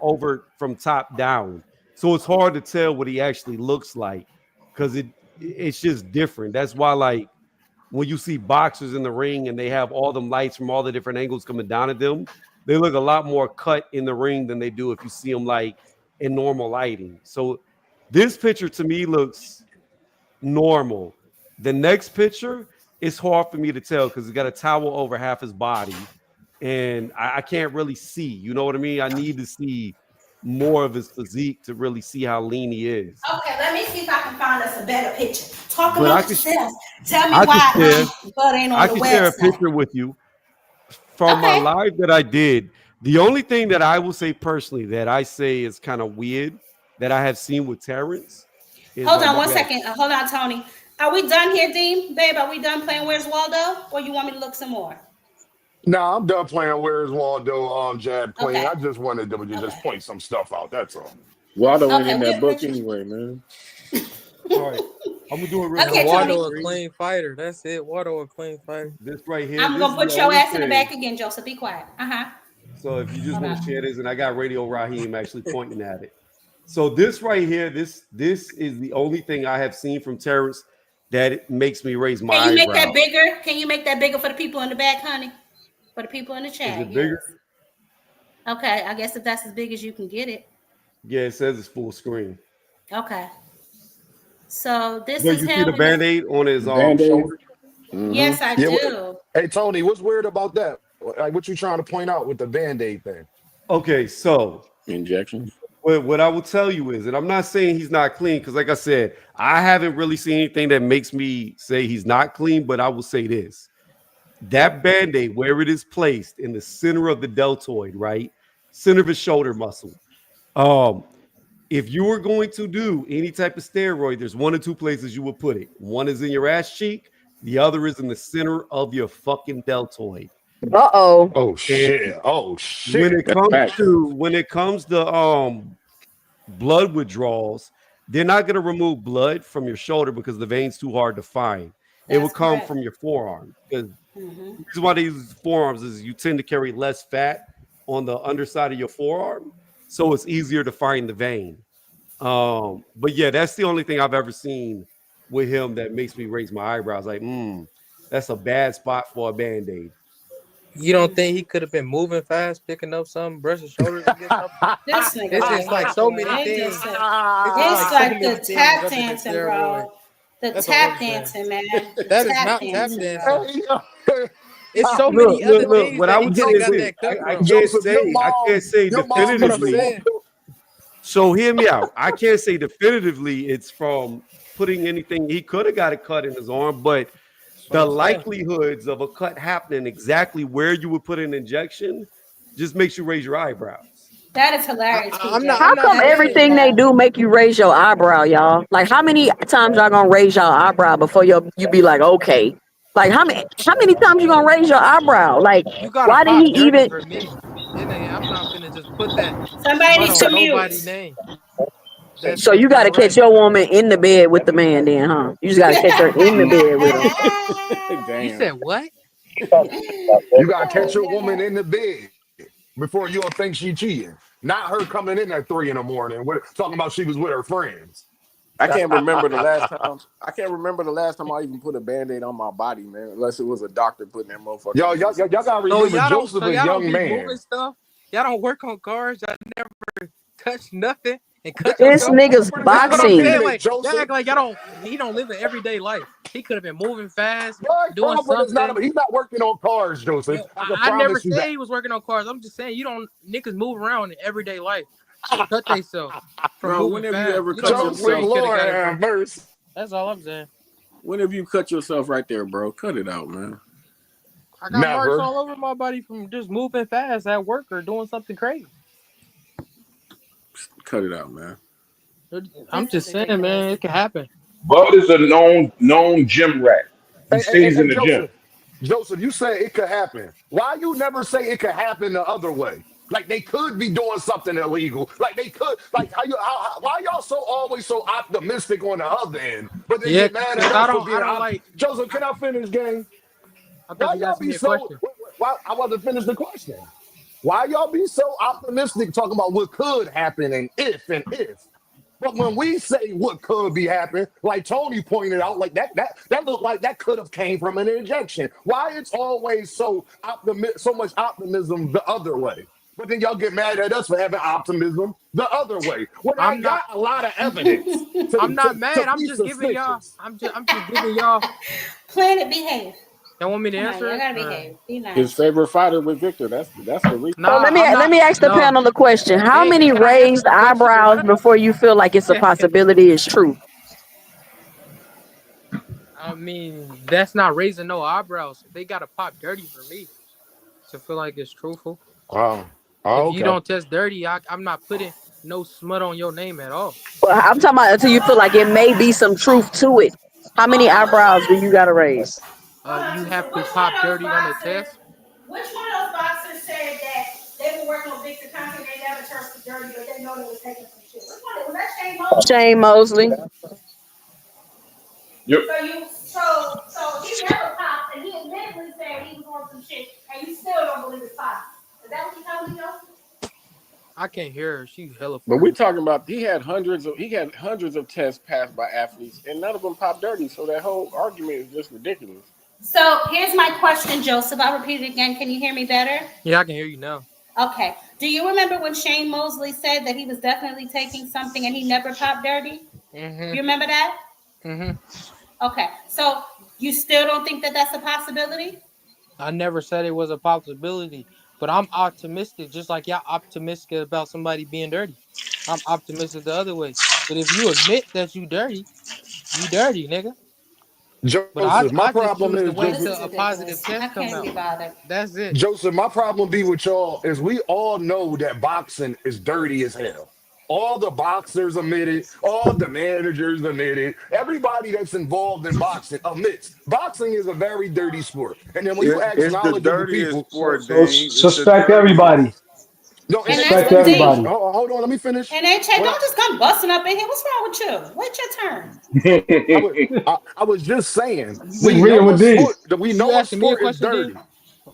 top down. So it's hard to tell what he actually looks like because it's just different. That's why, like, when you see boxers in the ring and they have all them lights from all the different angles coming down at them, they look a lot more cut in the ring than they do if you see them like in normal lighting. So this picture to me looks normal. The next picture, it's hard for me to tell because he's got a towel over half his body, and I can't really see. You know what I mean? I need to see more of his physique to really see how lean he is. Okay, let me see if I can find us a better picture. Talk But amongst yourselves. Tell me I could why share Bud ain't on I the could share a website. picture with you from my Okay. live that I did. The only thing that I will say personally that I say is kind of weird that I have seen with Terrence is Hold on my one bad. second. Hold on, Tony. Are we done here, Dean? Babe, are we done playing Where's Waldo? Or you want me to look some more? Nah, I'm done playing Where's Waldo Jab Queen. Okay. I just wanted to just Okay. point some stuff out. That's all. Waldo ain't Okay. in that We're book anyway, man. All right, I'm gonna do it real And okay, quick. Tony. Waldo a clean fighter. That's it. Waldo a clean fighter. This right here, I'm this gonna is the put your only ass in the thing. back again, Joseph. Be quiet. So if you just Hold want on. to share this, and I got Radio Raheem actually pointing at it. So this right here, this is the only thing I have seen from Terrence that it makes me raise my Can you make eyebrow. that bigger? Can you make that bigger for the people in the back, honey? For the people in the Is chat, it yes. bigger? Okay, I guess if that's as big as you can get it. Yeah, it says it's full screen. Okay. So this But is you see him the with his. band-aid on his Band-Aid. shoulder? Yes, I Yeah. do. Hey Tony, what's weird about that? Like, what you trying to point out with the Band-Aid thing? Okay, so Injections. what I will tell you is, and I'm not saying he's not clean, because like I said, I haven't really seen anything that makes me say he's not clean, but I will say this. That band-aid, where it is placed in the center of the deltoid, right? Center of his shoulder muscle. If you were going to do any type of steroid, there's one or two places you would put it. One is in your ass cheek, the other is in the center of your fucking deltoid. Uh-oh. Oh And shit. Oh when shit. it That's comes facts. to blood withdrawals, they're not going to remove blood from your shoulder because the vein's too hard to find. It will That's come correct. from your forearm. Because Hmm. the reason why they use forearms is you tend to carry less fat on the underside of your forearm, so it's easier to find the vein. But yeah, that's the only thing I've ever seen with him that makes me raise my eyebrows. Like, that's a bad spot for a band-aid. You don't think he could have been moving fast, picking up something, brushing shoulders, and get something? This nigga It's right just like here, so boy. many They things. just said, It's just it's like so like many the things tap other than dancing, steroid. bro. The That's all tap I'm saying. dancing, man. The That is tap not tap dancing, dancing. bro. Hey, yo. It's so Look, many look, other look. things What I that he would could say have is got this: that cut I from. can't Joseph, say, I can't say That's what I'm definitively. saying. So hear me out. I can't say definitively it's from putting anything. He could have got a cut in his arm, but That's what the I'm saying. likelihoods of a cut happening exactly where you would put an injection just makes you raise your eyebrows. That is hilarious, I'm not. PJ. How I'm not come That is saying. everything they do make you raise your eyebrow, y'all? Like how many times y'all gonna raise your eyebrow before you be like, okay? Like how many times you gonna raise your eyebrow? Like You gotta why did he pop dirty even for me. I'm not finna just put that somebody smut needs on to mute. nobody name. That's so that's you gotta not catch right. your woman in the bed with the man then, huh? You just gotta catch her in the bed with him. You Damn. said what? You gotta catch Oh, your woman God. in the bed before you don't think she cheating. Not her coming in at 3 in the morning talking about she was with her friends. I can't remember the last time. I can't remember the last time I even put a band-aid on my body, man. Unless it was a doctor putting that motherfucker Yo, on me or y'all something. gotta So remember y'all don't. Joseph So a y'all don't young be moving man. stuff. Y'all don't work on cars. Y'all never touch nothing and cut This yourself. nigga's That's what I'm boxing. saying. Independent, Like y'all Joseph. act like y'all don't. He don't live an everyday life. He could have been moving fast, Bud doing Crawford is something. he's not working on cars, Joseph. I can I never promise you said that. he was working on cars. I'm just saying you don't niggas move around in everyday life. Cut themselves from Bro, moving when have you fast. ever You don't cut know where Joseph, he yourself? could have Lord got it have from. mercy. That's all I'm saying. When have you cut yourself right there, bro? Cut it out, man. I got marks Never. all over my body from just moving fast at work or doing something crazy. Cut it out, man. I'm This is just saying, man, ridiculous. it can happen. Bud is a known gym rat. He stays Hey, in the gym. Joseph, you say it could happen. Why you never say it could happen the other way? Like they could be doing something illegal. Like they could. Like why y'all so always so optimistic on the other end, but then Yeah, get mad at cause us for I being don't like. Joseph, can I finish, gang? I thought Why you was y'all asking be me a so? question. Why I wasn't finished the question? Why y'all be so optimistic talking about what could happen and if and if? But when we say what could be happening, like Tony pointed out, like that looked like that could have came from an injection. Why it's always so much optimism the other way? But then y'all get mad at us for having optimism the other way. When I I'm not. got a lot of evidence I'm not to mad. I'm be just giving y'all. suspicious. I'm just giving y'all. Planet behave. Y'all want me to Come on, answer y'all it? gotta Or... behave. Be His nice. favorite fighter with Victor. That's the reason. So Nah, let me I'm not. ask the No. panel a question. How many Can I answer raised the question or eyebrows not? before you feel like it's a possibility is true? I mean, that's not raising no eyebrows. They gotta pop dirty for me to feel like it's truthful. Oh, If you okay. don't test dirty, I'm not putting no smut on your name at all. Well, I'm talking about until you feel like it may be some truth to it. How many Hold on, which eyebrows do one? you gotta raise? Hold on, You sister. have to pop dirty on the test. Which one of those boxers said that they were working on Victor Conte and they never touched the dirty, but they know they was taking some shit? Which one? Was that Shane Mosley? Shane Mosley. Yep. So he never popped, and he admittedly said he was on some shit, and you still don't believe it's possible. Is that what you telling me, Joseph? I can't hear her. She's hella But far we away. talking about he had hundreds of tests passed by athletes, and none of them pop dirty. So that whole argument is just ridiculous. So here's my question, Joseph. I'll repeat it again. Can you hear me better? Yeah, I can hear you now. Okay. Do you remember when Shane Mosley said that he was definitely taking something and he never popped dirty? Mhm. You remember that? Mhm. Okay. So you still don't think that that's a possibility? I never said it was a possibility, but I'm optimistic, just like y'all optimistic about somebody being dirty. I'm optimistic the other way. But if you admit that you dirty, nigga. But Joseph, my I just problem choose to is Oh, wait this Joseph. is till a positive ridiculous. I test come can't be out. bothered. That's it. Joseph, my problem be with y'all is we all know that boxing is dirty as hell. All the boxers admit it, all the managers admit it, everybody that's involved in boxing admits boxing is a very dirty sport. And then when you ask It's the knowledgeable dirtiest people, So, sport, so Dane. It's the suspect dirtiest. everybody. no, And and that's Suspect let me the finish. everybody. thing. Hold on, let me finish. And HA, What don't just come busting up in here. What's wrong with you? Wait your turn. I was I was just saying, Just we agreeing know a with D. sport that we You know a asking me a sport is question, D? dirty.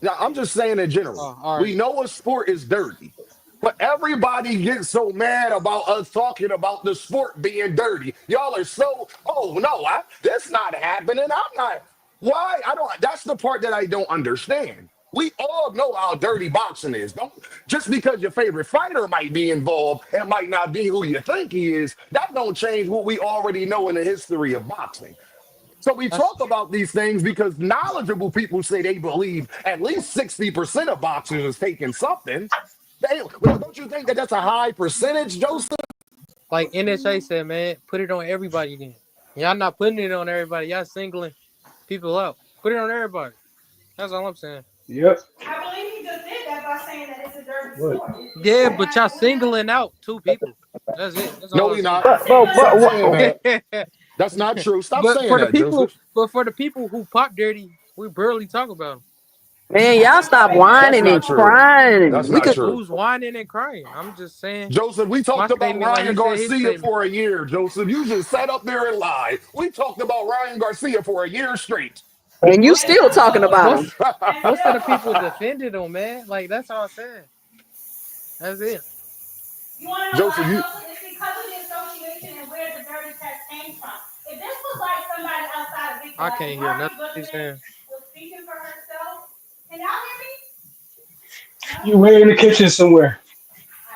Now, I'm just saying in general, Oh, all we right. know a sport is dirty. But everybody gets so mad about us talking about the sport being dirty. Y'all are so, oh no, that's not happening. I'm not. Why? I don't. That's the part that I don't understand. We all know how dirty boxing is. Don't just because your favorite fighter might be involved and might not be who you think he is. That don't change what we already know in the history of boxing. So we That's talk about these things because knowledgeable people say they believe at least 60% of boxers is taking something. Well, don't you think that that's a high percentage, Joseph? like NHA said, man. Put it on everybody then. Y'all not putting it on everybody. Y'all singling people out. Put it on everybody. That's all I'm saying. Yep. I believe he just did that by saying that it's a dirty What? sport. Yeah, but y'all singling out two people. That's it. That's No, all I'm we saying. not. I'm Stop singling saying out that. who? That's not true. Stop but saying for the that, people, Joseph. but for the people who pop dirty, we barely talk about them. Man, y'all stop That's whining and not true. crying. That's We not could true. Who's whining and crying? I'm just saying Joseph, we my talked about statement like Ryan he said his Garcia statement. for a year, Joseph. You just sat up there and lied. We talked about Ryan Garcia for a year straight. and you Most still talking about most him. And most of still the talking people about it. defended him, man. Like that's all I'm saying. That's it. You want to know Joseph, why, you Joseph? It's because of the association and where the dirty test came from. If this was like somebody outside of Victor, I like if can't hear nothing Margaret he's Goodman saying. was speaking for herself, can y'all hear me? You No? way in the kitchen somewhere.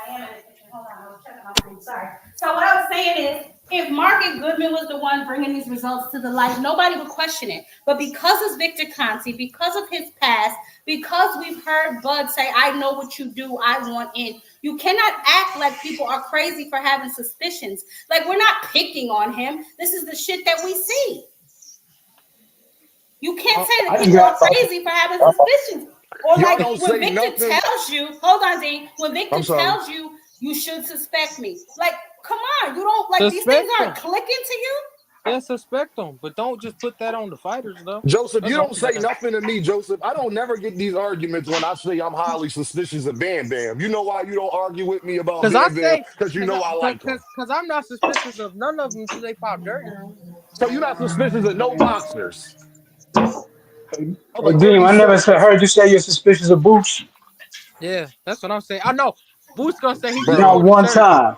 I am in the kitchen. Hold on, I was checking my food. Sorry. So what I was saying is, if Margaret Goodman was the one bringing these results to the light, nobody would question it. But because it's Victor Conti, because of his past, because we've heard Bud say, "I know what you do. I want in." You cannot act like people are crazy for having suspicions. Like we're not picking on him. This is the shit that we see. You can't Oh, say that I people are got crazy for having suspicions. Or y'all like don't when say Victor nothing. tells you, hold on, Dean, when Victor I'm sorry. tells you you should suspect me. Like, come on, you don't like these things suspect aren't them. clicking to you. Yeah, suspect them, but don't just put that on the fighters though. Joseph, you That's all don't I'm say saying. nothing to me, Joseph. I don't never get these arguments when I say I'm highly suspicious of Bam Bam. You know why you don't argue with me about Cause I Bam Bam? say, Because you cause I, know I cause, like him. cause, cause I'm not suspicious of none of them until they pop dirty. So you're not suspicious of no boxers. I was Hey, like, what are Dean, you I never saying? heard you say you're suspicious of Boots. Yeah, that's what I'm saying. I know. Boots gonna say he just Not Bro, wore the one shirt. time.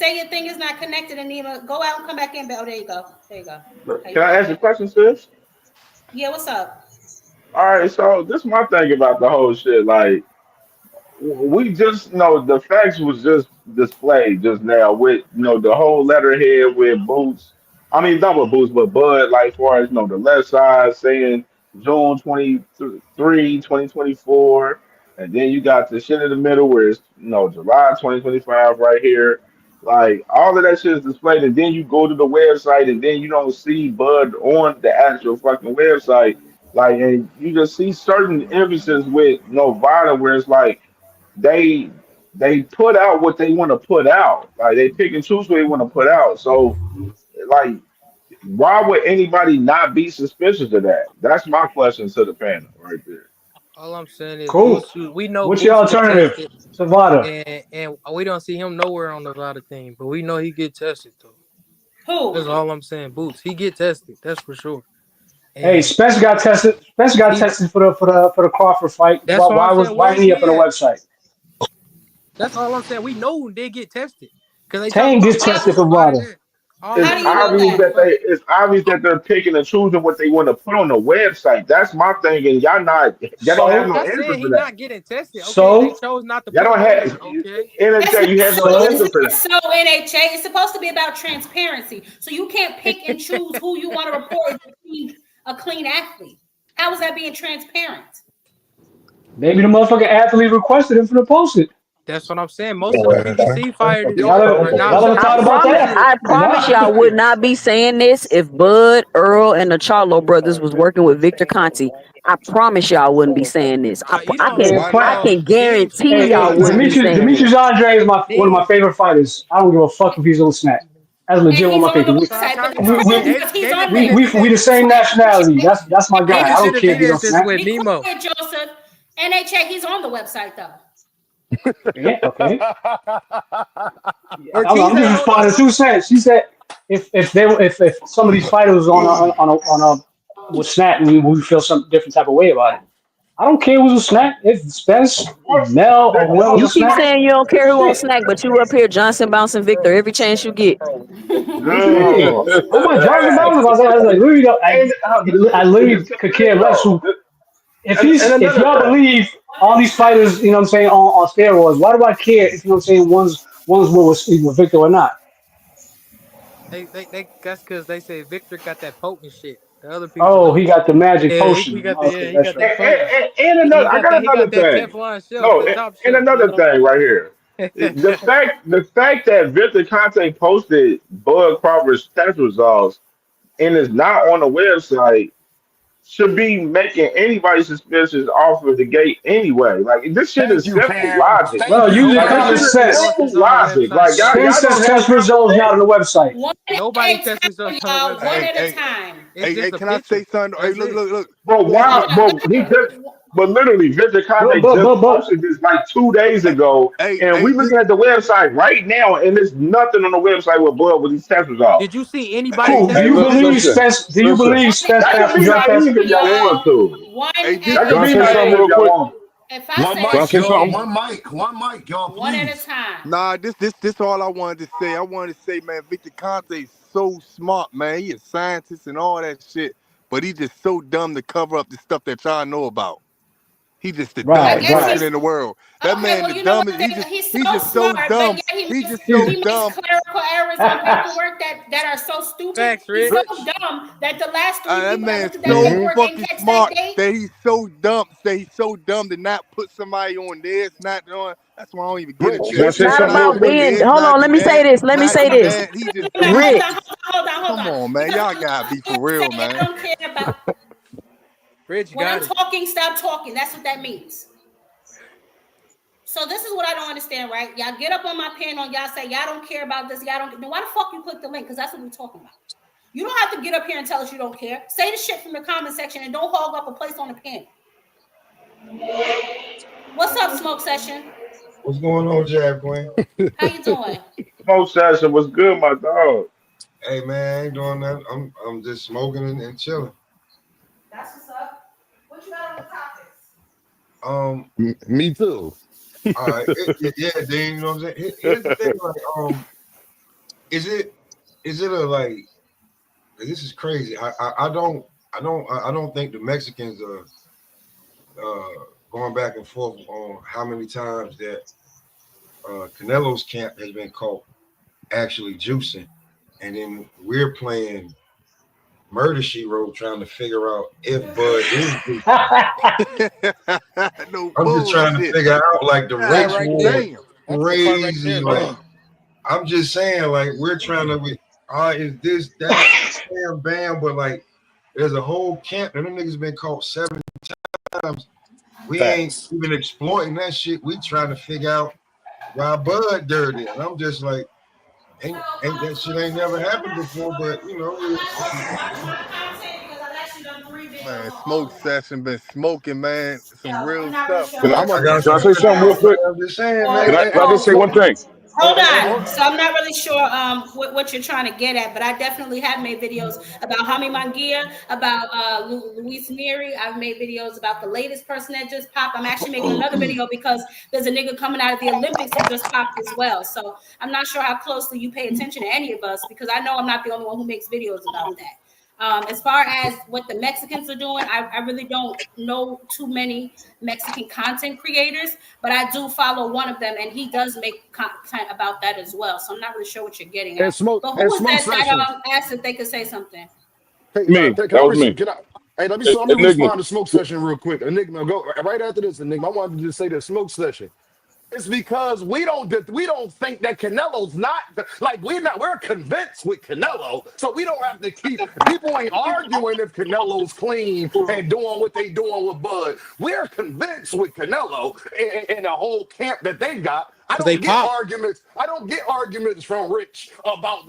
say your thing is not connected, Anima, go out and come back in. Oh, there you go. There you go. How you Can I doing? ask a question, sis? Yeah, what's up? All right, so this is my thing about the whole shit. Like, we just know the facts was just displayed just now with the whole letterhead with Boots. I mean, not with Boots, but Bud. Like, far as the left side saying June 23, 2024, and then you got the shit in the middle where it's July 2025 right here. Like, all of that shit is displayed, and then you go to the website, and then you don't see Bud on the actual fucking website. Like, and you just see certain emphasis with Vada where it's like they they put out what they want to put out. Like, they pick and choose what they want to put out. So, like, why would anybody not be suspicious of that? That's my question to the panel right there. All I'm saying is Cool. Boots. We know What's your Boots get alternative tested, to Vada? and we don't see him nowhere on the lot of things, but we know he get tested though. Who? That's all I'm saying. Boots, he get tested. That's for sure. Hey, And Spence got tested. Spence got he. tested for the Crawford fight. That's all I'm saying. Why Where ain't is he up he on the at? website? That's all I'm saying. We know they get tested because they talk Tang about gets How, tested Vada. for Vada Vada. that. All how It's do them you niggas know obvious know that? for a that fact. they're picking and choosing what they want to put on the website. That's my thing, and y'all don't have So no Not answer saying for he that. not getting tested. Okay, they so chose not to Y'all put don't him on have there. Okay. That's NHA. You not have so. no so answer It's for not that. so. NHA. It's supposed to be about transparency. So you can't pick and choose who you want to report as a clean athlete. How is that being transparent? maybe the motherfucking athlete requested him for the post it. That's what I'm saying. Most of the PBC fighters Yo, are not Y'all ever I thought posting about promise, that? shit. I promise Nah. y'all would not be saying this if Bud, Earl, and the Charlo brothers was working with Victor Conti. I promise y'all wouldn't be saying this. You I don't. can Man, why I not? can Then guarantee y'all hey, wouldn't be saying Demetrius this. Andre is one of my then favorite fighters. I don't give a fuck if he's on snap. That's And legit one he's of my on the favorite. that's what I'm website, but talking that's We about. we cool we because he's They on just we did there. it. we, we the same nationality. That's my They guy. I just don't did a care if he's video on just snap. with Be Nemo. quiet, Joseph. NHA, he's on the website though. Yeah, okay. I'm Ortiz just ain't on there, responding bro. 2 cents. She said if some of these fighters on a with snap, we feel some different type of way about it. I don't care who's a snap. If Spence, Mel, or whoever's You a keep snap, saying you don't care who on shit. snack, but you up here Johnson bouncing Victor every chance you get. What you mean? Good. Oh my Johnson Bowser! I was like, literally, And I literally could care less who. and If another y'all thing. believe all these fighters, you know what I'm saying, on steroids, why do I care if you know what I'm saying one's with Victor or not? They that's because they say Victor got that potent shit. The other people Oh, he don't. got the magic Yeah, he potion. got the Okay, he that's got right. that potent. And He another, I got got that another thing. Teflon shelf, No, the top and shelf. You another know. thing right here. The fact that Victor Conte posted Bud Crawford's test results and is not on the website should be making anybody suspicious off of the gate anyway. Like, this shit Thank is you, simple Cam. logic. Thank Well, you, using Like, Nobody this common shit Cam. is testing sense, simple jokers on the logic. website, Like, y'all, bro. Spence y'all says don't have test no results not on the website. One at Nobody a testing time, jokes on the y'all. One website. Hey, at a hey, time. It's just a can I say picture. something? Hey, That's look, it. look, look. But Hold why? on. Go ahead. But literally, Victor But Conte but just but but posted this like 2 days Hey, ago, hey, and we hey, looking at the website right now, and there's nothing on the website with Bud with these test results. Did you see anybody hey, cool. Do hey, you testing look, though? believe listen, Spence? Do you listen. believe One at Spence a That passed could the be drug time, naive test? if y'all want y'all. to. One Hey, at That can could I a be say naive something if real y'all quick? want to. If I One say mic, Can I say y'all. something? shit, One mic, y'all, one at a please. time. Nah, this all I wanted to say. I wanted to say, man, Victor Conte's so smart, man. He a scientist and all that shit, but he just so dumb to cover up the stuff that y'all know about. He just the I Right, dumbest guess right. person he's in the world. That okay. man, Well, the you know what? dumbest. He's He's so just so smart, but dumb. yet He's just He's so he makes dumb. clerical errors on paperwork that are so stupid. Facts, He's so Rich. dumb that the last three That people that man's looked at that so Mm-hmm. paperwork didn't fucking catch that smart date. that he's so dumb to not put somebody on this, not on. That's why I don't even get Rich, into Can I it. It's say not Not something real not about be quick? being. this, Hold not on, be let me say that, this. Let me not say be this. that. He just Wait a minute, dumb. hold on, Rich, hold Come on. on, man. Because Y'all I'm gotta be for saying real, I man. don't care about Rich when I'm got it. talking. Stop talking. That's what that means. So this is what I don't understand, right? Y'all get up on my panel and y'all say y'all don't care about this. Y'all don't. Then why the fuck you click the link? Because that's what we're talking about. You don't have to get up here and tell us you don't care. Say the shit from the comment section and don't hog up a place on the panel. What's up, smoke session? What's going on, Jab Queen? How you doing? Smoke session was good, my dog. Hey man, I ain't doing that. I'm just smoking and chilling. That's what's up. What you got on the topics? Me too. All right, yeah, Dean. You know what I'm saying? Here's the thing, like, is it a like? This is crazy. I don't think the Mexicans going back and forth on how many times that Canelo's camp has been caught actually juicing, and then we're playing Murder She Wrote trying to figure out if Bud is juicing. No I'm just trying to bullshit. figure out like the God race right war there. damn. That's the part right crazy. there. Like I'm just saying, like we're trying to is this that bam bam, but like there's a whole camp and them niggas been caught 7 times. We ain't Facts. even exploiting that shit. We trying to figure out why Bud dirty. And I'm just like, ain't that shit ain't never happened before, but you know, Man, smoke session been smoking, man. Some real stuff, Can I, man. I'm I gonna got can I some say good something real thoughts, man. quick? I'm just saying, Well, man. Can I just say one thing? hold on. So I'm not really sure what you're trying to get at, but I definitely have made videos about Hami Mangia, about Luis Neri. I've made videos about the latest person that just popped. I'm actually making another video because there's a nigga coming out of the Olympics who just popped as well. So I'm not sure how closely you pay attention to any of us because I know I'm not the only one who makes videos about that. As far as what the Mexicans are doing, I really don't know too many Mexican content creators, but I do follow one of them, and he does make content about that as well. So I'm not really sure what you're getting And at. smoke But who and was smoke that session. asked if they could say something? Hey, Me. can That I, was me. can I? Hey, let me Enigma. respond to smoke session real quick. Enigma, go right after this. Enigma, I wanted to just say that smoke session. It's because we don't think that Canelo's not like we're convinced with Canelo, so we don't have to keep people ain't arguing if Canelo's clean and doing what they doing with Bud. We're convinced with Canelo and the whole camp that they got. because they pop. I don't get arguments from Rich about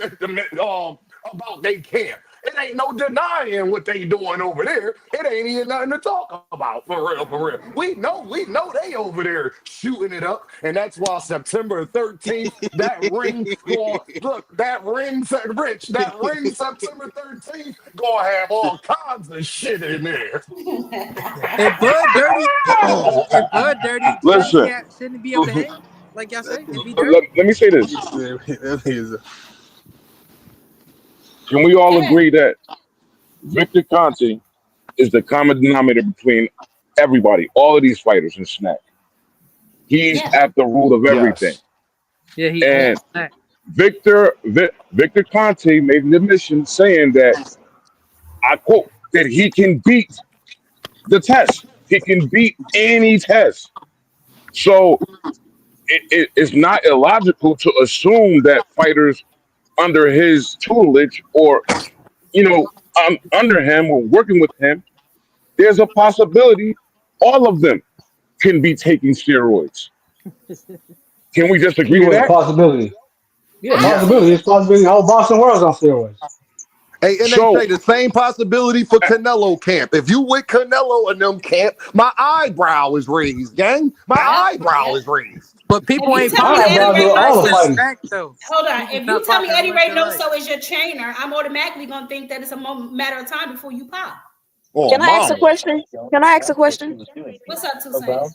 about they camp. It ain't no denying what they doing over there. It ain't even nothing to talk about for real, for real. We know they over there shooting it up, and that's why September 13th, that ring going look, Rich, that ring September 13th gonna have all kinds of shit in there. If Bud dirty, if Bud dirty, Listen, shouldn't he be able to hang? Like y'all say, if he let, dirty. let me say this. That is Can we Go all ahead. agree that Victor Conte is the common denominator between everybody, all of these fighters in Snack? He's Yeah. at the root of everything. Yes. Yeah, he Yeah. owns And that. Victor Conte made an admission saying that, I quote, that he can beat the test. He can beat any test. So it's not illogical to assume that fighters under his tutelage or, under him or working with him, there's a possibility all of them can be taking steroids. Can we just agree to Keyword that? possibility. Yeah, I Yeah. possibility. It's absolutely. possibility. The whole Boston world's on steroids. Hey, and they So say the same possibility for Canelo camp. If you with Canelo and them camp, my eyebrow is raised, gang. My Yep. eyebrow Yep. is raised. But If people you ain't tell My me popping Eddie eyebrows left Ray are and right all the Noso since fighters. Stack though. Hold on. People If you not tell me popping Eddie left Ray and right. Noso is your trainer, I'm automatically gonna think that it's a matter of time before you pop. Oh, Can I ask a mama. question? Can I ask a question? What's up, Toussaint?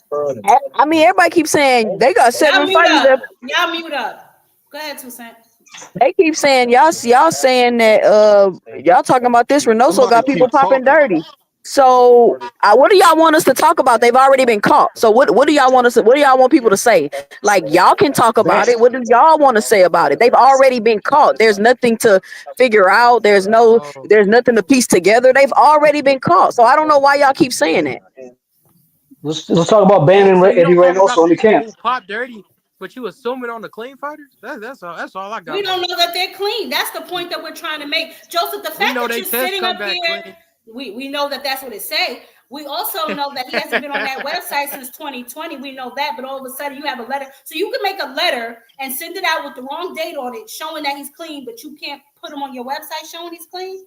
I mean, everybody keeps saying they got Y'all 7 mute fighters up. that Y'all mute up. Go ahead, Toussaint. they keep saying y'all saying that y'all talking about this Reynoso Somebody got people keep popping talking. dirty. So what do y'all want us to talk about? They've already been caught. So what do y'all want what do y'all want people to say? Like y'all can talk about That it. What do y'all want to say about it? They've already been caught. There's nothing to figure out. Oh, There's nothing to piece together. They've already been caught. So I don't know why y'all keep saying that. Let's talk about oh, banning so you Eddie don't talk about Reynoso the in the people camp. who pop dirty, but you assuming on the clean fighters? That's all I We got on don't it. know that they're clean. That's the point that we're trying to make. Joseph, the We fact know that they you're test sitting come up back here, clean. we know that that's what it say. We also know that he hasn't been on that website since 2020. We know that, but all of a sudden you have a letter. So you can make a letter and send it out with the wrong date on it, showing that he's clean, but you can't put him on your website showing he's clean.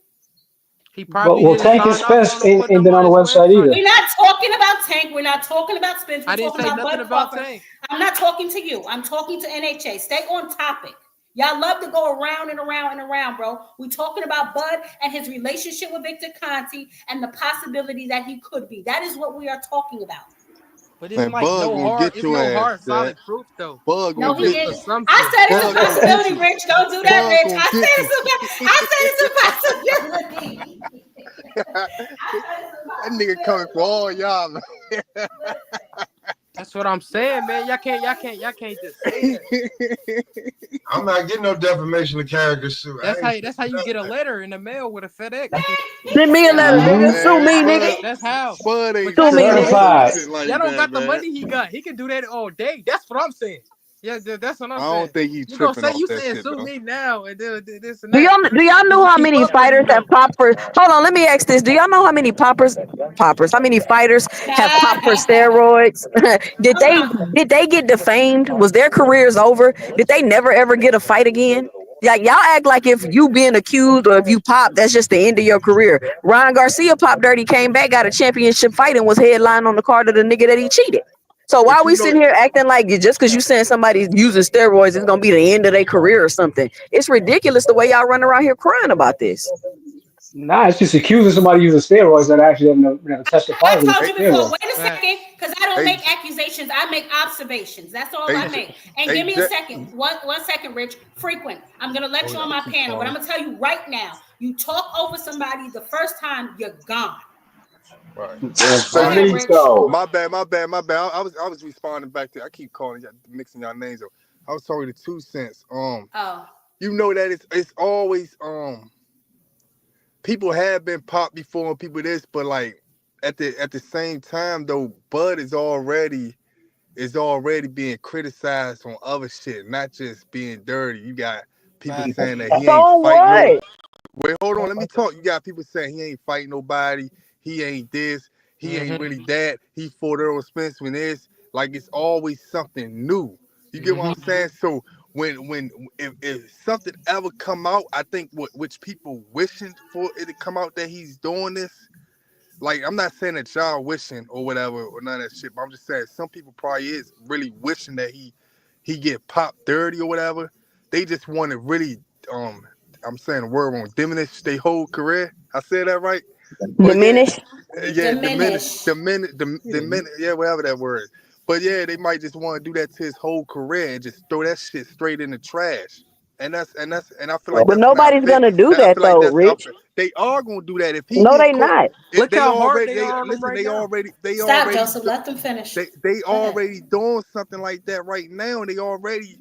He But probably well, didn't Tank and sign off Spence on him putting ain't them been on on the his website website. either. We're not talking about Tank. We're not talking about Spence. We're I didn't talking say about nothing Bud about Crawford. Tank. I'm not talking to you. I'm talking to NHA. Stay on topic. Y'all love to go around and around and around, bro. We're talking about Bud and his relationship with Victor Conte and the possibility that he could be. That is what we are talking about. But it's Man, like Bug gonna get it's your no ass, hard Jack. solid proof though. Bug No, gonna It's he just get didn't. you. I assumption. said it's a Bug gonna get possibility, you. Rich. Don't do that, Bug Rich. gonna get you. I said it's a possibility. I said it's a That nigga coming for all y'all, man. That's what I'm saying, man. Y'all can't just say that. I'm not getting no defamation of character suit. That's how you get a letter in the mail with a FedEx. Send me a letter, nigga. Sue me, nigga. That's how. Bud ain't Sue me, nigga. Certified. shit like Y'all don't that, got the man. money he got. He can do that all day. That's what I'm saying. Yeah, that's what I'm I saying. don't think he's You gonna tripping say off you that saying shit, sue though. me now and this and Do that. y'all know how Keep many up with me fighters have though. popped for? Hold on, let me ask this. Do y'all know how many how many fighters have popped for steroids? did they get defamed? Was their careers over? Did they never ever get a fight again? Like y'all act like if you being accused or if you pop, that's just the end of your career. Ryan Garcia popped dirty, came back, got a championship fight, and was headlined on the card of the nigga that he cheated. So why But are you we know, sitting here acting like just because you saying somebody's using steroids, it's gonna be the end of their career or something? It's ridiculous the way y'all run around here crying about this. Nah, it's just accusing somebody using steroids that actually have tested I positive told for hey, you before. steroids. Wait a second, Facts. because I don't hey, make accusations. I make observations. That's all hey, I make. And hey, give me a second. One second, Rich. Frequent. I'm gonna let you on my panel, but I'm gonna tell you right now. You talk over somebody the first time, you're gone. right. And Go for Hey, ahead, me, Rich. so my bad. I was responding back to. I keep calling y'all, mixing y'all names up. I was talking to 2 Cents. Oh, You know that it's always people have been popped before and people this, but like at the same time though, Bud is already being criticized on other shit, not just being dirty. You got people Facts. saying that he ain't So fight no. what? Wait, hold on, let me talk. You got people saying he ain't fighting nobody. He ain't this. He ain't Mm-hmm. really that. He fought Earl Spence when this. Like it's always something new. You get what Mm-hmm. I'm saying? So when if something ever come out, I think which people wishing for it to come out that he's doing this. Like I'm not saying that y'all wishing or whatever or none of that shit, but I'm just saying some people probably is really wishing that he get popped dirty or whatever. They just want to really um I'm saying the word wrong, diminish their whole career. I said that right? But yeah, Diminish? yeah, diminish. diminish, yeah, whatever that word. But yeah, they might just want to do that to his whole career and just throw that shit straight in the trash. And I feel like But that's not nobody's fair. gonna do I that feel like though, that's Rich. they are gonna do that if he No, get they caught. not. Look They how hard already they they are on them listen. right They now. already they Stop, already Joseph. Let them finish. they Go ahead. already doing something like that right now. They already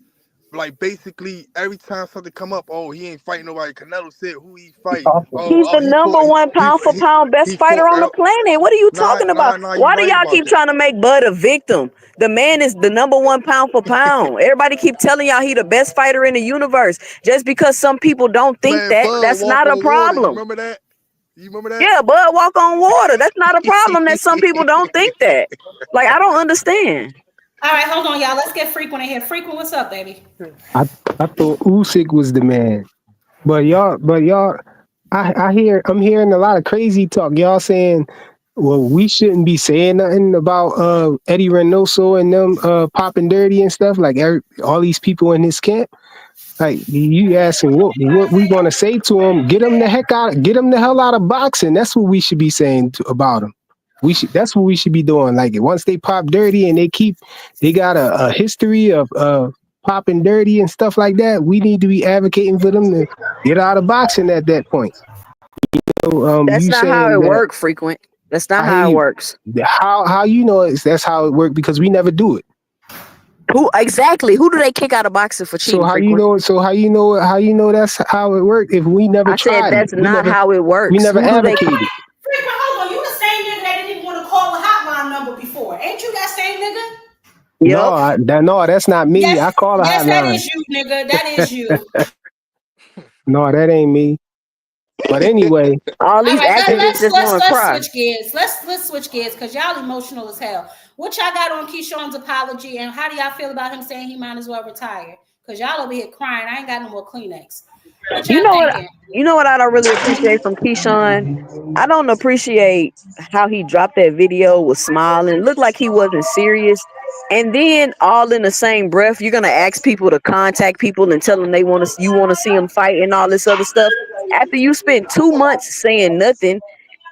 like basically every time something come up, oh he ain't fighting nobody. Canelo said who he fight. He's the He fought number one he pound for he, pound best he fighter fought on the Earl. planet. What are you Nah, talking about? nah, nah. You Why do right y'all about keep that. trying to make Bud a victim? The man is the number one pound for pound. Everybody keep telling y'all he the best fighter in the universe. Just because some people don't think Man, that, Bud that's walk not a on water. You problem. remember that? You remember that? Yeah, Bud walk on water. That's not a problem that some people don't think that. Like, I don't understand. All right, hold on, y'all. Let's get frequent in here. Frequent, what's up, baby? I I thought Usyk was the man, but y'all, I'm hearing a lot of crazy talk. Y'all saying, well, we shouldn't be saying nothing about Eddie Reynoso and them popping dirty and stuff like all these people in his camp. Like you asking what we gonna say to him? Get him the hell out of boxing. That's what we should be saying about him. That's what we should be doing. Like once they pop dirty and they got a history of popping dirty and stuff like that. We need to be advocating for them to get out of boxing at that point. So That's you not how saying it that works, frequent. That's not I hear how it you. works. How you know that's how it worked because we never do it. Who exactly? Who do they kick out of boxing for So cheating, how you frequent? know? So how you know that's how it worked if we never I said tried it? that's not how it We works. never Who do they? advocated. Frequent, hold on. You the same nigga that didn't even want to call a hotline number before. Ain't you that same nigga? No, Yep. no, that's not me. Yes, I call a yes, that hotline. is you, nigga. That is you. No, that ain't me. But anyway, All All these right, let, activists let's just let's want to let's cry. switch gears. Let's switch gears because y'all emotional as hell. What y'all got on Keyshawn's apology, and how do y'all feel about him saying he might as well retire? Because y'all over here crying. I ain't got no more Kleenex. What You y'all know what? thinking? You know what I don't really appreciate from Keyshawn? I don't appreciate how he dropped that video, was smiling, looked like he wasn't serious. And then all in the same breath, you're gonna ask people to contact people and tell them you want to see them fight and all this other stuff. After you spent 2 months saying nothing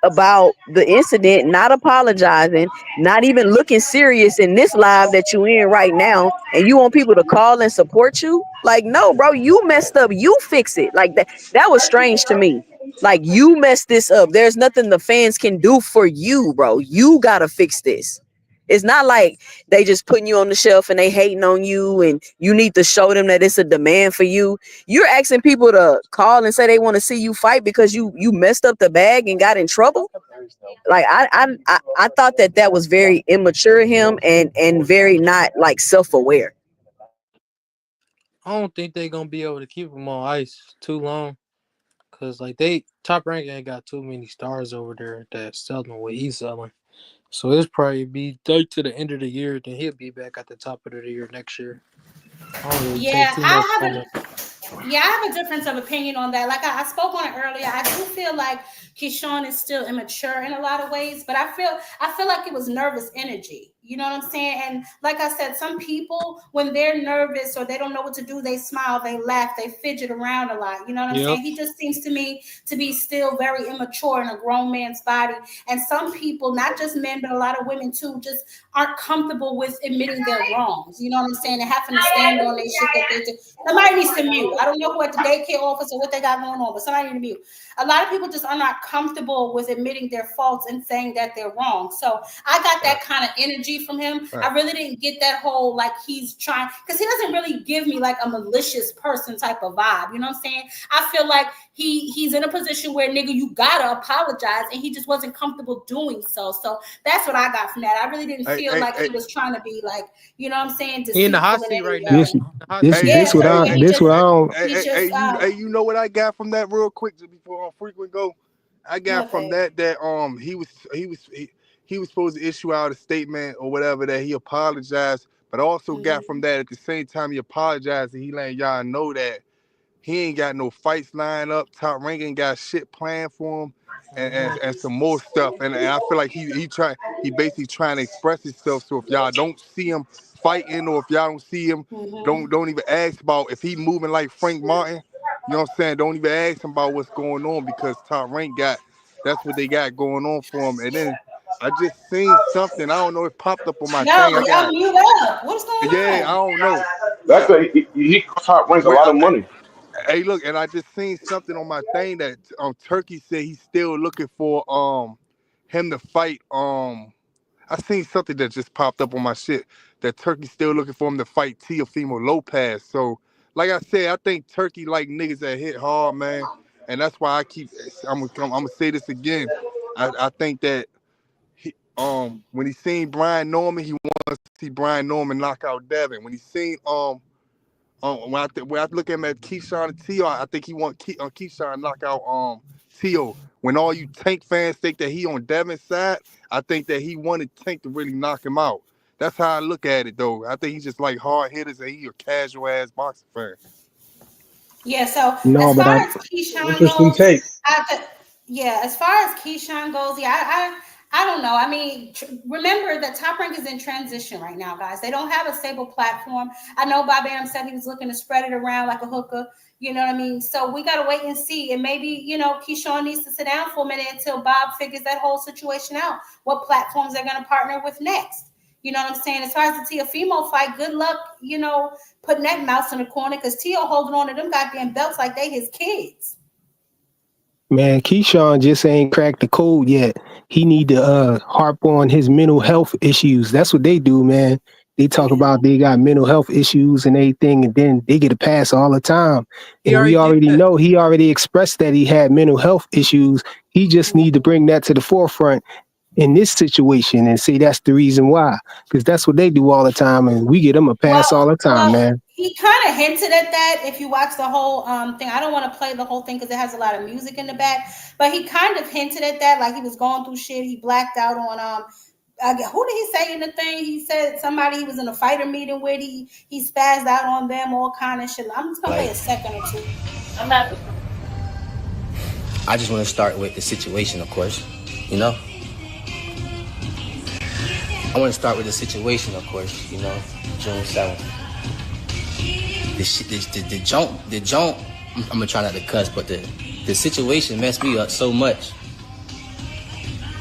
about the incident, not apologizing, not even looking serious in this live that you in right now, and you want people to call and support you? Like, no, bro, you messed up. You fix it. Like that was strange to me. Like, you messed this up. There's nothing the fans can do for you, bro. You gotta fix this. It's not like they just putting you on the shelf and they hating on you and you need to show them that it's a demand for you. You're asking people to call and say they want to see you fight because you messed up the bag and got in trouble. Like, I thought that was very immature of him and very not like self-aware. I don't think they're gonna be able to keep him on ice too long. Cause like they Top Rank ain't got too many stars over there that's selling what he's selling. So it's probably be right to the end of the year, then he'll be back at the top of the year next year. I don't really take Yeah, too much from him. I have a difference of opinion on that. Like I spoke on it earlier. I do feel like Keyshawn is still immature in a lot of ways, but I feel like it was nervous energy. You know what I'm saying? And like I said, some people when they're nervous or they don't know what to do, they smile, they laugh, they fidget around a lot. You know what I'm Yep. saying? He just seems to me to be still very immature in a grown man's body. And some people, not just men, but a lot of women too, just aren't comfortable with admitting their wrongs. You know what I'm saying? And having to stand on their shit that they do. Somebody needs to mute. I don't know who at the daycare office or what they got going on, but somebody need to mute. A lot of people just are not comfortable with admitting their faults and saying that they're wrong. So I got that kind of energy from him. I really didn't get that whole like he's trying, because he doesn't really give me like a malicious person type of vibe. You know what I'm saying? I feel like he's in a position where nigga, you gotta apologize, and he just wasn't comfortable doing so. So that's what I got from that. I really didn't feel like he was trying to be like, you know what I'm saying, He in the hot deceitful in seat any right way. now. This what I don't. Hey, you know what I got from that real quick just before Frequent go? I got from that he was supposed to issue out a statement or whatever that he apologized, but I also got from that at the same time he apologized and he letting y'all know that he ain't got no fights lined up. Top Rank ain't got shit planned for him, and some more stuff. And I feel like he basically trying to express himself. So if y'all don't see him fighting, or if y'all don't see him, don't even ask about if he moving like Frank Martin. You know what I'm saying? Don't even ask him about what's going on because Top Rank that's what they got going on for him. And then I just seen something. I don't know. It popped up on my thing. Y'all mute up. What's going on? I don't know. That's he Top Rank a lot of money. Hey, look, and I just seen something on my thing that Turkey said he's still looking for him to fight. I seen something that just popped up on my shit that Turkey's still looking for him to fight Teofimo Lopez. So, like I said, I think Turkey like niggas that hit hard, man, and that's why I'm gonna say this again. I think that when he seen Brian Norman, he wants to see Brian Norman knock out Devin. When he seen when I look at him at Keyshawn and Tio, I think he want Keyshawn to knock out Tio. When all you Tank fans think that he on Devin's side, I think that he wanted Tank to really knock him out. That's how I look at it, though. I think he's just like hard hitters and he a casual ass boxing fan. Yeah. So No, as but far as Keyshawn interesting goes, take. as far as Keyshawn goes, I don't know. I mean, remember that Top Rank is in transition right now, guys. They don't have a stable platform. I know Bob Arum said he was looking to spread it around like a hooker. You know what I mean? So we got to wait and see. And maybe, Keyshawn needs to sit down for a minute until Bob figures that whole situation out, what platforms they're going to partner with next. You know what I'm saying? As far as the Teofimo fight, good luck, putting that mouse in the corner, because Tio holding on to them goddamn belts like they his kids. Man, Keyshawn just ain't cracked the code yet. He need to harp on his mental health issues. That's what they do, man. They talk about they got mental health issues and everything, and then they get a pass all the time. And we already know he already expressed that he had mental health issues. He just need to bring that to the forefront in this situation and say that's the reason why, because that's what they do all the time, and we get them a pass all the time, man. He kind of hinted at that if you watch the whole thing. I don't want to play the whole thing because it has a lot of music in the back, but he kind of hinted at that, like he was going through shit. He blacked out on who did he say in the thing? He said somebody he was in a fighter meeting with. He spazzed out on them, all kind of shit. I'm just gonna play a second or two. I just want to start with the situation, of course. I want to start with the situation, of course. June 7th. The jump. I'm gonna try not to cuss, but the situation messed me up so much.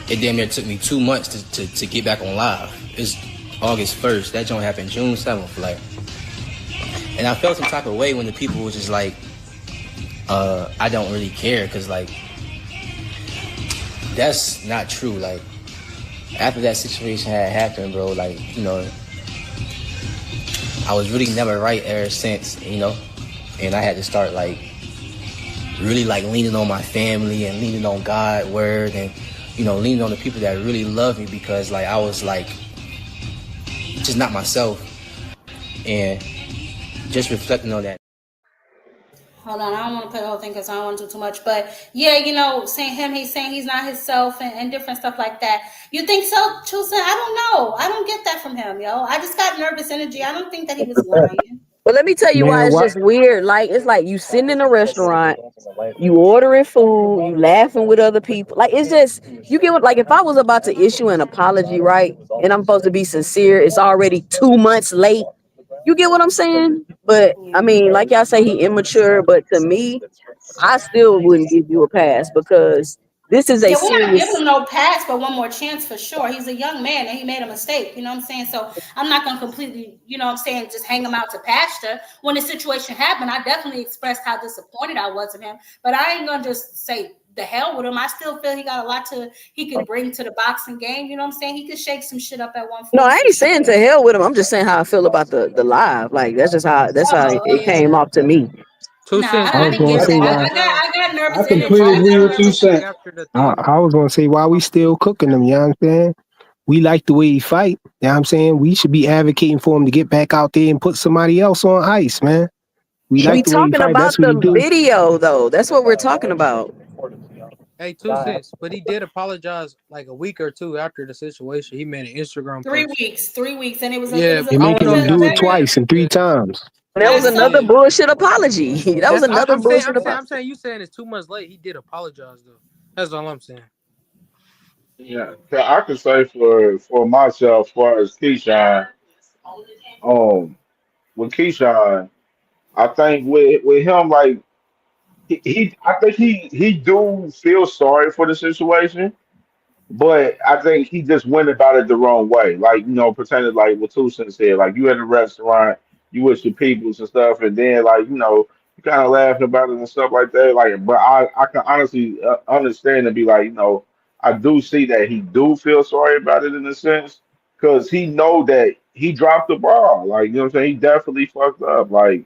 It damn near took me 2 months to get back on live. It's August 1st. That joint happened June 7th, and I felt some type of way when the people was just like, I don't really care, because like that's not true. Like after that situation had happened, bro, like, you know, I was really never right ever since, you know, and I had to start like really like leaning on my family and leaning on God's word and, you know, leaning on the people that really love me, because like I was like just not myself, and just reflecting on that. Hold on, I don't want to play the whole thing because I don't want to do too much. But yeah, you know, he's saying he's not himself and different stuff like that. You think so, Chasin? I don't know. I don't get that from him, yo. I just got nervous energy. I don't think that he was lying. But let me tell you why Man, it's what? just weird. Like it's like you sitting in a restaurant, you ordering food, you laughing with other people. Like it's just you get what, like if I was about to issue an apology, right, and I'm supposed to be sincere, it's already 2 months late. You get what I'm saying? But I mean, like y'all say, he immature. But to me, I still wouldn't give you a pass because this is a Yeah, we're not giving serious. him no pass, but one more chance for sure. He's a young man and he made a mistake. You know what I'm saying? So I'm not gonna completely, you know what I'm saying, just hang him out to pasture. When the situation happened, I definitely expressed how disappointed I was in him. But I ain't gonna just say the hell with him. I still feel he got a lot he could bring to the boxing game. You know what I'm saying? He could shake some shit up at No, I 140 for ain't sure. saying to hell with him. I'm just saying how I feel about the live. Like that's how Oh it came yeah. off to me. Two Nah, cents. I I But was he didn't gonna get did that. say why. apologize. I got I nervous He energy. completely I agree with got two apologized nervous. cent. after the I, thing. I was gonna say why we still cooking him. You know what I'm saying? We like the way he fight. You know what I'm saying? We should be advocating for him to get back out there and put somebody else on ice, man. We We like the way he talking fight. about That's what he the do. video though. That's what we're talking about. Hey, 2 cents. But he did apologize like a week or two after the situation. He made an Instagram Three post. weeks, 3 weeks, and Yeah, They I don't making know if him just y'all do it seen that. twice and three Yeah, times. And that was that's so another yeah. bullshit apology. That was That's another I'm saying. bullshit apology. I'm saying. You saying it's 2 months late. He did apologize though. That's all I'm saying. Yeah, so I can say for myself, as far as Keyshawn, um, with Keyshawn, I think with him, like I think he do feel sorry for the situation. But I think he just went about it the wrong way. Like, you know, pretended like what Tucson said, like you at a restaurant, you with your peoples and stuff, and then like, you know, you kind of laughing about it and stuff like that. Like, but I can honestly understand and be like, you know, I do see that he do feel sorry about it in a sense, because he know that he dropped the ball. Like, you know what I'm saying? He definitely fucked up. Like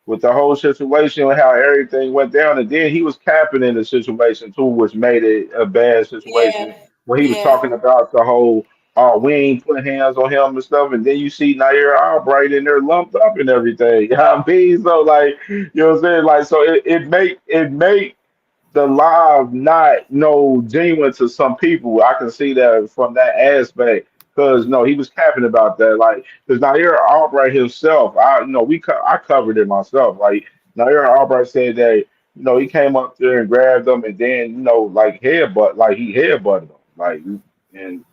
with the whole situation and how everything went down. And then he was capping in the situation too, which made it a bad situation. yeah, Where he was yeah, talking about the whole, we ain't putting hands on him and stuff. And then you see Nair Albright in there lumped up and everything. You know what I mean? So like, you know what I'm saying? Like, so it make the live not no genuine to some people. I can see that from that aspect. Because no, he was capping about that. Like, because Nair Albright himself, I covered it myself. Like Nair Albright said that he came up there and grabbed him, and then like he headbutted him, like, and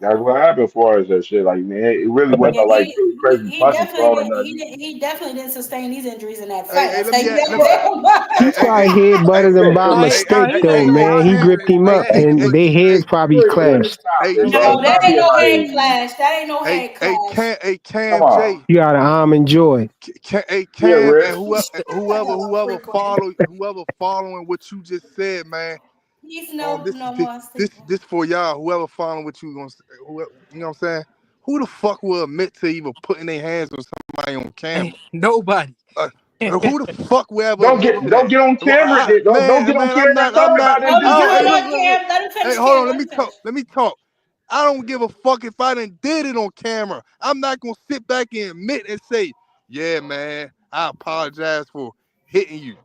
that's what happened for us. That shit, like, man, it really wasn't yeah. no like really crazy He punches definitely thrown or didn't. nothing. He definitely didn't sustain these injuries in that Hey, fight. hey, I let tell me you ask, that let me, damn hey, He much. hey, probably hey, head hey, butted him by No, hey, no, hey, mistake he hey, though, didn't hey, head hey, man. He butt Cam, gripped him. him up Hey, hey, and hey, their hey, heads probably You ain't clashed. stop hey, it, No, bro. hey, that Stop ain't being no head lazy. clash. That ain't no head clash. Come Cam on. J, You got an arm and joy. Hey Yeah, Cam, and Rick. whoever Frequent. following what you just said, man. He's no This no this more. this for y'all. Whoever following what you gonna say, whoever, you know what I'm saying? Who the fuck will admit to even putting their hands on somebody on camera? Ain't nobody. Who the fuck will ever Don't admit get to don't that? get on camera. Don't get on Man, I'm camera and not. talk about it. Oh, Just no, do Oh, hold hey, it. on, look. Cam. Let him Hey, finish, hold Cam. on. Let him finish. Let me talk. I don't give a fuck if I done did it on camera. I'm not gonna sit back and admit and say, yeah, man, I apologize for hitting you.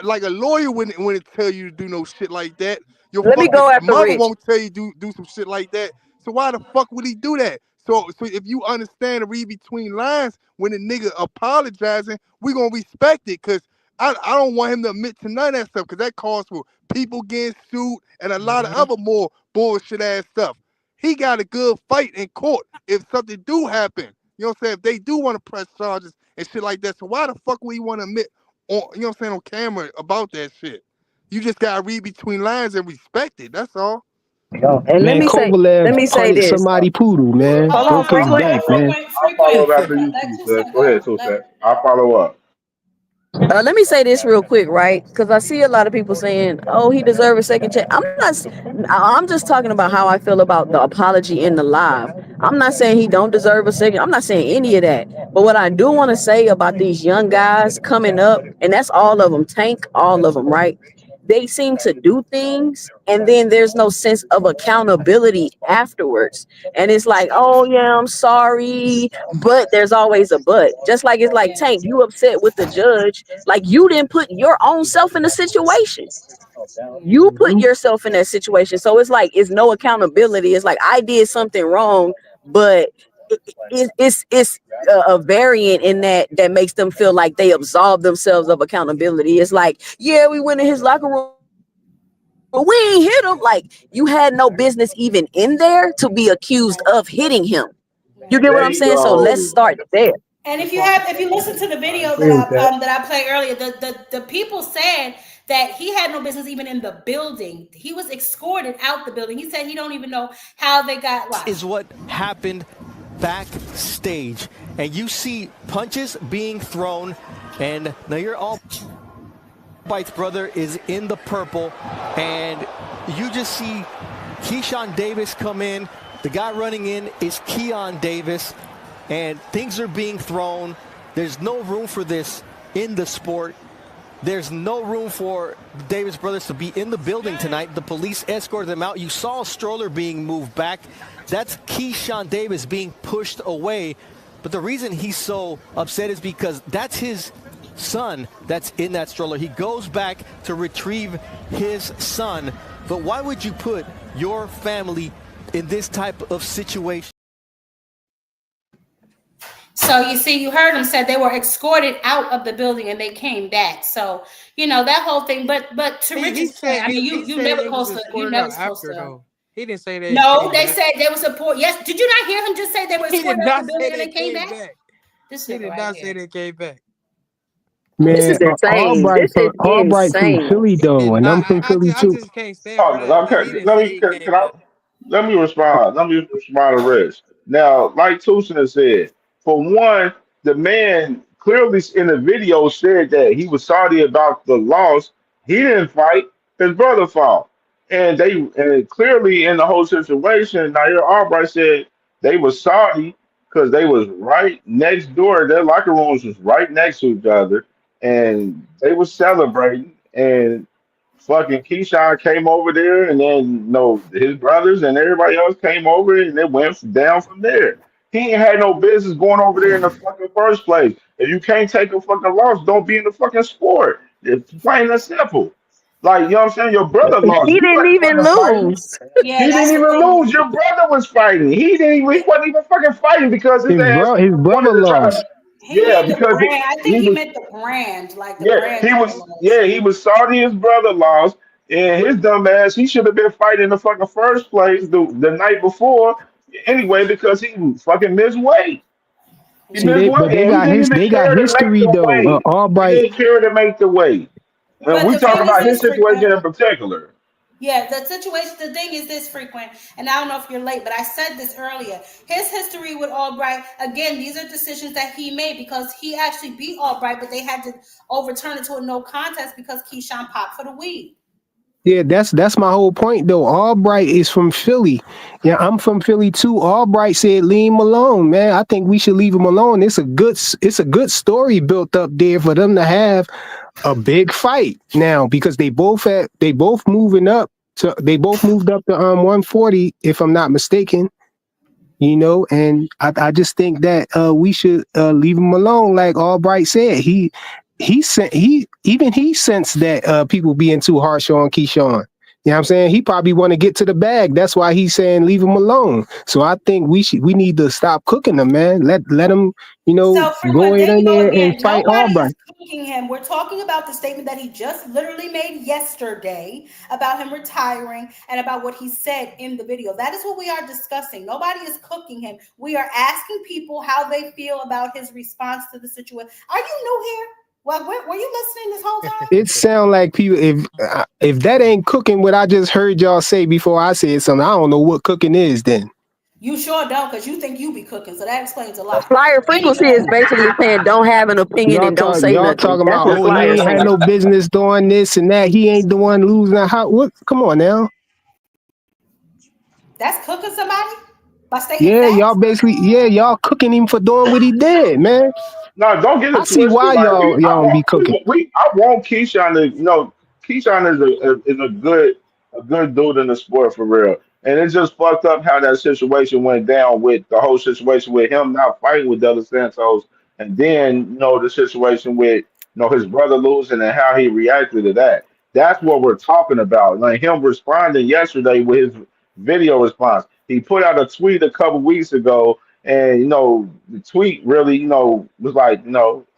Like a lawyer wouldn't tell you to do no shit like that. Your Let me fucking go after mother Rich. won't tell you do some shit like that. So why the fuck would he do that? So if you understand and read between lines when the nigga apologizing, we gonna respect it, cause I don't want him to admit to none of that stuff, cause that calls for people getting sued and a lot of Mhm. other more bullshit ass stuff. He got a good fight in court if something do happen. You know what I'm saying? If they do want to press charges and shit like that. So why the fuck would he want to admit on, you know what I'm saying, on camera about that shit? You just gotta read between lines and respect it. That's all. And let Man, me say, Kovalev let me say punched this. somebody poodle, man. Hold on, Broke his Frequent. back, man. frequent, I'll follow frequent, up after frequent. you Let two, two sir. cent Go ahead, go. two sir. I'll follow up. Let me say this real quick, right? Because I see a lot of people saying, "Oh, he deserves a second chance." I'm not. I'm just talking about how I feel about the apology in the live. I'm not saying he don't deserve a second. I'm not saying any of that. But what I do want to say about these young guys coming up, and that's all of them, Tank, all of them, right? They seem to do things, and then there's no sense of accountability afterwards. And it's like, oh yeah, I'm sorry, but there's always a but. Just like it's like Tank, you upset with the judge, like you didn't put your own self in the situation. You put yourself in that situation, so it's like it's no accountability. It's like I did something wrong, but it's a variant in that makes them feel like they absolve themselves of accountability. It's like, yeah, we went in his locker room, but we ain't hit him. Like you had no business even in there to be accused of hitting him. You get what There I'm you saying? So let's go. start there. And if you listen to the video Agree with that. that I played earlier, the people said that he had no business even in the building. He was escorted out the building. He said he don't even know how they got lost. Is what happened backstage. And you see punches being thrown. And now you're all Bite's brother is in the purple. And you just see Keyshawn Davis come in. The guy running in is Keon Davis. And things are being thrown. There's no room for this in the sport. There's no room for the Davis brothers to be in the building tonight. The police escorted them out. You saw a stroller being moved back. That's Keyshawn Davis being pushed away. But the reason he's so upset is because that's his son that's in that stroller. He goes back to retrieve his son. But why would you put your family in this type of situation? So you see, you heard him said they were escorted out of the building and they came back. So that whole thing. But to Richard's point, I mean, you never supposed to. You never supposed to. Though. He didn't say that. No, they said they were support. Yes, did you not hear him just say they were He did escorted out not the say building and they they came came back? back. This He did right not here. say they came back. This Man, is insane. Albright This from is insane. Philly though, and I'm from Philly I too. just can't stand for Oh, that. Like he okay. didn't say he Can came I back. let me respond? Let me respond to Rich. Now, like Tucson said, for one, the man clearly in the video said that he was sorry about the loss. He didn't fight; his brother fought, and clearly in the whole situation, Nair Albright said they were sorry because they was right next door. Their locker rooms was right next to each other, and they were celebrating and fucking Keyshawn came over there, and then his brothers and everybody else came over, and it went down from there. He ain't had no business going over there in the fucking first place. If you can't take a fucking loss, don't be in the fucking sport. It's plain and simple. Like, you know what I'm saying? Your brother lost. He You didn't wasn't even fucking fighting. lose. Yeah, He that's didn't the even thing. lose. Your brother was fighting. He wasn't even fucking fighting because his ass His brother wanted to try lost. to. He Yeah, meant the because brand. I think he he was meant the brand, like the yeah, brand that he was. he was sorry his brother lost, and his dumb ass, he should have been fighting in the fucking first place the night before anyway because he fucking missed weight. He See, Yeah. missed but weight, and he didn't even they got care to make history the though. weight. He Albright, didn't care to make the weight. And But we the talk thing is about his this frequent. situation in particular. Yeah, the thing is this frequent, and I don't know if you're late, but I said this earlier. His history with Albright, again, these are decisions that he made because he actually beat Albright, but they had to overturn it to a no contest because Keyshawn popped for the weed. yeah, that's my whole point though. Albright is from Philly. Yeah, I'm from Philly too. Albright said, "Leave him alone, man. I think we should leave him alone." It's a good story built up there for them to have a big fight now because they both moving up to they both moved up to 140 if I'm not mistaken. And I just think that we should leave him alone, like Albright said. He sensed that people being too harsh on Keyshawn. You know what I'm saying? He probably want to get to the bag. That's why he's saying leave him alone. So I think we need to stop cooking him, man. Let him, So go frequent, there in you go there and again. fight Nobody is Albright. cooking him. We're talking about the statement that he just literally made yesterday about him retiring and about what he said in the video. That is what we are discussing. Nobody is cooking him. We are asking people how they feel about his response to the situation. Are you new here? Well, were you listening this whole time? It sound like people if that ain't cooking what I just heard y'all say before I said something, I don't know what cooking is then. You sure don't, because you think you be cooking, so that explains a lot. Flyer frequency is Anyway, basically saying don't have an opinion and don't say Y'all nothing. talking That's about, what oh, he Flyer ain't had saying. no business doing this and that. He ain't the one losing the house. What? Come on now. that's cooking somebody by stating Yeah, facts. y'all cooking him for doing what he did, man. No, don't get I it see twisted. why Like y'all be cooking. I want Keyshawn to, Keyshawn is a good dude in the sport for real. And it's just fucked up how that situation went down with the whole situation with him not fighting with De Los Santos, and then the situation with his brother losing and how he reacted to that. That's what we're talking about. Like him responding yesterday with his video response. He put out a tweet a couple weeks ago, and the tweet really, was like,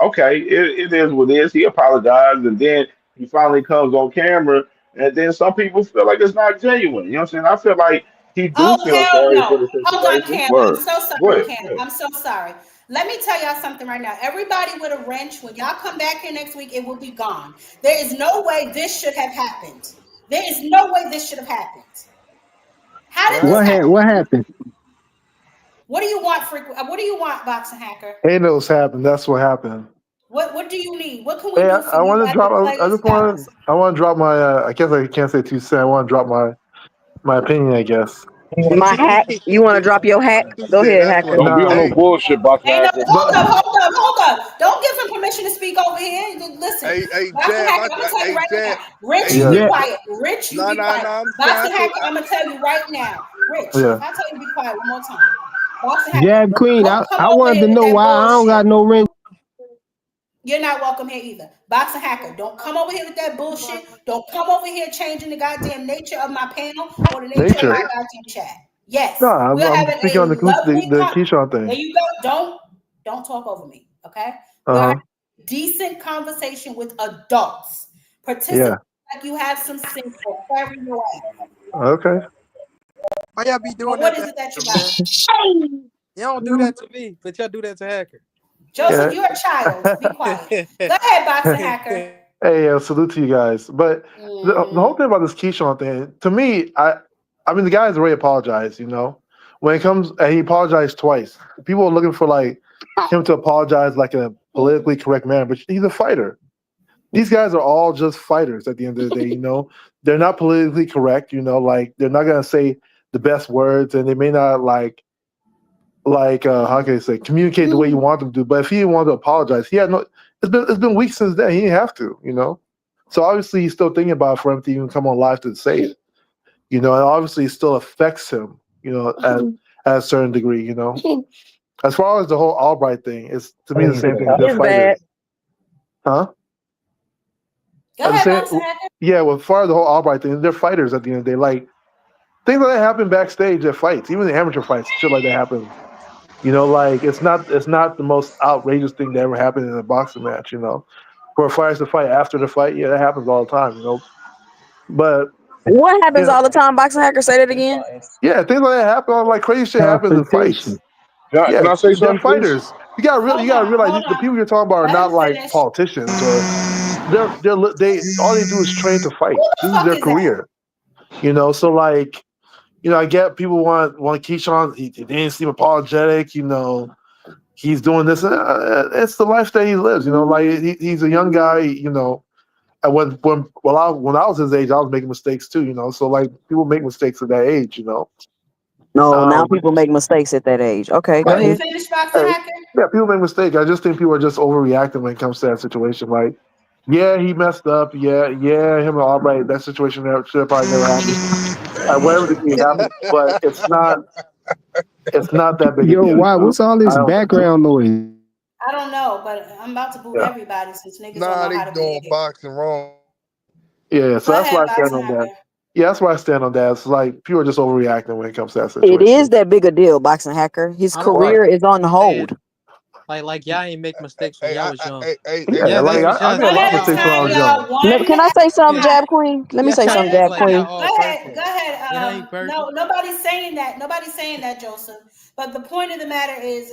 okay, it is what it is. He apologized, and then he finally comes on camera, and then some people feel like it's not genuine. You know what I'm saying? I feel like he do Oh, feel hell sorry for no. the Hold on, situation. Cam. I'm Word. so sorry, What? Cam. I'm so sorry. Let me tell y'all something right now. Everybody with a wrench, when y'all come back here next week, it will be gone. There is no way this should have happened. There is no way this should have happened. How did this What? happen? What happened? What do you want, what do you want, Boxing Hacker? Thanos happened. That's what happened. What do you need? What can we Hey, do for I you want to as the drop. I players' just want. pals? I want to drop my. I can't say 2 cents. I want to drop my opinion. I guess. My hack. You want to drop your hack? He Go said ahead, that's what. hacker. Don't be on Nah, no Hey, bullshit, box Ain't no hacker. hold but up, hold up, hold up. Don't give him permission to speak over here. Listen, hey, Boxer Jab. Hacker, I'm gonna tell you Hey, right Jab. now. Rich, Hey, you yeah, be look. quiet. Rich, you No, be no, quiet. no. I'm Boxer trying to. Hacker, I'm gonna tell you right now. Rich, yeah. if I tell you to be quiet one more time, Boxer Hacker, Jab Queen, don't come I over wanted here to with know that why I don't bullshit. got no wrench. You're not welcome here either. Boxer Hacker, don't come over here with that bullshit. Don't come over here changing the goddamn nature of my panel or the nature of my Nature. goddamn chat. No, Yes, we're I'm having speaking a on lovely the Keyshawn there thing. you go. Don't talk over me. Okay? Uh We're having huh. a decent conversation with adults. Participate Yeah. like you have some sense or carry your ass. Okay. Why y'all be Well, doing what that is to it that you Hacker, got? man? Y'all don't do that to me, but y'all do that to Hacker. Joseph, Yeah. you're a child. Be quiet. Go ahead, Boxer Hacker. Hey, salute to you guys. But the whole Mm. thing about this Keyshawn thing, to me, I mean, the guy's already apologized. When it comes, and he apologized twice. People are looking for like him to apologize like in a politically correct manner, but he's a fighter. These guys are all just fighters at the end of the day. They're not politically correct. Like they're not gonna say the best words, and they may not how can I say communicate the way you want them to. But if he didn't want to apologize, he had no. It's been weeks since then. He didn't have to. So obviously he's still thinking about it for him to even come on live to say it. And obviously it still affects him. At a certain degree. As far as the whole Albright thing, it's to me the same thing. They're It's bad. fighters, huh? Go I'm ahead, saying, Boxer Hacker. yeah. Well, as far as the whole Albright thing, they're fighters at the end of the day. Like things like that happen backstage at fights, even the amateur fights, shit like that happens. Like it's not the most outrageous thing that ever happened in a boxing match. For fighters to fight after the fight, yeah, that happens all the time. But What you happens know, all the time, Boxing Hacker? Say that again. yeah, things like that happen. Like crazy shit happens in fights. Confrontation. Can Yeah, I say they're something, please? fighters. You gotta realize Hold the on. people you're talking about are Let him not like finish. politicians or they all they do is train to Who fight. the This is fuck their is that? career. So like I get people want Keyshawn. He didn't seem apologetic. He's doing this. It's the life that he lives. Like he's a young guy. And when I was his age, I was making mistakes too. So like people make mistakes at that age. No, now Um, people make mistakes at that age. Okay, go Let him ahead. finish, Boxer hey, Hacker. yeah, people make mistakes. I just think people are just overreacting when it comes to that situation. Like, yeah, he messed up. Yeah, him and Albright, that situation should have probably never happened. Whatever the case happened, but it's not that big a Yo, deal. why? What's all I this don't think so. background noise? I don't know, but I'm about to boot Yeah. everybody since niggas don't nah, know they how to doing behave. boxing wrong. Yeah, Go so that's ahead, why I stand Boxer on that. Hacker. Yeah, that's why I stand on that. It's like people are just overreacting when it comes to that It is situation. that big a deal, Boxing Hacker. His I don't Right. career is on understand. hold. Like y'all ain't make mistakes when Hey, y'all was young. Yeah, Yeah, like that's what I y'all made a One lot of at a mistakes when I time, was y'all young. y'all. One Can I at say a something, yeah. Jab time. Queen? Let me Y'all say One trying something, to at act a Jab like time. Queen. y'all Go all ahead. Go perfect. ahead. Y'all ain't No, perfect. nobody's saying that. Nobody's saying that, Joseph. But the point of the matter is,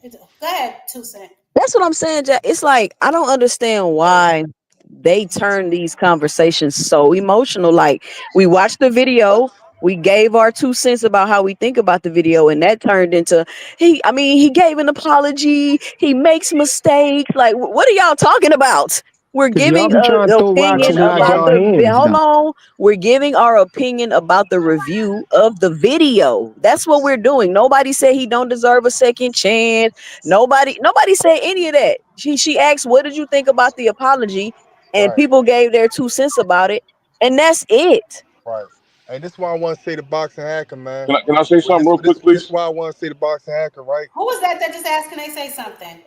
go ahead, 2 Cent. That's what I'm saying, Jab. It's like I don't understand why they turn these conversations so emotional. Like we watched the video. We gave our 2 cents about how we think about the video, and that turned into he gave an apology. He makes mistakes. Like, what are y'all talking about? We're Cause y'all giving be trying an to throw rocks opinion and hide about y'all the hands hold though. on. We're giving our opinion about the review of the video. That's what we're doing. Nobody said he don't deserve a second chance. Nobody said any of that. She asked, "What did you think about the apology?" And Right, people gave their 2 cents about it, and that's it. right. And this is why I want to say the boxing hacker, man. Can I say Well, something real quick, this please? why I want to say the boxing hacker, right? Who was that just asked? Can they say something?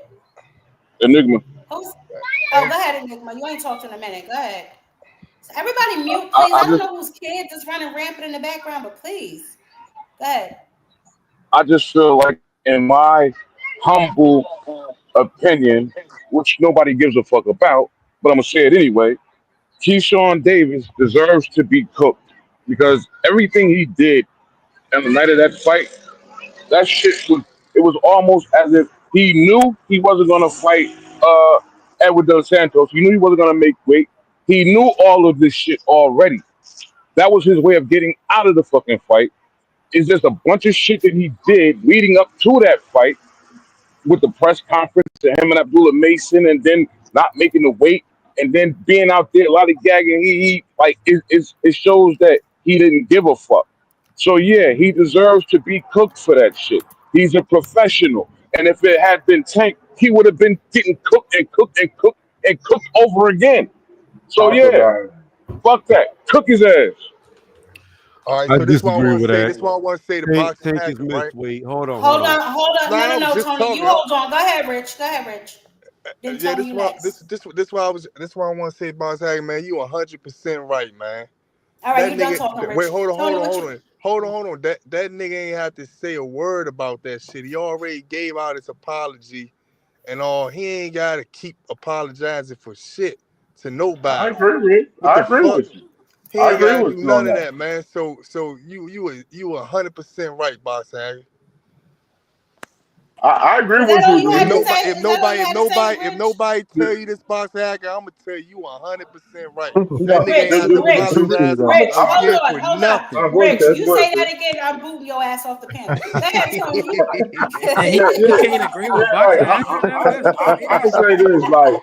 Enigma. Who's? Oh, And go ahead, Enigma. You ain't talked in a minute. Go ahead. So everybody mute, I, please. I I don't just know whose kids is running rampant in the background, but please. Go ahead. I just feel like, in my humble opinion, which nobody gives a fuck about, but I'm gonna say it anyway. Keyshawn Davis deserves to be cooked because everything he did on the night of that fight, that shit was, it was almost as if he knew he wasn't gonna fight Edward Dos Santos. He knew he wasn't gonna make weight. He knew all of this shit already. That was his way of getting out of the fucking fight. It's just a bunch of shit that he did leading up to that fight with the press conference to him and Abdullah Mason, and then not making the weight, and then being out there lollygagging. He like it shows that he didn't give a fuck. So yeah, he deserves to be cooked for that shit. He's a professional, and if it had been Tank, he would have been getting cooked and cooked and cooked and cooked over again. So Talk yeah, about it. fuck that. Cook his ass. all right, I so this is what I disagree want to with say. that. This is what I want to say the boxing Tank is hacker, right? missed. Wait, hold on, hold Hold on. on, hold on. No, Nah, no, I was no, just Tony. You talking. hold on. Go ahead, Rich. Go ahead, Rich. Then Yeah, Tony, this you why next. this why I was this why I want to say boxing hacker, man. You 100% right, man. All right, That you done nigga, talking, wait, Rich. hold on, Tony, hold on, what hold you? on, hold on. That nigga ain't have to say a word about that shit. He already gave out his apology and all. He ain't gotta keep apologizing for shit to I nobody. agree with. What I the agree fuck? with you. He I ain't agree gotta with do you on none of that. that, man. So you 100% right, boss Aggie. I agree Is that with all you, you If had to Enigma. say? nobody, Is that all you had to say, if Rich? nobody tell you this box hacker, I'm gonna tell you 100% right. That No, nigga ain't Rich, have to Rich, apologize Rich, again hold for on, hold on. nothing. go ahead, Rich, Tess. you Go ahead, say Tess. that again, I'm booting your ass off the panel. Go ahead, Tony. And Yeah, he yeah, can't agree with like boxing hacker now. That's I crazy. say this, like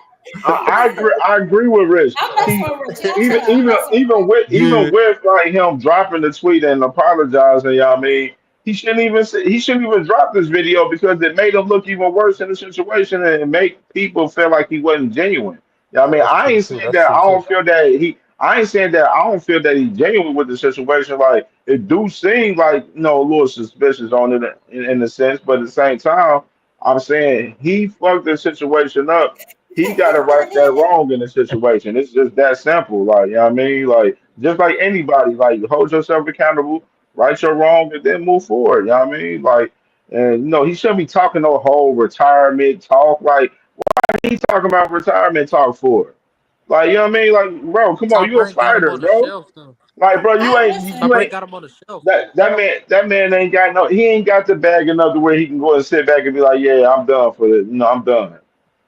I agree with Rich. I'm messing He with Rich. Y'all chill even out. I'm messing with Rich. Yeah, even with like him dropping the tweet and apologizing, y'all mean he shouldn't even drop this video because it made him look even worse in the situation and make people feel like he wasn't genuine. Yeah, I Yeah, mean, that's I true ain't too. saying That's that true I too. don't feel that he. I ain't saying that I don't feel that he's genuine with the situation. Like it do seem like a little suspicious on it in a sense, but at the same time, I'm saying he fucked the situation up. He got to right that wrong in the situation. It's just that simple. Like, you know what I mean? Like, just like anybody, like, hold yourself accountable, right your wrong, and then move forward. You know what I mean? Like, and, he shouldn't be talking no whole retirement talk. Like, he talking about retirement talk for? Like, you know what I mean? Like, bro, come on, Top you a Rank got him fighter, on the bro. shelf though. Like, bro, you I ain't, listen. Top you Rank ain't, got him on the shelf. that man ain't got no, he ain't got the bag enough to where he can go and sit back and be like, yeah, I'm done for it. I'm done.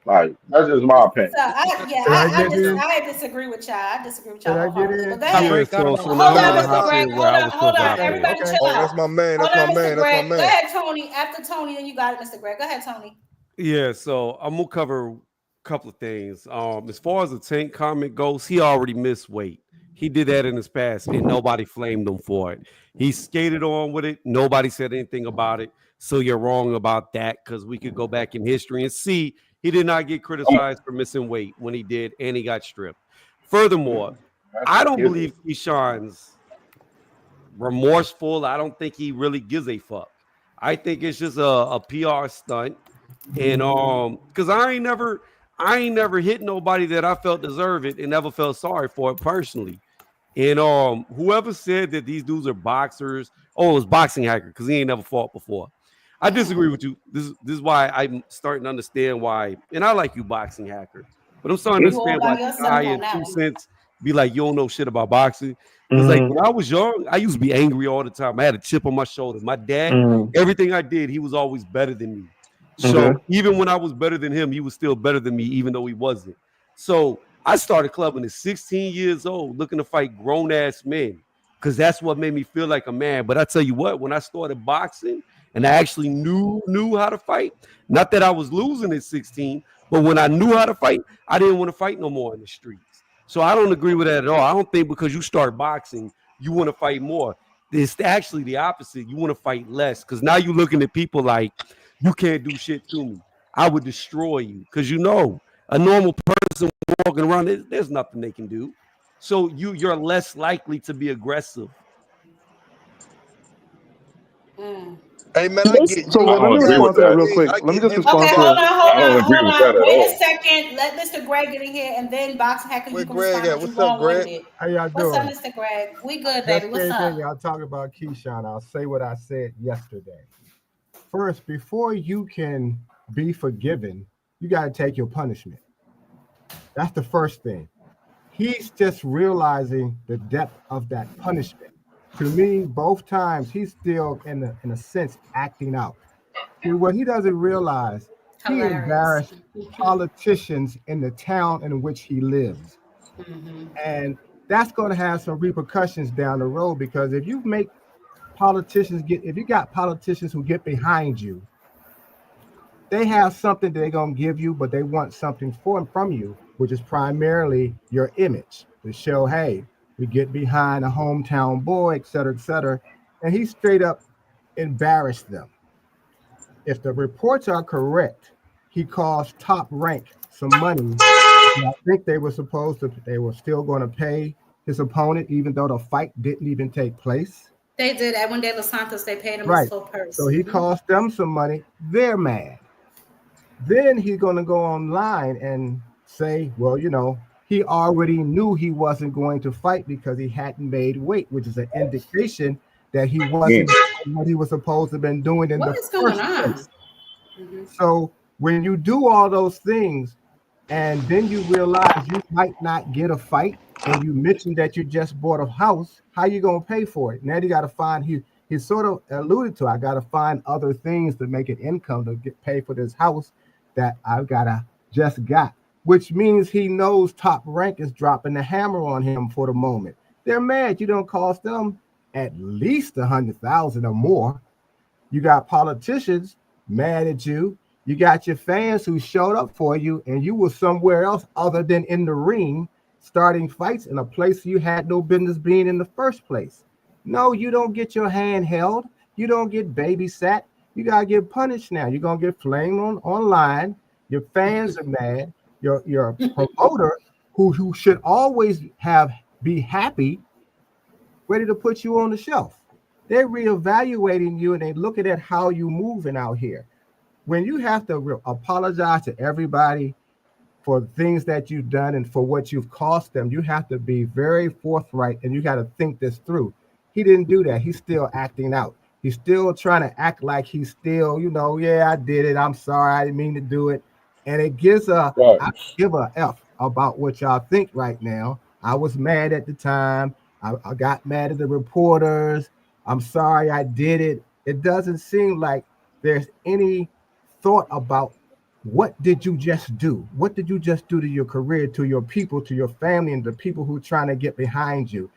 Like, that's just my It's, opinion. So it's the Can I same get thing. in? I disagree with y'all. I disagree with y'all Can I get wholeheartedly. in? But go Top ahead. Rank yeah. got So him on so the now Hold I'm on, in shelf. the Mr. hot Greg. seat where Hold I on, was supposed to Okay. Everybody Okay. chill Oh, out. that's my man. Hold That's my on, Mr. man. That's my Greg. Go man. ahead, Tony. After Tony, then you got it, Mr. Greg. Go ahead, Tony. Yeah, so I'm gonna cover a couple of things. As far as the Tank comment goes, he already missed weight. He did that in his past, and nobody flamed him for it. He skated on with it. Nobody said anything about it. So you're wrong about that because we could go back in history and see he did not get criticized for missing weight when he did, and he got stripped. Furthermore, That's I don't ridiculous. believe Keyshawn's remorseful. I don't think he really gives a fuck. I think it's just a PR stunt and because I ain't never hit nobody that I felt deserve it and never felt sorry for it personally. And whoever said that these dudes are boxers, oh, it was Boxing Hacker because he ain't never fought before. I disagree with you. This is why I'm starting to understand why, and I like you, Boxing Hacker, but I'm starting to You all understand by why yourself I on in that two one. cents be like you don't know shit about boxing. Because like Mm-hmm. when I was young, I used to be angry all the time. I had a chip on my shoulder. My dad, Mm-hmm. everything I did, he was always better than me. Okay. So even when I was better than him, he was still better than me, even though he wasn't. So I started clubbing at 16 years old, looking to fight grown ass men. because that's what made me feel like a man. But I tell you what, when I started boxing and I actually knew how to fight, not that I was losing at 16, but when I knew how to fight, I didn't want to fight no more in the streets. So I don't agree with that at all. I don't think because you start boxing, you want to fight more. It's actually the opposite. You want to fight less because now you're looking at people like, you can't do shit to me. I would destroy you because a normal person walking around, there's nothing they can do. So you're less likely to be aggressive. Hey man, I Listen, get So I Nick. let don't me agree with respond to that that. real quick. I Let me get just him from Okay, respond hold to Dallas. on, I hold don't on, agree hold with that on. at Wait a all. second. Let Mr. Greg get in here, and then Boxing Hacker, you Where can Greg respond at? because you What's up, Greg? long-winded. How y'all What's up, doing? Mr. Greg? We good, Just baby. What's same up? thing. Y'all talking about Keyshawn. I'll say what I said yesterday. First, before you can be forgiven, you got to take your punishment. That's the first thing. He's just realizing the depth of that punishment. To me, both times he's still in a sense acting out. See, what he doesn't realize, he Hilarious. embarrassed politicians in the town in which he lives. Mm-hmm. And that's going to have some repercussions down the road because if you got politicians who get behind you, they have something they're going to give you, but they want something from you, which is primarily your image to show, hey, we get behind a hometown boy, et cetera, et cetera. And he straight up embarrassed them. If the reports are correct, he cost Top Rank some money. And I think they were still going to pay his opponent, even though the fight didn't even take place. They did at One Day Los Santos. They paid him his Right. full purse. So he Mm-hmm. cost them some money. They're mad. Then he's going to go online and say, well, he already knew he wasn't going to fight because he hadn't made weight, which is an indication that he Mm. wasn't doing what he was supposed to have been doing in What the is going first on? place. Mm-hmm. So when you do all those things and then you realize you might not get a fight and you mentioned that you just bought a house, how you going to pay for it? Now you got to find he sort of alluded to, I got to find other things to make an income to get paid for this house that I've just got, which means he knows Top Rank is dropping the hammer on him for the moment. They're mad. You don't cost them at least 100,000 or more. You got politicians mad at you. You got your fans who showed up for you, and you were somewhere else other than in the ring, starting fights in a place you had no business being in the first place. No, you don't get your hand held. You don't get babysat. You gotta get punished now. You're gonna get flamed online. Your fans are mad. Your promoter, who should always be happy, ready to put you on the shelf. They're reevaluating you and they're looking at how you moving out here. When you have to apologize to everybody for things that you've done and for what you've cost them, you have to be very forthright and you got to think this through. He didn't do that. He's still acting out. He's still trying to act like he's still, yeah, I did it. I'm sorry. I didn't mean to do it. And Right. I give a F about what y'all think right now. I was mad at the time. I got mad at the reporters. I'm sorry I did it. It doesn't seem like there's any thought about what did you just do? What did you just do to your career, to your people, to your family, and the people who are trying to get behind you?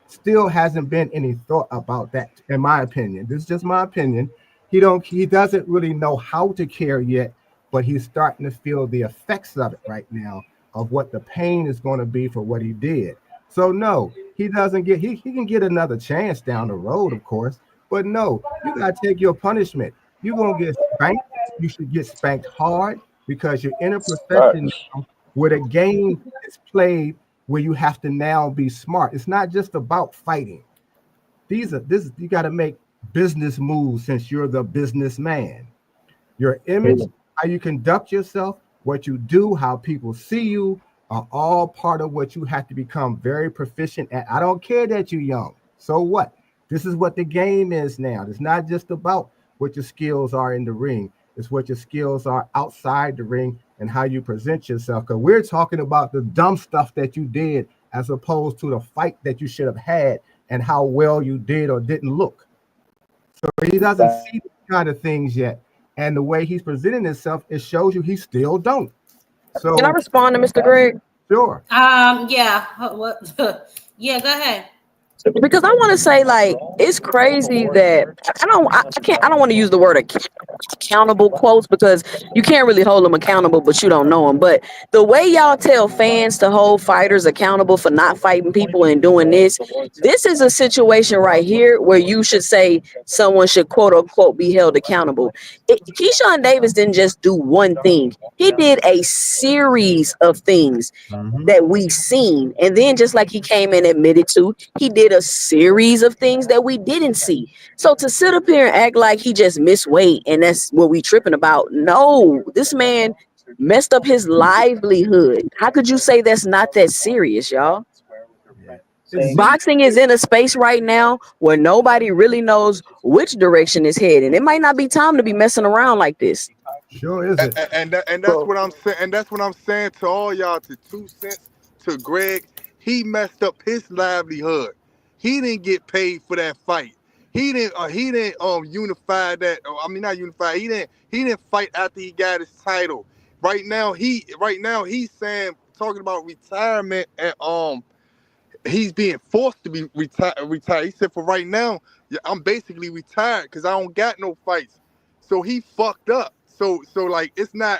Still hasn't been any thought about that, in my opinion. This is just my opinion. He doesn't really know how to care yet, but he's starting to feel the effects of it right now, of what the pain is going to be for what he did. So no, he doesn't get he can get another chance down the road, of course, but no, you gotta take your punishment. You're gonna get spanked. You should get spanked hard because you're in a profession Facts. now where the game is played where you have to now be smart. It's not just about fighting. You got to make business moves since you're the businessman. Your image, how you conduct yourself, what you do, how people see you are all part of what you have to become very proficient at. I don't care that you're young. So what? This is what the game is now. It's not just about what your skills are in the ring. It's what your skills are outside the ring and how you present yourself. Because we're talking about the dumb stuff that you did as opposed to the fight that you should have had and how well you did or didn't look. So he doesn't see these kind of things yet. And the way he's presenting himself, it shows you he still don't. Can I So respond to Mr. Greg? sure. Yeah. What? Yeah. Go ahead. Because I want to say, like, it's crazy that I don't want to use the word accountable quotes, because you can't really hold them accountable, but you don't know them. But the way y'all tell fans to hold fighters accountable for not fighting people and doing this is a situation right here where you should say someone should quote unquote be held accountable. Keyshawn Davis didn't just do one thing; he did a series of things that we've seen. And then, just like he came and admitted to, he did a series of things that we didn't see. So to sit up here and act like he just missed weight and that's what we tripping about, no, this man messed up his livelihood. How could you say that's not that serious, y'all? Boxing is in a space right now where nobody really knows which direction it's heading. It might not be time to be messing around like this. Sure is it. And that's what I'm saying. And that's what I'm saying to all y'all. To 2 cents, to Greg, he messed up his livelihood. He didn't get paid for that fight. He didn't unify that. I mean, not unify. He didn't fight after he got his title. Right now he's saying, talking about retirement, and he's being forced to be retired. He said, for right now, yeah, I'm basically retired because I don't got no fights. So he fucked up. So like, it's not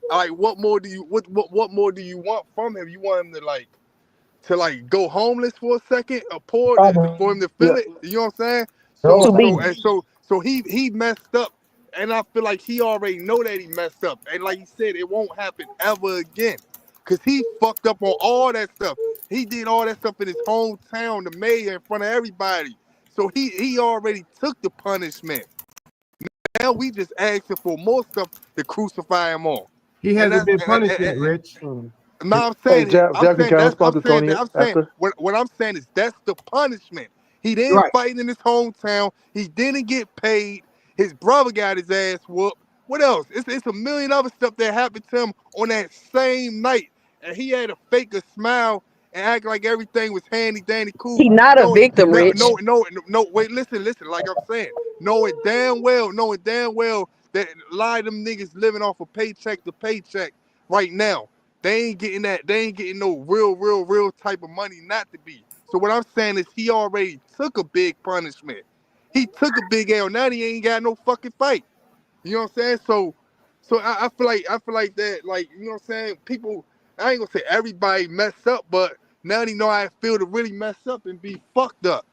like, what more do you want from him? You want him to go homeless for a second, or poor, for him to feel it? You know what I'm saying? So he messed up, and I feel like he already know that he messed up, and like he said, it won't happen ever again, cause he fucked up on all that stuff. He did all that stuff in his hometown, the mayor, in front of everybody. So he already took the punishment. Now we just asking for more stuff to crucify him on. He hasn't been punished yet, Rich. No, Hey, Jackie, can I respond to Tony after? what I'm saying is, that's the punishment. He didn't Right. fight in his hometown. He didn't get paid. His brother got his ass whooped. What else? It's a million other stuff that happened to him on that same night, and he had to fake a smile and act like everything was handy dandy cool. He not a victim, Rich. No. Wait, listen. Like I'm saying, knowing damn well that a lot of them niggas living off of paycheck to paycheck right now. They ain't getting that. They ain't getting no real type of money not to be. So what I'm saying is, he already took a big punishment. He took a big L. Now he ain't got no fucking fight. You know what I'm saying? So I feel like that. Like, you know what I'm saying? People, I ain't gonna say everybody mess up, but now they know how I feel to really mess up and be fucked up.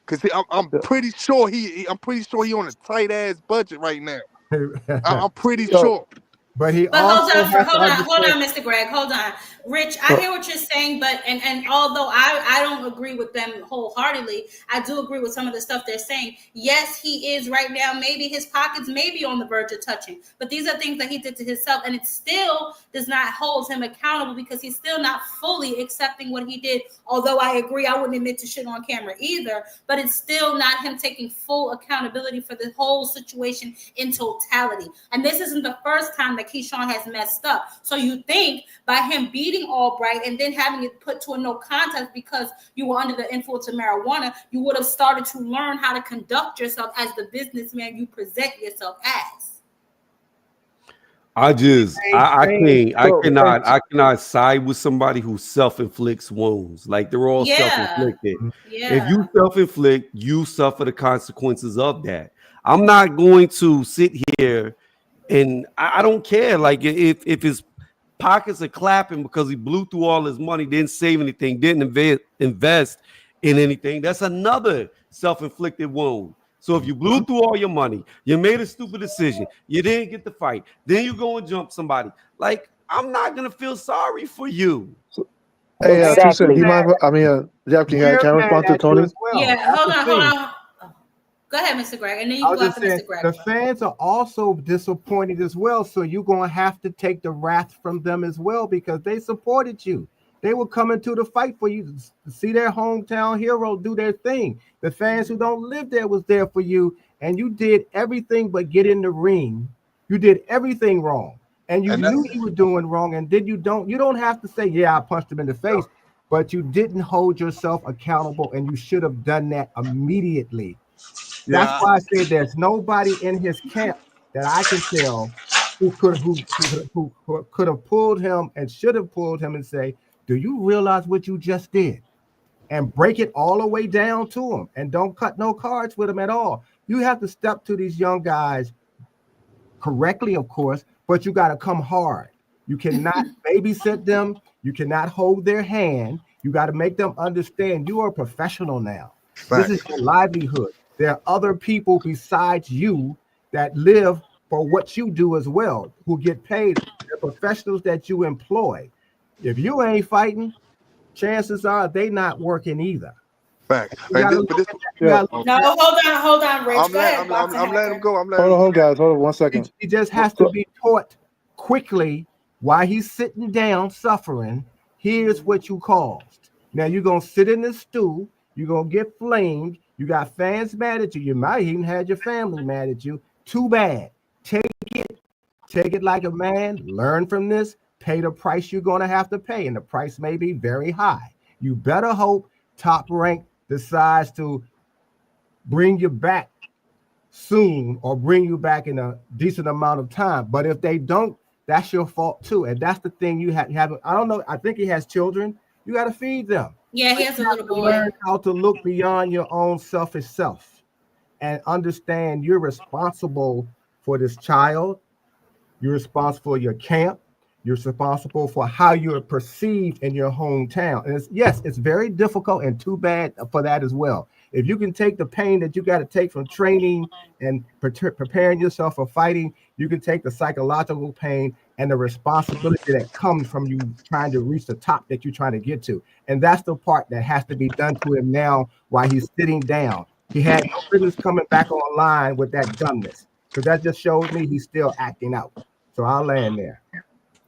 Cause I'm pretty sure he on a tight ass budget right now. I'm pretty sure. But he But also has to hold understand. on, Mr. Greg, hold on. Rich, I hear what you're saying, but and although I don't agree with them wholeheartedly, I do agree with some of the stuff they're saying. Yes, he is right now. Maybe his pockets may be on the verge of touching, but these are things that he did to himself, and it still does not hold him accountable, because he's still not fully accepting what he did. Although I agree, I wouldn't admit to shit on camera either, but it's still not him taking full accountability for the whole situation in totality. And this isn't the first time that Keyshawn has messed up. So you think by him beating Albright and then having it put to a no contest because you were under the influence of marijuana, you would have started to learn how to conduct yourself as the businessman you present yourself as. I cannot side with somebody who self-inflicts wounds. Like, they're all self-inflicted. If you self-inflict, you suffer the consequences of that. I'm not going to sit here and I don't care. Like, if his pockets are clapping because he blew through all his money, didn't save anything, didn't invest in anything, that's another self-inflicted wound. So if you blew through all your money, you made a stupid decision, you didn't get the fight, then you go and jump somebody. Like, I'm not gonna feel sorry for you. Hey, Chasin, do you mind? Jeff, can I respond to Tony? Yeah, hold on. Go ahead, Mr. Greg, and then you can go after Mr. Greg. The fans are also disappointed as well, so you're going to have to take the wrath from them as well, because they supported you. They were coming to the fight for you to see their hometown hero do their thing. The fans who don't live there was there for you, and you did everything but get in the ring. You did everything wrong, and you knew you were doing wrong, and then you don't have to say, yeah, I punched him in the face, but you didn't hold yourself accountable, and you should have done that immediately. That's why I said there's nobody in his camp that I can tell who could have pulled him and should have pulled him and say, do you realize what you just did? and break it all the way down to them, and don't cut no cards with them at all. You have to step to these young guys correctly, of course, but you got to come hard. You cannot babysit them. You cannot hold their hand. You got to make them understand you are a professional now. This is your livelihood. There are other people besides you that live for what you do as well, who get paid. They're professionals that you employ. If you ain't fighting, chances are they not working either. Facts. You And gotta this, look but at this, that. You No, gotta hold on, Rich. Go ahead, Boxing I'm letting him Hacker. go. I'm letting Hold on, him hold on, guys. Hold on one He, second. he just has to be taught quickly while he's sitting down suffering. Here's what you caused. Now you're gonna sit in this stool, you're gonna get flamed, you got fans mad at you, you might even had your family mad at you. Too bad. Take it like a man, learn from this, pay the price you're gonna have to pay, and the price may be very high. You better hope Top Rank decides to bring you back soon or bring you back in a decent amount of time. But if they don't, that's your fault too. And that's the thing you have. I don't know. I think he has children. You got to feed them. Yeah, he has a little To boy. learn how to look beyond your own selfish self and understand you're responsible for this child. You're responsible for your camp. You're responsible for how you're perceived in your hometown. And it's very difficult and too bad for that as well. If you can take the pain that you got to take from training and preparing yourself for fighting, you can take the psychological pain and the responsibility that comes from you trying to reach the top that you're trying to get to. And that's the part that has to be done to him now while he's sitting down. He had no business coming back online with that dumbness, because that just shows me he's still acting out. So I'll land there.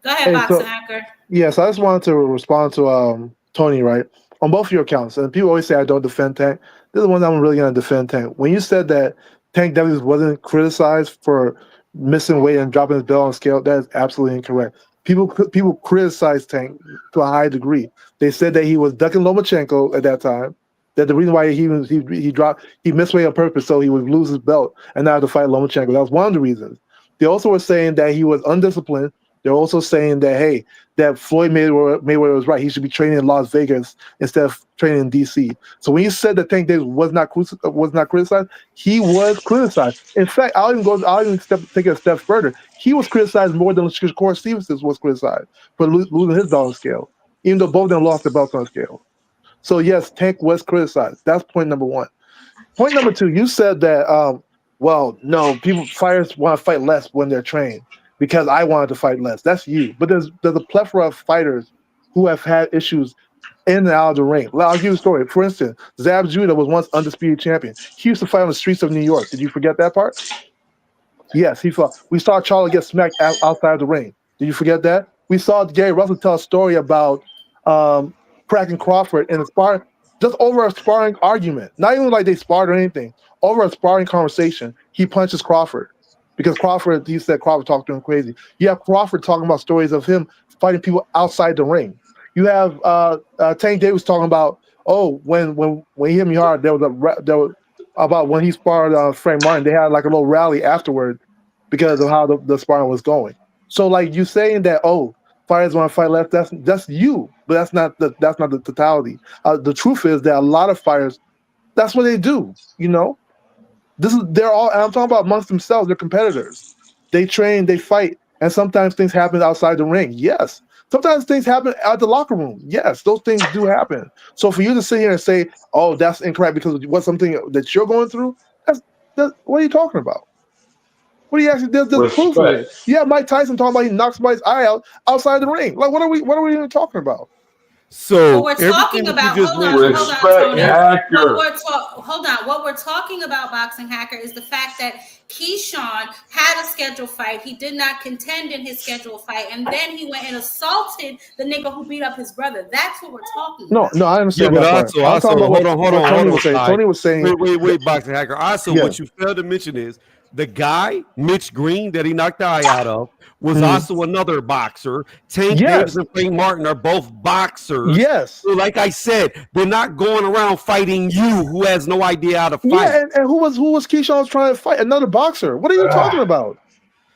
Go ahead, Hey, Boxing so Hacker. yes, I just wanted to respond to Tony, right? On both of your accounts. And people always say I don't defend Tank. This is the one I'm really gonna defend Tank. When you said that Tank Davis wasn't criticized for missing weight and dropping his belt on scale, that is absolutely incorrect. People criticize Tank to a high degree. They said that he was ducking Lomachenko at that time. That the reason why he missed weight on purpose so he would lose his belt and not have to fight Lomachenko. That was one of the reasons. They also were saying that he was undisciplined. They're also saying that, hey, that Floyd Mayweather was right. He should be training in Las Vegas instead of training in D.C. So when you said that Tank Davis was not criticized, he was criticized. In fact, I'll even take it a step further. He was criticized more than Shakur Stevenson was criticized for losing his belt on scale, even though both of them lost their belts on scale. So yes, Tank was criticized. That's point number one. Point number two, you said that, well, no, fighters want to fight less when they're trained because I wanted to fight less. That's you. But there's a plethora of fighters who have had issues in and out of the ring. I'll give you a story. For instance, Zab Judah was once undisputed champion. He used to fight on the streets of New York. Did you forget that part? Yes, he fought. We saw Charlie get smacked outside the ring. Did you forget that? We saw Gary Russell tell a story about cracking Crawford in a spar, just over a sparring argument. Not even like they sparred or anything. Over a sparring conversation, he punches Crawford because he said Crawford talked to him crazy. You have Crawford talking about stories of him fighting people outside the ring. You have Tank Davis talking about, when he hit me hard, there was about when he sparred Frank Martin. They had like a little rally afterward because of how the sparring was going. So like you saying that, fighters want to fight less, that's you, but that's not the totality. The truth is that a lot of fighters, that's what they do. They're all. And I'm talking about amongst themselves. They're competitors. They train, they fight, and sometimes things happen outside the ring. Yes. Sometimes things happen at the locker room. Yes, those things do happen. So for you to sit here and say, "Oh, that's incorrect," because of what's something that you're going through, what are you talking about? What do you actually? There's proof of it. Respect. Yeah, Mike Tyson talking about he knocks somebody's eye out outside the ring. Like, what are we even talking about? What So we're everything talking that you about, just hold on, mentioned. Respect Tony. Hacker. What we're talking about, Boxing Hacker, is the fact that Keyshawn had a scheduled fight. He did not contend in his scheduled fight, and then he went and assaulted the nigga who beat up his brother. That's what we're talking about. No, I Yeah, understand but that part. I'm also, talking about hold on, what Tony was saying. Ty. Tony was saying, Wait, Boxing Hacker. Also, yeah. what you failed to mention is the guy, Mitch Green, that he knocked the eye out of, was Mhm. also another boxer. Tank Yes. Davis and Frank Martin are both boxers. Yes. So like I said, they're not going around fighting you, who has no idea how to fight. Yeah, and who was Keyshawn trying to fight? Another boxer. What are you talking about?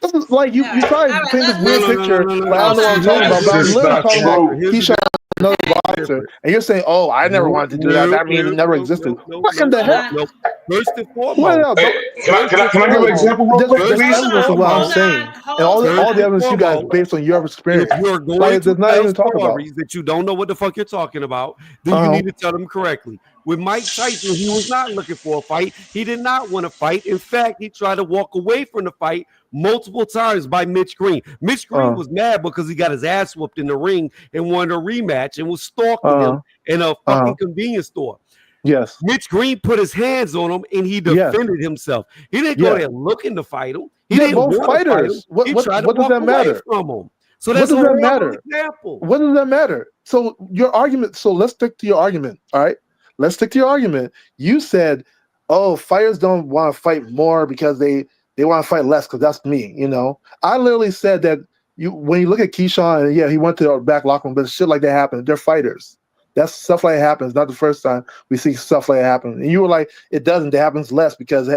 This is like you try to paint this weird picture, but I don't know what I'm talking about. But I'm That's just literally not talking about true. another Okay. boxer, and you're saying, "Oh, I never wanted to do that. That means it never existed." What in the Hold hell? on. First and What foremost, else? Hey, can I give an example real quick, There's Hold please? evidence of on. what I'm Hold saying, on. and Hold all first the and evidence you guys foremost, based on your if experience. you're going Like, to there's not tell even talk about. stories that you don't know what the fuck you're talking about, then you Uh-huh. need to tell them correctly. With Mike Tyson, he was not looking for a fight. He did not want to fight. In fact, he tried to walk away from the fight multiple times by Mitch Green. Mitch Green was mad because he got his ass whooped in the ring and wanted a rematch and was stalking him in a fucking convenience store. Yes. Mitch Green put his hands on him and he Yes. defended himself. He didn't go there looking to fight him. He Yeah, didn't both want to fight him. fighters. He tried to What does walk that away matter? from him. So What that's does a that horrible matter? example. What does that matter? So your argument. So let's stick to your argument. All right. Let's stick to your argument. You said, "Oh, fighters don't want to fight more because they want to fight less because that's me." You know, I literally said that when you look at Keyshawn, and yeah, he went to the back locker room, but shit like that happens. They're fighters. That's stuff like that happens. Not the first time we see stuff like that happen. And you were like, it doesn't. It happens less because I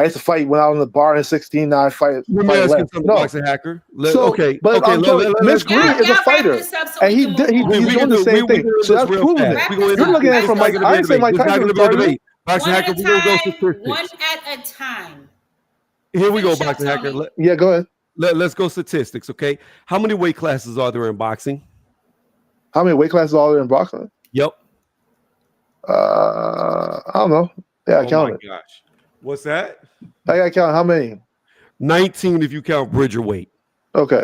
used to fight when I was in the bar in 16. Now I fight Let me ask you less. something, No. Boxing Hacker. So, but I'm telling you, Mitch Green is a Y'all wrap fighter, this up so and we can move on. he's doing the same we thing. doing So this that's real proving fast. it. We going You're into looking at it this from is not Mike. going to be I a didn't say debate. Mike This is not Tyson going to be a started debate. it. Boxing One at Hacker, a we're going to go time. One statistics. at a time. Here we go, Finish up, Boxing Hacker. Tony. Yeah, go ahead. Let's go statistics, okay? How many weight classes are there in boxing? How many weight classes are there in boxing? Yep. I don't know. Yeah, I Oh count my it. gosh. What's that? I gotta count how many. 19 if you count Bridger weight. Okay.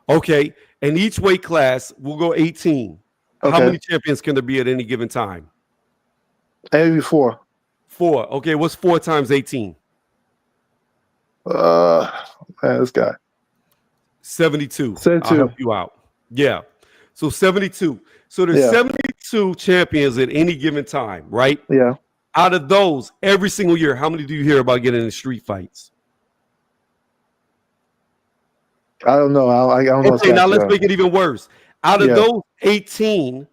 Okay. And each weight class, we'll go 18. How Okay. many champions can there be at any given time? Maybe 4. 4. Okay. What's 4 times 18? Man, this guy. 72. 72. I'll help you out. Yeah. So 72. So there's 72 champions at any given time, right? Yeah. Out of those, every single year, how many do you hear about getting in street fights? I don't know. I don't know. Okay, now let's make it even worse. Out of those 18,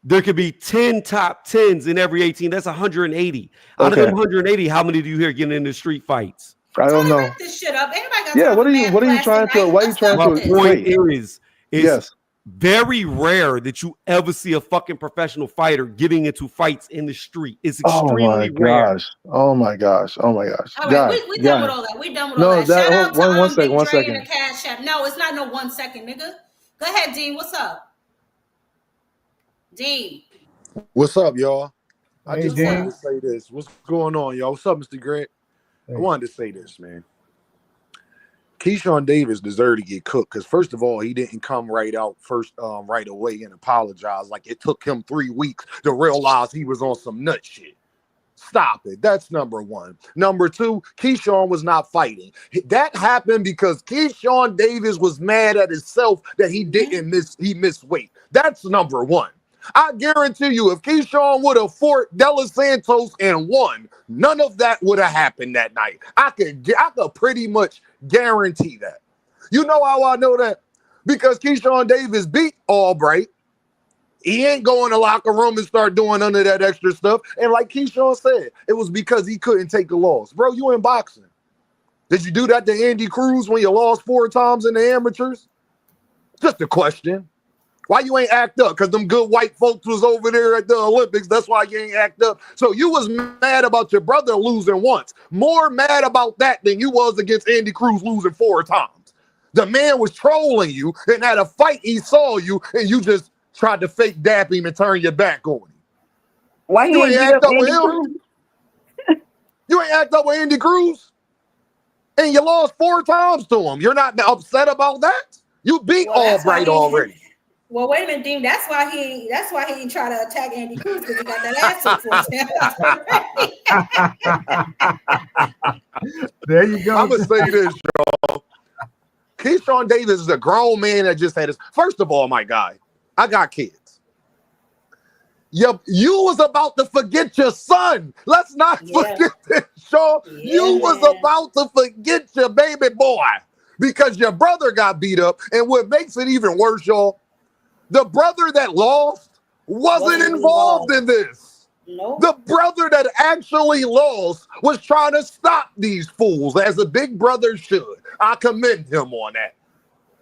there could be 10 top 10s in every 18. That's 180. Out of them 180, how many do you hear getting into street fights? I don't know. Wrap this shit up. Anybody got Yeah, time what for are you math what are you class trying to tonight? why are you Let's trying go My to with point equate? is Yes. very rare that you ever see a fucking professional fighter getting into fights in the street. It's Oh my extremely rare. gosh. Oh my gosh. Oh my gosh. All right, Guys, we done guys. with all that. We done with No, all that. that Shout out to one second, Big 1 Dre and second. the Cash App. No, it's not no 1 second, nigga. Go ahead, Dean. What's up? Dean. What's up, y'all? I Hey, just What's wanted Dean. to up? say this. What's going on, y'all? What's up, Mr. Grant? I Hey. wanted to say this, man. Keyshawn Davis deserved to get cooked because, first of all, he didn't come right out right away and apologize. Like, it took him 3 weeks to realize he was on some nut shit. Stop it. That's number one. Number two, Keyshawn was not fighting. That happened because Keyshawn Davis was mad at himself that he missed weight. That's number one. I guarantee you, if Keyshawn would have fought De Los Santos and won, none of that would have happened that night. I could pretty much guarantee that. You know how I know that? Because Keyshawn Davis beat Albright. He ain't go in the locker room and start doing none of that extra stuff. And like Keyshawn said, it was because he couldn't take the loss. Bro, you in boxing. Did you do that to Andy Cruz when you lost 4 times in the amateurs? Just a question. Why you ain't act up? Because them good white folks was over there at the Olympics. That's why you ain't act up. So you was mad about your brother losing once. More mad about that than you was against Andy Cruz losing 4 times. The man was trolling you, and at a fight he saw you, and you just tried to fake dap him and turn your back on him. Why You he ain't ain't act beat up up with Andy him. Cruz? You ain't act up with Andy Cruz. And you lost 4 times to him. You're not upset about that? You beat Albright already. Well, wait a minute, Dean. That's why he ain't try to attack Andy Cruz because he got that ass took for him. There you go. I'm going to say this, y'all. Keyshawn Davis is a grown man that just had his... First of all, my guy, I got kids. You was about to forget your son. Let's not forget this, Shaw. You was about to forget your baby boy because your brother got beat up. And what makes it even worse, y'all, the brother that lost wasn't involved in this. Nope. The brother that actually lost was trying to stop these fools, as a big brother should. I commend him on that.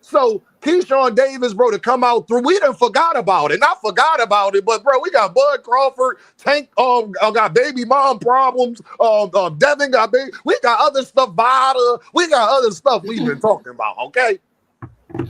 So Keyshawn Davis, bro, to come out through, we done forgot about it. Not forgot about it, but bro, we got Bud Crawford, Tank, got baby mom problems. Devin got baby. We got other stuff, Vada. We got other stuff we've been talking about. Okay.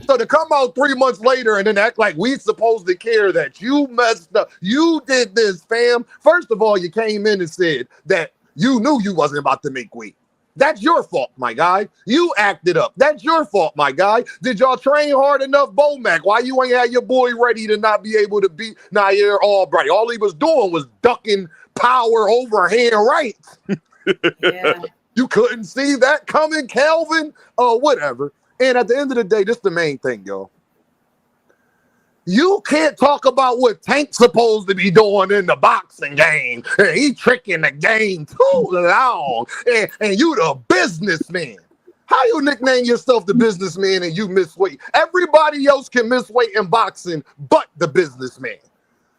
So to come out 3 months later and then act like we supposed to care that you messed up, you did this, fam. First of all, you came in and said that you knew you wasn't about to make weight. That's your fault, my guy. You acted up. That's your fault, my guy. Did y'all train hard enough, Bomac? Why you ain't had your boy ready to not be able to beat Nair Albright? All he was doing was ducking power overhand right. Yeah. You couldn't see that coming, Calvin? Whatever. And at the end of the day, this is the main thing, y'all. You can't talk about what Tank's supposed to be doing in the boxing game. He tricking the game too long. And you the businessman. How you nickname yourself the businessman and you miss weight? Everybody else can miss weight in boxing but the businessman.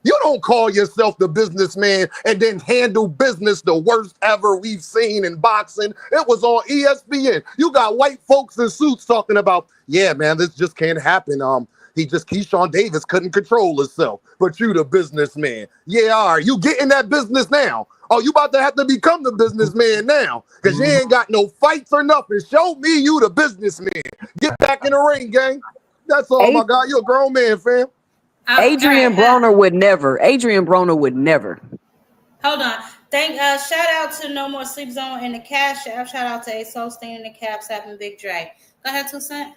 You don't call yourself the businessman and then handle business the worst ever we've seen in boxing. It was on ESPN. You got white folks in suits talking about, yeah, man, this just can't happen. Keyshawn Davis couldn't control himself, but you the businessman. Yeah, all right, you getting that business now. Oh, you about to have to become the businessman now because you ain't got no fights or nothing. Show me you the businessman. Get back in the ring, gang. That's all, my guy. You a grown man, fam. Adrian Broner would never. Adrian Broner would never. Hold on. Shout out to No More Sleep Zone in the cash. Shout out to Ace Holstein in the caps having Big Dre. Go ahead, 2 Cent.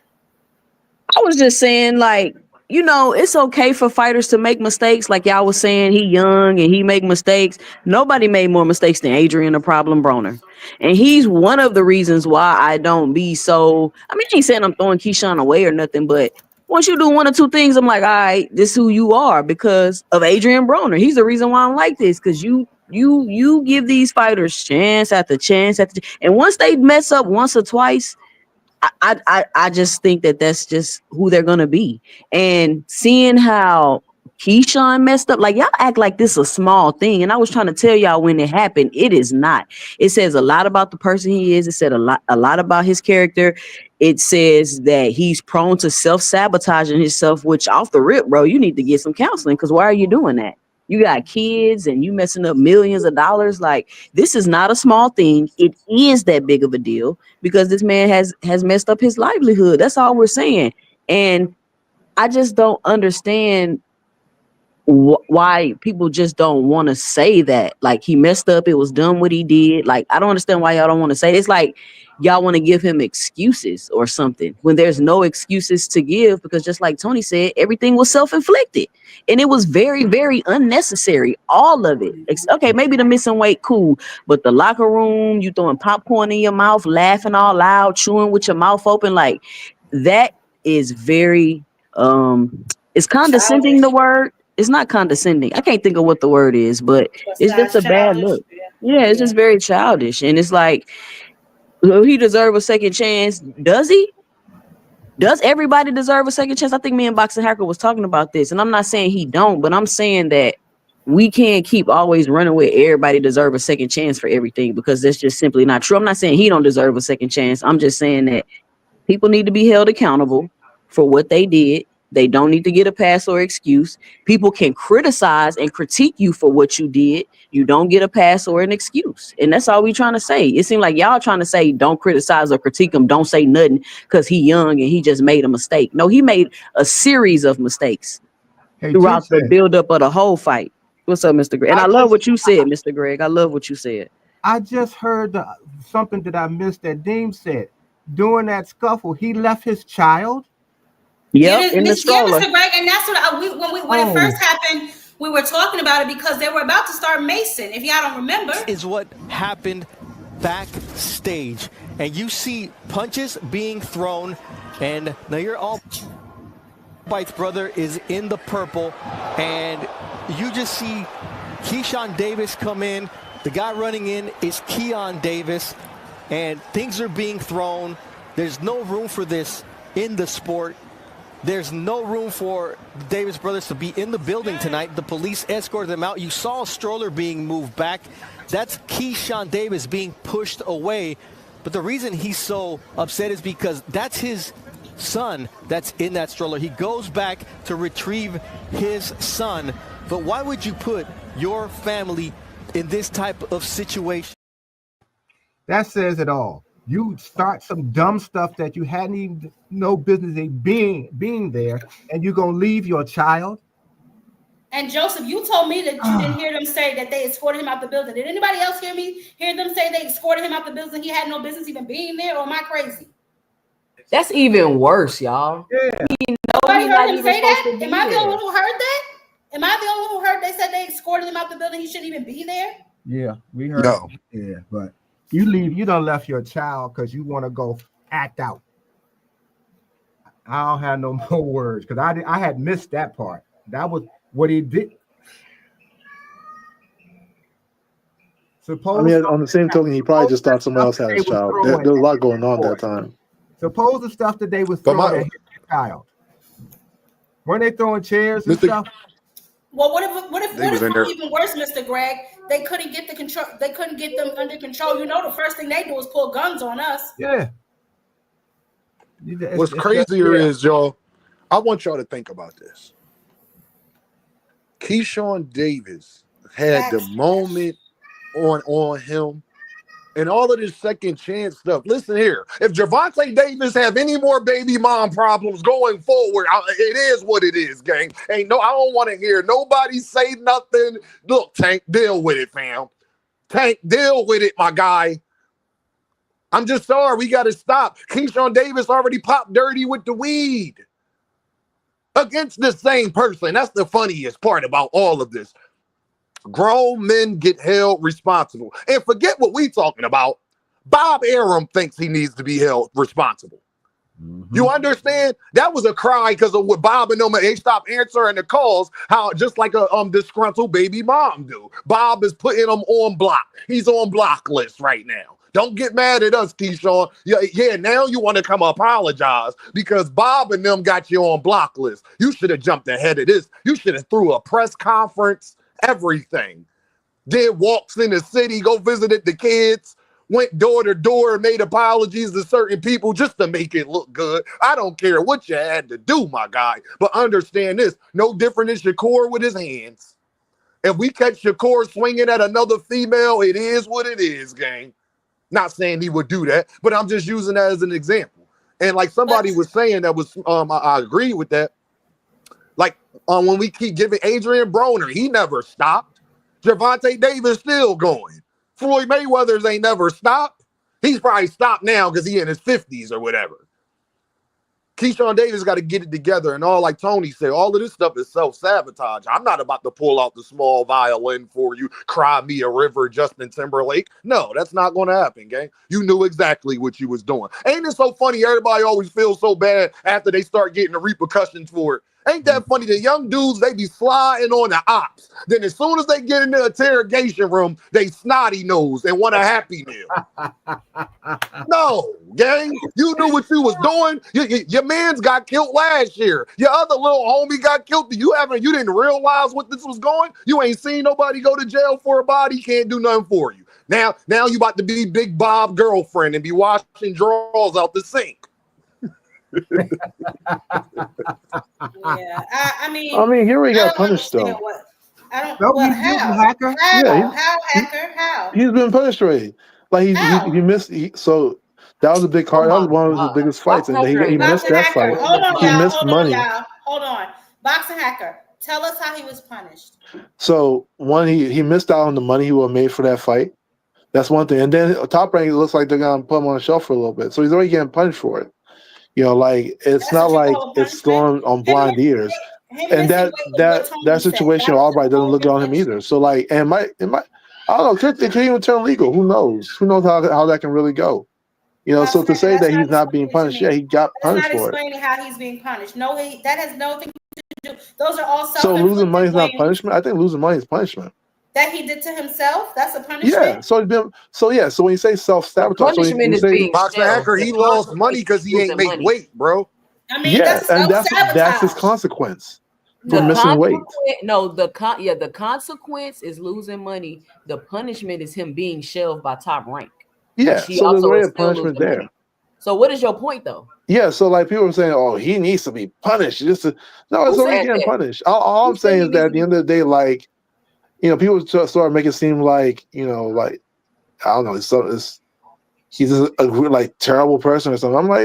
I was just saying, like, you know, it's okay for fighters to make mistakes. Like y'all was saying, he young and he make mistakes. Nobody made more mistakes than Adrian the Problem Broner. And he's one of the reasons why I don't be so, I mean, I ain't saying I'm throwing Keyshawn away or nothing, but once you do 1 or 2 things, I'm like, all right, this is who you are because of Adrian Broner. He's the reason why I'm like this, because you give these fighters chance after chance after, and once they mess up once or twice, I just think that that's just who they're gonna be. And seeing how Keyshawn messed up, like y'all act like this is a small thing. And I was trying to tell y'all when it happened, it is not. It says a lot about the person he is. It said a lot about his character. It says that he's prone to self-sabotaging himself, which off the rip, bro, you need to get some counseling because why are you doing that? You got kids and you messing up millions of dollars. Like, this is not a small thing. It is that big of a deal because this man has messed up his livelihood. That's all we're saying. And I just don't understand why people just don't want to say that. Like, he messed up. It was dumb what he did. Like, I don't understand why y'all don't want to say it. It's like y'all want to give him excuses or something when there's no excuses to give, because just like Tony said, everything was self-inflicted and it was very, very unnecessary. All of it. Okay, maybe the missing weight, cool, but the locker room, you throwing popcorn in your mouth, laughing all loud, chewing with your mouth open, like that is very is condescending the word? It's not condescending. I can't think of what the word is, but it's just a bad look. Yeah, it's just very childish. And it's like, he deserve a second chance. Does he? Does everybody deserve a second chance? I think me and Boxing Hacker was talking about this, and I'm not saying he don't, but I'm saying that we can't keep always running with everybody deserve a second chance for everything, because that's just simply not true. I'm not saying he don't deserve a second chance. I'm just saying that people need to be held accountable for what they did. They don't need to get a pass or excuse. People can criticize and critique you for what you did. You don't get a pass or an excuse. And that's all we trying to say. It seems like y'all trying to say don't criticize or critique him. Don't say nothing because he young and he just made a mistake. No, he made a series of mistakes throughout the buildup of the whole fight. What's up, Mr. Greg? And I love what you said, Mr. Greg. I love what you said. I just heard something that I missed that Deem said. During that scuffle, he left his child. Yep, in the stroller. Mr. Greg, and that's what when it first happened, we were talking about it because they were about to start Mason. If y'all don't remember, is what happened backstage, and you see punches being thrown, and now you're all. Bite's brother is in the purple, and you just see Keyshawn Davis come in. The guy running in is Keon Davis, and things are being thrown. There's no room for this in the sport. There's no room for the Davis brothers to be in the building tonight. The police escorted them out. You saw a stroller being moved back. That's Keyshawn Davis being pushed away. But the reason he's so upset is because that's his son that's in that stroller. He goes back to retrieve his son. But why would you put your family in this type of situation? That says it all. You start some dumb stuff that you hadn't even no business being there, and you're gonna leave your child. And Joseph, you told me that you didn't hear them say that they escorted him out the building. Did anybody else hear them say they escorted him out the building? He had no business even being there, or am I crazy? That's even worse, y'all. Yeah. Nobody heard him say that? Am I the only one who heard that? Am I the only one who heard they said they escorted him out the building? He shouldn't even be there? Yeah, we heard. No. Yeah, but you done left your child because you want to go act out. I don't have no more words because I had missed that part. That was what he did. I mean, on the same token, he probably just thought someone else had his child. There was a lot going on that time. Suppose the stuff that they was throwing at his child. Weren't they throwing chairs and stuff? Well, what if even worse, Mr. Greg? They couldn't get the control. They couldn't get them under control. You know, the first thing they do is pull guns on us. Yeah. What's crazier is, y'all, I want y'all to think about this. Keyshawn Davis had the moment on him and all of this second chance stuff. Listen here, if Gervonta Davis have any more baby mom problems going forward, it is what it is, gang. I don't want to hear nobody say nothing. Look, Tank, deal with it, fam. Tank, deal with it, my guy. I'm just sorry, we got to stop. Keyshawn Davis already popped dirty with the weed against the same person. That's the funniest part about all of this. Grown men get held responsible. And forget what we talking about. Bob Arum thinks he needs to be held responsible. Mm-hmm. You understand? That was a cry because of what Bob and them, they stopped answering the calls, how just like a disgruntled baby mom do. Bob is putting them on block. He's on block list right now. Don't get mad at us, Keyshawn. Yeah, now you want to come apologize because Bob and them got you on block list. You should have jumped ahead of this. You should have threw a press conference, everything. Did walks in the city, go visited the kids, went door to door, made apologies to certain people just to make it look good. I don't care what you had to do, my guy. But understand this, no different than Shakur with his hands. If we catch Shakur swinging at another female, it is what it is, gang. Not saying he would do that, but I'm just using that as an example. And like somebody was saying that was, I agree with that. Like when we keep giving Adrian Broner, he never stopped. Gervonta Davis still going. Floyd Mayweather's ain't never stopped. He's probably stopped now because he in his 50s or whatever. Keyshawn Davis got to get it together. And all like Tony said, all of this stuff is self-sabotage. I'm not about to pull out the small violin for you, cry me a river, Justin Timberlake. No, that's not going to happen, gang. You knew exactly what you was doing. Ain't it so funny? Everybody always feels so bad after they start getting the repercussions for it. Ain't that funny? The young dudes, they be sliding on the ops. Then as soon as they get in the interrogation room, they snotty nose and want a Happy Meal. No, gang. You knew what you was doing. Your man's got killed last year. Your other little homie got killed. You didn't realize what this was going? You ain't seen nobody go to jail for a body. Can't do nothing for you. Now you about to be Big Bob girlfriend and be washing drawers out the sink. Yeah, I mean, here we got punished though. Hacker? How? He's been punished already. Like he missed. So that was a big card. That was one of his biggest fights, and he missed that fight. He missed money. Hold on, Boxing Hacker. Tell us how he was punished. So one, he missed out on the money he would have made for that fight. That's one thing. And then Top Rank, it looks like they're gonna put him on the shelf for a little bit. So he's already getting punished for it. You know, like it's not like it's going on blind ears. And that situation, Albright doesn't look on him either. So like, I don't know, it could even turn legal. Who knows? Who knows how that can really go? You know, so to say that he's not being punished, yeah, he got punished for it. That's not explaining how he's being punished. No, that has nothing to do. Those are all so losing money is not punishment. I think losing money is punishment. That he did to himself. That's a punishment. Yeah. So when you say self-sabotage, punishment is being Boxing Hacker, he lost money because he ain't make weight, bro. I mean, that's his consequence for missing weight. No, the consequence is losing money. The punishment is him being shelved by Top Rank. Yeah, so there's already a punishment there. So what is your point though? Yeah, so like people were saying, "Oh, he needs to be punished." No, it's Who already said getting that? punished. All Who I'm said saying he is that needs at to the be? end of the day, like people start making it seem like like I don't know, he's like terrible person or something. I'm like,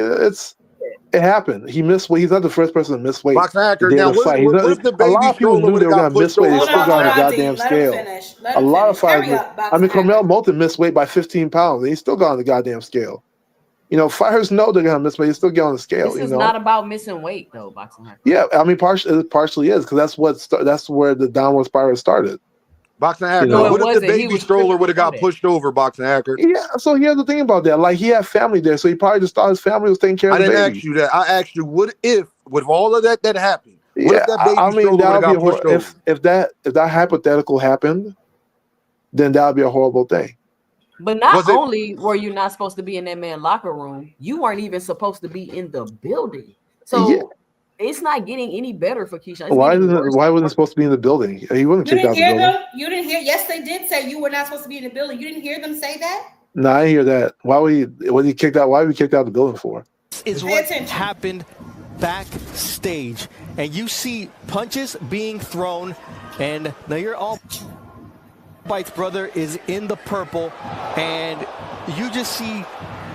it happened. He missed weight. He's not the first person to miss weight Boxing the hacker. day of Now, the fight. He's what not, if the a lot baby of people stroller knew would they have were got gonna miss pushed weight. They over Hold still on, got hold on the Boxing on, hacker? D. goddamn Let him scale. finish. Let A him lot of finish. fighters. Hurry up, I boxing mean, Carmel hacker. Moulton missed weight by 15 pounds. They still got on the goddamn scale. Fighters know they're gonna miss weight. They still get on the scale. This is not about missing weight though, boxing hacker. Yeah, I mean, it partially is because that's where the downward spiral started. Boxing You hacker. No, know. it What if the wasn't. He baby was stroller tripping would have before got that. pushed over Boxing hacker? Yeah, so here's the thing about that. Like he had family there, so he probably just thought his family was taking care of I the didn't ask baby. you that. I asked you, what if, with all of that happened, what Yeah, if that I baby mean stroller that would have would be got pushed over? if that hypothetical happened, then that would be a horrible thing. But not Was it? only were you not supposed to be in that man's locker room, you weren't even supposed to be in the building. Yeah, So it's not getting any better for Keyshawn. It's why getting isn't worse. why wasn't it supposed to be in the building? He wasn't You kicked didn't out of the hear building. them? You didn't hear? Yes, they did say you were not supposed to be in the building. You didn't hear them say that? No, I didn't hear that. Why was he kicked out? Why was he kicked out of the building for? This is Pay what attention. happened backstage. And you see punches being thrown. And now you're all Bite's brother is in the purple. And you just see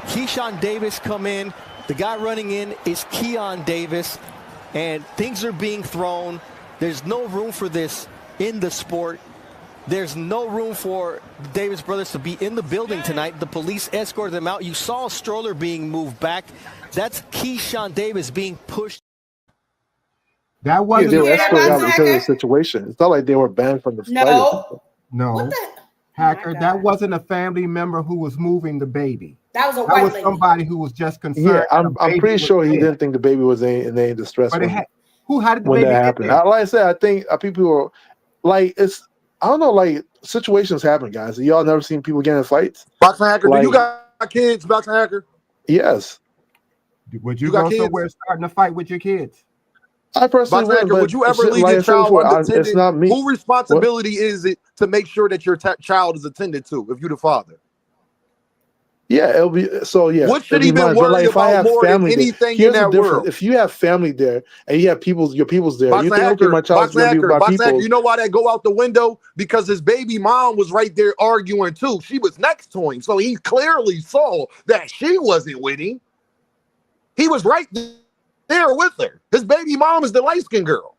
Keyshawn Davis come in. The guy running in is Keon Davis. And things are being thrown. There's no room for this in the sport. There's no room for the Davis brothers to be in the building tonight. The police escorted them out. You saw a stroller being moved back. That's Keyshawn Davis being pushed. That Yeah, wasn't they You were hear that, escorted out boxing because of the hacker? situation. It's not like they were banned from the fight or something. No. What no the? Oh hacker. my That God. wasn't a family member who was moving the baby. That was a That white was lady. somebody who was just Yeah, concerned that a I'm baby pretty was sure he there. didn't think the baby was in any distress But how did the when that baby get happened. there? Like I said, I think people were like I don't know, like situations happen, guys. Y'all never seen people get in fights? Boxing hacker, do you Like, got kids, Boxing hacker? yes, Would You you got go kids? somewhere starting a fight with your kids? I personally Boxing wouldn't, hacker, would but you ever leave like your I said child before, it's unattended? not me. Whose What? responsibility is it to make sure that your child is attended to if you're the father? Yeah, it'll be so. Yeah, What it'll should be he been mine. But like, worried if I about have more than family there, anything in here's the that difference. world? If you have family there and you have your people's there, you think, okay, my child's Boxing gonna be with hacker, my Boxing hacker. people's. You know why that go out the window? Because his baby mom was right there arguing too. She was next to him, so he clearly saw that she wasn't with him. He was right there with her. His baby mom is the light-skinned girl.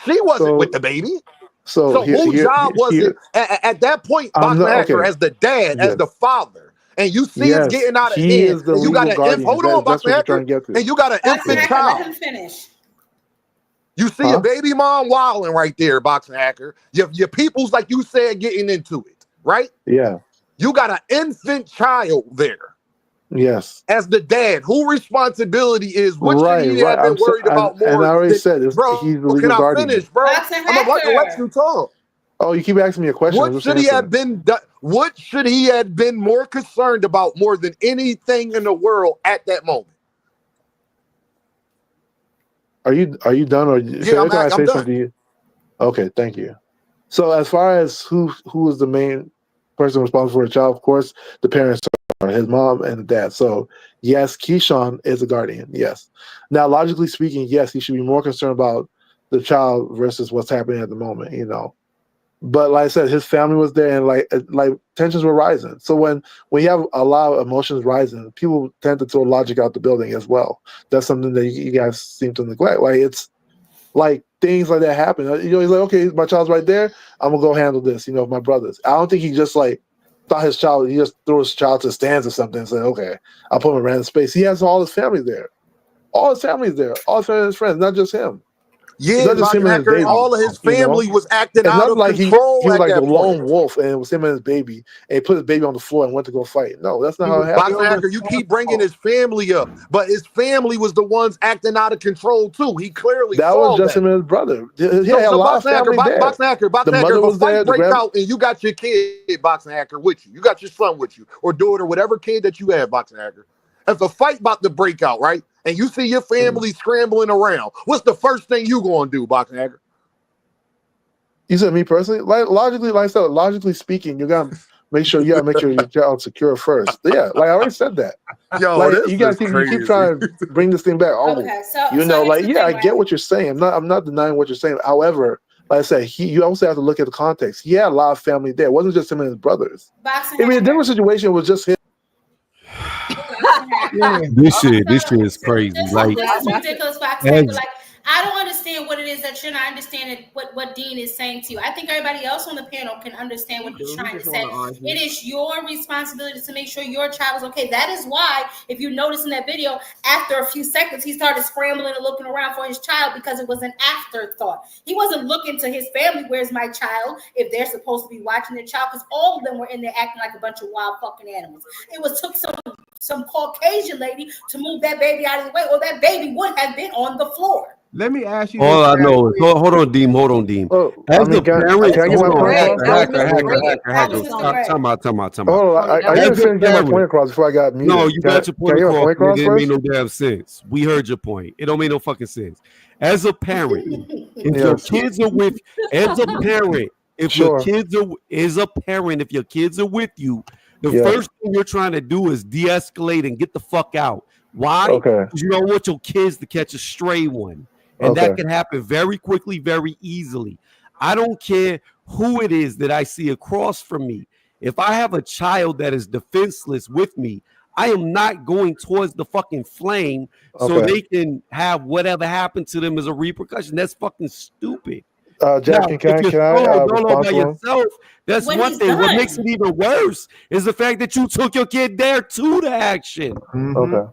She wasn't with the baby. So whose job was it at that point, I'm Boxing not hacker, okay. as the dad, as the Yes, father, and you see it's yes, getting out of he hand, is the and you got legal an guardian. hold on, That's Boxing what you're hacker, trying to get and to. you got an Boxing infant Yeah. hacker, let child. him finish. You see a Huh? baby mom wilding right there, Boxing hacker. Your people's, like you said, getting into it, right? Yeah. You got an infant child there. Yes. As the dad, whose responsibility is, what should Right. he Right. have been worried about And I more already than, said bro, he's the can legal I guardian. finish, bro? Boxing I'm about to let hacker. you talk. Oh, you keep asking me a question. I'm What just should he have answering. been what should he have been more concerned about more than anything in the world at that moment? Are you done, or so Yeah, every time I I'm say done. something? Okay, thank you. So as far as who is the main person responsible for the child, of course, the parents are his mom and the dad. So yes, Keyshawn is a guardian. Yes. Now, logically speaking, yes, he should be more concerned about the child versus what's happening at the moment. But like I said, his family was there, and like tensions were rising. So when you have a lot of emotions rising, people tend to throw logic out the building as well. That's something that you guys seem to neglect. Like it's like things like that happen. He's like, okay, my child's right there. I'm gonna go handle this. My brothers. I don't think he just like thought his child. He just threw his child to the stands or something and said, okay, I'll put him in random space. He has all his family there. All his family's there. All his family, his friends, not just him. It's Yeah, not just him Boxing and his hacker, and baby. all of his family was acting It's out not of like he control was at like the that point. lone wolf and it was him and his baby, and he put his baby on the floor and went to go fight. No, that's not He how was it happened. Boxing still hacker, you keep bringing his family up, but his family was the ones acting out of control too. He clearly That was saw just that. him and his brother. He had a So lot of Boxing hacker, family there. The Boxing hacker, mother if a was there. fight The break grand. out and you got your kid, Boxing hacker, with you got your son with you, or daughter, whatever kid that you have, Boxing hacker. If a fight about to break out, right, and you see your family scrambling around, what's the first thing you gonna do, Boxing hacker? You said me personally? Like logically, like I said, logically speaking, you're gonna make sure your child's secure first. Yeah, like I already said that. Yo, Like this you guys is keep crazy. trying to bring this thing back. Oh, Okay, so you so know, here's like the yeah, I thing, get right? what you're saying. I'm not denying what you're saying. However, like I said, you also have to look at the context. He had a lot of family there. It wasn't just him and his brothers. Boxing I mean, a Hacker. different situation it was just him. Boxing Hacker. Yeah. This shit is crazy. This Like, is ridiculous, Boxing Hacker. as Like, I don't understand what it is that you're not understanding what Dean is saying to you. I think everybody else on the panel can understand what he's trying to say. It is your responsibility to make sure your child is okay. That is why, if you notice in that video, after a few seconds, he started scrambling and looking around for his child because it was an afterthought. He wasn't looking to his family, where's my child, if they're supposed to be watching their child, because all of them were in there acting like a bunch of wild fucking animals. It took some Caucasian lady to move that baby out of the way, or that baby would have been on the floor. Let me ask you. all I know is hold on, Deem. Oh, As I mean, a parent, can I get my hold on, point hacker. Time out. Hold on, I didn't finish getting my point across before I got muted. No, you got your point can I get my point across. across It didn't make first? no damn sense. We heard your point. It don't make no fucking sense. As a parent, if your Yes. kids are with, as a parent, if Sure. your kids are, as a parent, if your kids are with you, the Yeah. first thing you're trying to do is de-escalate and get the fuck out. Why? Okay. Because you don't want your kids to catch a stray one. And Okay. that can happen very quickly, very easily. I don't care who it is that I see across from me. If I have a child that is defenseless with me, I am not going towards the fucking flame so Okay. they can have whatever happened to them as a repercussion. That's fucking stupid. Jack, Now, can I if you're respond solo by to him? yourself, that's When one he's thing. What done. makes it even worse is the fact that you took your kid there to the action. Okay.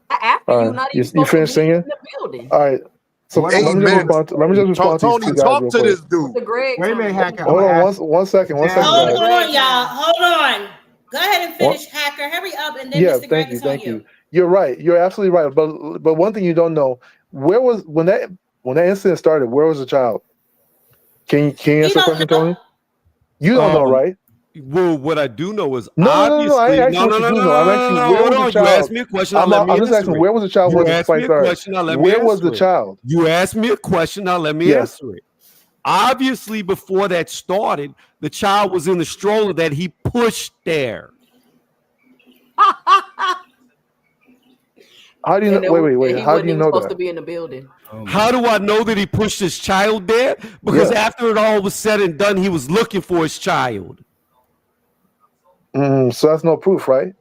After All you right. not You even supposed to finished be in singing? the building. All right. So What let me just Amen. respond to these two guys Tony, real talk quick. to this dude. Greg, Wait a minute, Hacker. Hold I'm on gonna ask- one second, Yeah. Hold guys. on, y'all. Hold on. Go ahead and finish, Hacker. Hurry up, and then Yeah, Mr. Greg is on thank you. you. You're right. You're absolutely right. But one thing you don't know, where was when that incident started, where was the child? Can you We answer the don't question, know. Tony? You don't know, right? Well, what I do know is No. I obviously ain't asking what you do know. I'm asking where Hold was the on. You asked child? me a question. Now let me I'm just answer asking it. where was the child You when the asked me fight a started? question. Now let me Where was the answer it. child? You asked me a question. Now let me Yes. answer it. Obviously, before that started, the child was in the stroller that he pushed there. How do you know? Wait. He How wasn't do you even know supposed that? to be in the building. How do I know that he pushed his child there? Because Yeah. after it all was said and done, he was looking for his child. So that's no proof, right?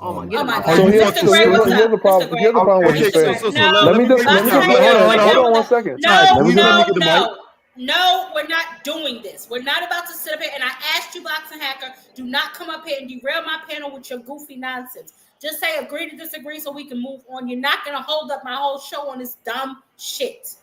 Oh my Oh god. my Are God. you So fucking Mr. Greg, what's serious? here's the up? problem. Mr. Here's the Greg. problem with Okay, you saying. so No, let me Let me just hold on one second. No, Let me just no, we're not doing this. We're not about to sit up here. And I asked you, Boxing Hacker, do not come up here and derail my panel with your goofy nonsense. Just say agree to disagree so we can move on. You're not going to hold up my whole show on this dumb shit.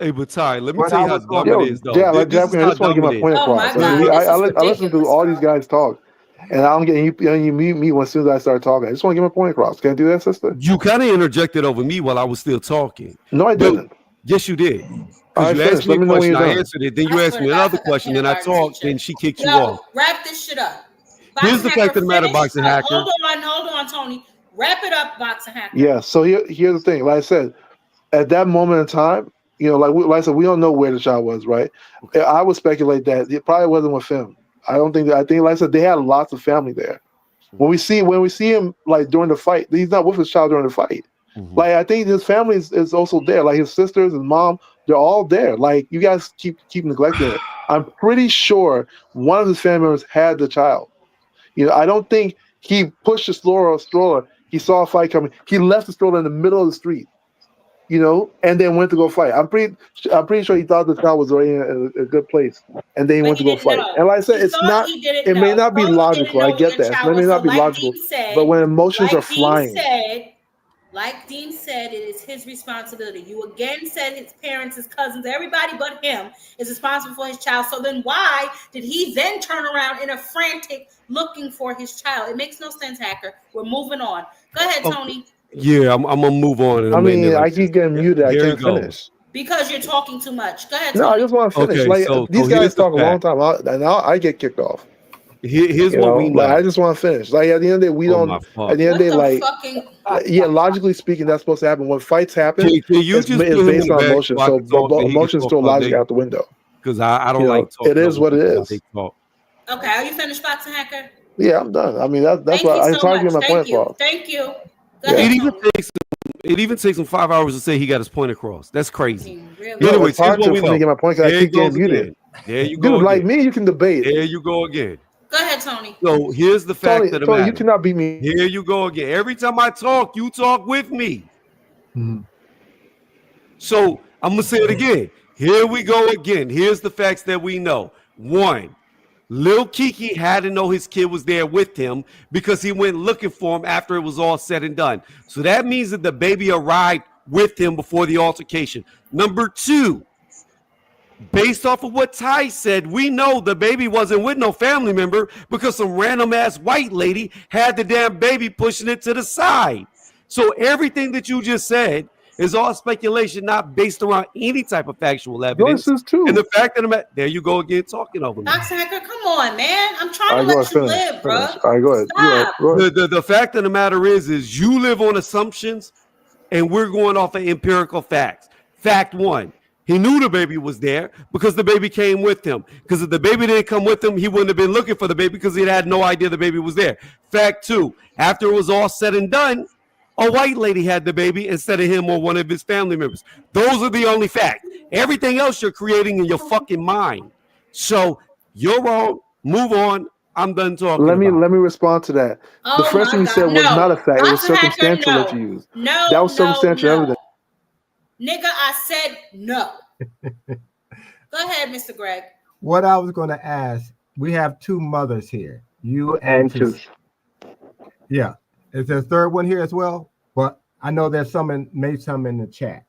Hey, but Ty, let me What tell I you how was gonna- dumb Yo, it is, though. yeah, like This Jack, is I how just want to get dumb my it point is. Oh my across. God, this is I listen to ridiculous, all bro. these guys talk, and I don't get you mute me as soon as I start talking. I just want to get my point across. Can I do that, sister? You kind of interjected over me while I was still talking. No, I But didn't. yes, you did. All Because right, you asked finish. me Let a me know when question, you're I done. answered it. Then I you asked swear me to God, another fuck a question, then I kindergarten talked, teacher. then she kicked you Yo, off. wrap this shit up. Here's Boxing the Hacker, fact of the matter, finish. Boxing Hacker. Hold on, Tony. Wrap it up, Boxing Hacker. Yeah. So here's the thing. Like I said, at that moment in time, like I said, we don't know where the child was, right? I would speculate that it probably wasn't with him. I think, like I said, they had lots of family there. When we see him like during the fight, he's not with his child during the fight. Like I think his family is also there. Like his sisters, his mom, they're all there. Like you guys keep neglecting it. I'm pretty sure one of his family members had the child. I don't think he pushed the stroller. He saw a fight coming. He left the stroller in the middle of the street. And then went to go fight. I'm pretty sure he thought the child was already in a good place, and then he But went he to go didn't fight. know. And like I said, He thought he didn't it may know. not be Thought he didn't logical. I know where get your that. child It may was. not So be like logical, Dean said, but when emotions are flying, it is his responsibility. You again said his parents, his cousins, everybody but him is responsible for his child. So then why did he then turn around in a frantic looking for his child? It makes no sense, Hacker. We're moving on. Go ahead, Tony. Yeah, I'm gonna move on in a minute. I keep getting muted. I Here can't it goes. finish. Because you're talking too much. Go ahead, No, Tony. I just want to finish. Okay, Like so these here's guys the talk a long fact. time, and I get kicked off. Here's what we know. Like I just want to finish. Like at the end of the day, we don't. my fuck. At the end of the day, What the like fucking logically speaking, that's supposed to happen. When fights happen, Can you it's just put it's him based in on the back emotion. so I So can talk and he can emotions talk throw all logic day? out the window. Because I don't like talking. It is what it is. Talk. Okay, are you finished, Boxing Hacker? Yeah, I'm done. I mean, that's Thank why you I'm so trying to much. get my point Thank you. across. Thank you. Go Yeah. ahead, Tony. It even takes him 5 hours to say he got his point across. That's crazy. He really No, it's Anyways, here's hard what we for me to know. get my point because I There he keep getting goes muted. again. There you go Dude, like again. me, you can debate. There you go again. Go ahead, Tony. So here's the fact of the Tony, you matter. cannot beat me. Here you go again. Every time I talk, you talk with me. Mhm. So I'm gonna say it again. Here we go again. Here's the facts that we know. One, Lil Kiki had to know his kid was there with him because he went looking for him after it was all said and done. So that means that the baby arrived with him before the altercation. Number two, based off of what Ty said, we know the baby wasn't with no family member because some random ass white lady had the damn baby pushing it to the side. So everything that you just said is all speculation, not based around any type of factual evidence. Joyce's too. And the fact that there you go again talking over me. Boxing Hacker, come on, man. I'm trying All to right, go let ahead, you finish. live, bro. All right, go ahead. You're right. Stop. Go ahead. The fact of the matter is you live on assumptions and we're going off of empirical facts. Fact one, he knew the baby was there because the baby came with him. Because if the baby didn't come with him, he wouldn't have been looking for the baby because he had no idea the baby was there. Fact two, after it was all said and done, a white lady had the baby instead of him or one of his family members. Those are the only facts. Everything else you're creating in your fucking mind. So you're wrong. Move on. I'm done talking. Let me respond to that. The Oh first my thing you God. said was No. not a fact. It was Boxing Hacker, circumstantial that you no. used. No, That was circumstantial evidence. Nigga, I said no. Go ahead, Mr. Greg. What I was going to ask, we have two mothers here. You and Tooth. Yeah. Is there a third one here as well? But I know there's some in the chat.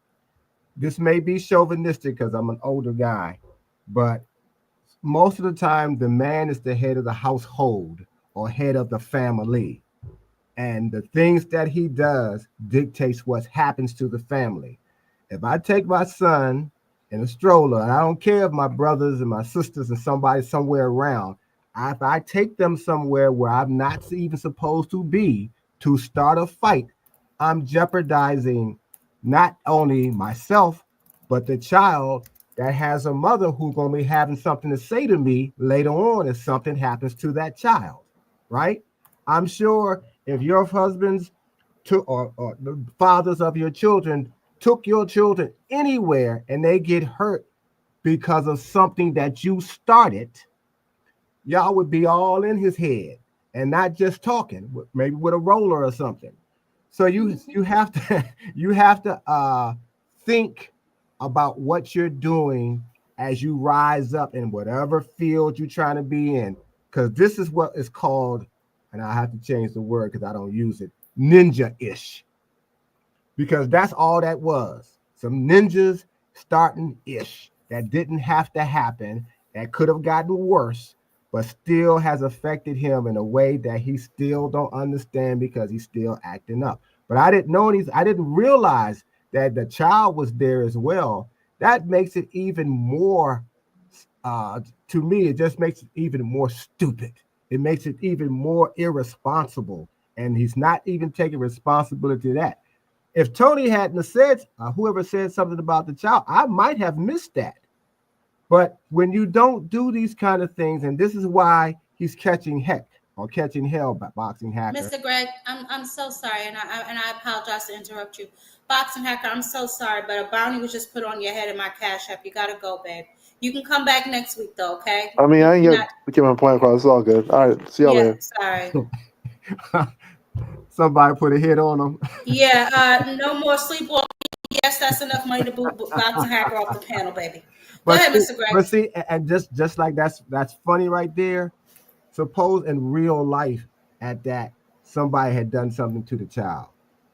This may be chauvinistic because I'm an older guy, but most of the time the man is the head of the household or head of the family. And the things that he does dictates what happens to the family. If I take my son in a stroller, and I don't care if my brothers and my sisters and somebody somewhere around, if I take them somewhere where I'm not even supposed to be to start a fight, I'm jeopardizing not only myself, but the child that has a mother who's going to be having something to say to me later on if something happens to that child, right? I'm sure if your husbands or the fathers of your children took your children anywhere and they get hurt because of something that you started, y'all would be all in his head and not just talking, maybe with a roller or something. So you have to think about what you're doing as you rise up in whatever field you're trying to be in, because this is what is called, and I have to change the word because I don't use it, ninja-ish, because that's all that was. Some ninjas starting ish that didn't have to happen, that could have gotten worse, but still has affected him in a way that he still don't understand because he's still acting up. But I didn't realize that the child was there as well. That makes it even more, to me, it just makes it even more stupid. It makes it even more irresponsible. And he's not even taking responsibility to that. If Tony hadn't said, whoever said something about the child, I might have missed that. But when you don't do these kind of things, and this is why he's catching heck or catching hell by Boxing Hacker. Mr. Greg, I'm so sorry, and I apologize to interrupt you. Boxing Hacker, I'm so sorry, but a bounty was just put on your head in my Cash App. You gotta go, babe. You can come back next week, though, okay? I mean, I ain't get my point across. It's all good. All right, see y'all later. Sorry. Somebody put a hit on him. Yeah, no more sleepwalking. Yes, that's enough money to boot Boxing Hacker off the panel, baby. Go ahead, Mr. Greg. But see, and just like that's funny right there. Suppose in real life at that somebody had done something to the child.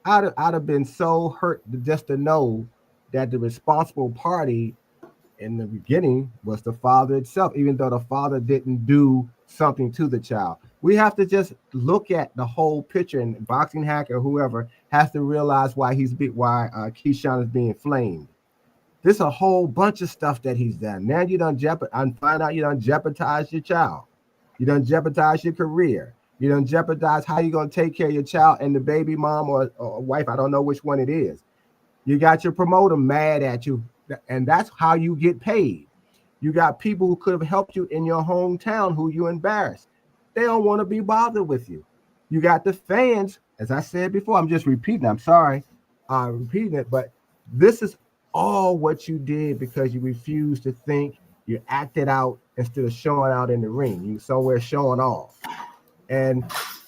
I'd have been so hurt just to know that the responsible party in the beginning was the father itself, even though the father didn't do something to the child. We have to just look at the whole picture, and Boxing Hacker or whoever has to realize why Keyshawn is being flamed. There's a whole bunch of stuff that he's done. Now you done find out you done jeopardize your child. You done jeopardize your career. You done jeopardize how you're gonna take care of your child and the baby mom or wife. I don't know which one it is. You got your promoter mad at you, and that's how you get paid. You got people who could have helped you in your hometown who you embarrassed. They don't want to be bothered with you. You got the fans, as I said before, I'm just repeating, I'm sorry, repeating it, but this is all what you did because you refused to think, you acted out instead of showing out in the ring. You somewhere showing off. And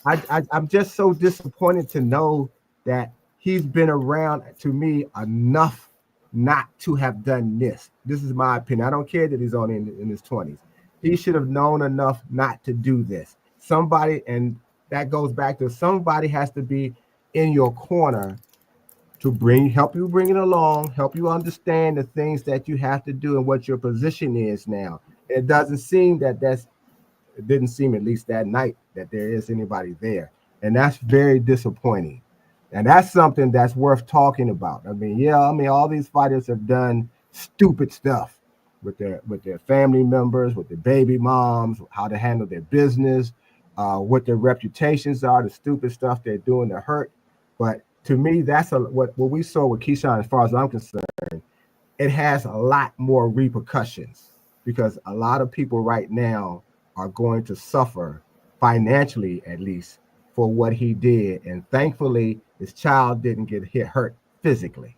I'm just so disappointed to know that he's been around to me enough not to have done this. This is my opinion. I don't care that he's only in his 20s. He should have known enough not to do this. Somebody, and that goes back to somebody has to be in your corner to help you bring it along, help you understand the things that you have to do and what your position is now. It doesn't seem that it didn't seem, at least that night, that there is anybody there. And that's very disappointing. And that's something that's worth talking about. I mean, all these fighters have done stupid stuff with their family members, with their baby moms, how to handle their business, what their reputations are, the stupid stuff they're doing to hurt. But to me, that's what we saw with Keyshawn, as far as I'm concerned, it has a lot more repercussions because a lot of people right now are going to suffer financially, at least, for what he did. And thankfully, his child didn't get hurt physically.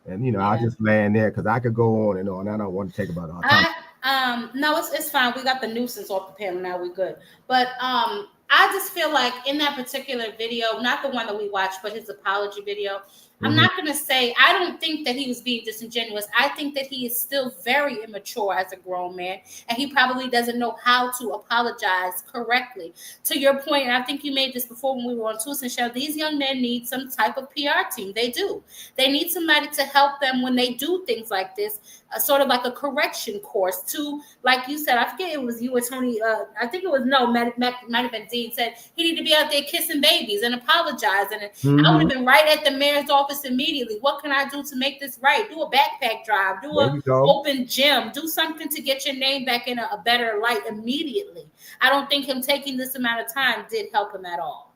And I'll just land there because I could go on and on. I don't want to take about our time. No, it's fine. We got the nuisance off the panel now. We're good. But I just feel like in that particular video, not the one that we watched, but his apology video, I'm not going to say, I don't think that he was being disingenuous. I think that he is still very immature as a grown man, and he probably doesn't know how to apologize correctly. To your point, and I think you made this before when we were on Tucson Show, these young men need some type of PR team. They do. They need somebody to help them when they do things like this, sort of like a correction course to, like you said, I forget it was you or Tony, I think it was, might have been Dean, said he needed to be out there kissing babies and apologizing. And I would have been right at the mayor's office immediately. What can I do to make this right? Do a backpack drive, do an open gym, do something to get your name back in a better light immediately. I don't think him taking this amount of time did help him at all.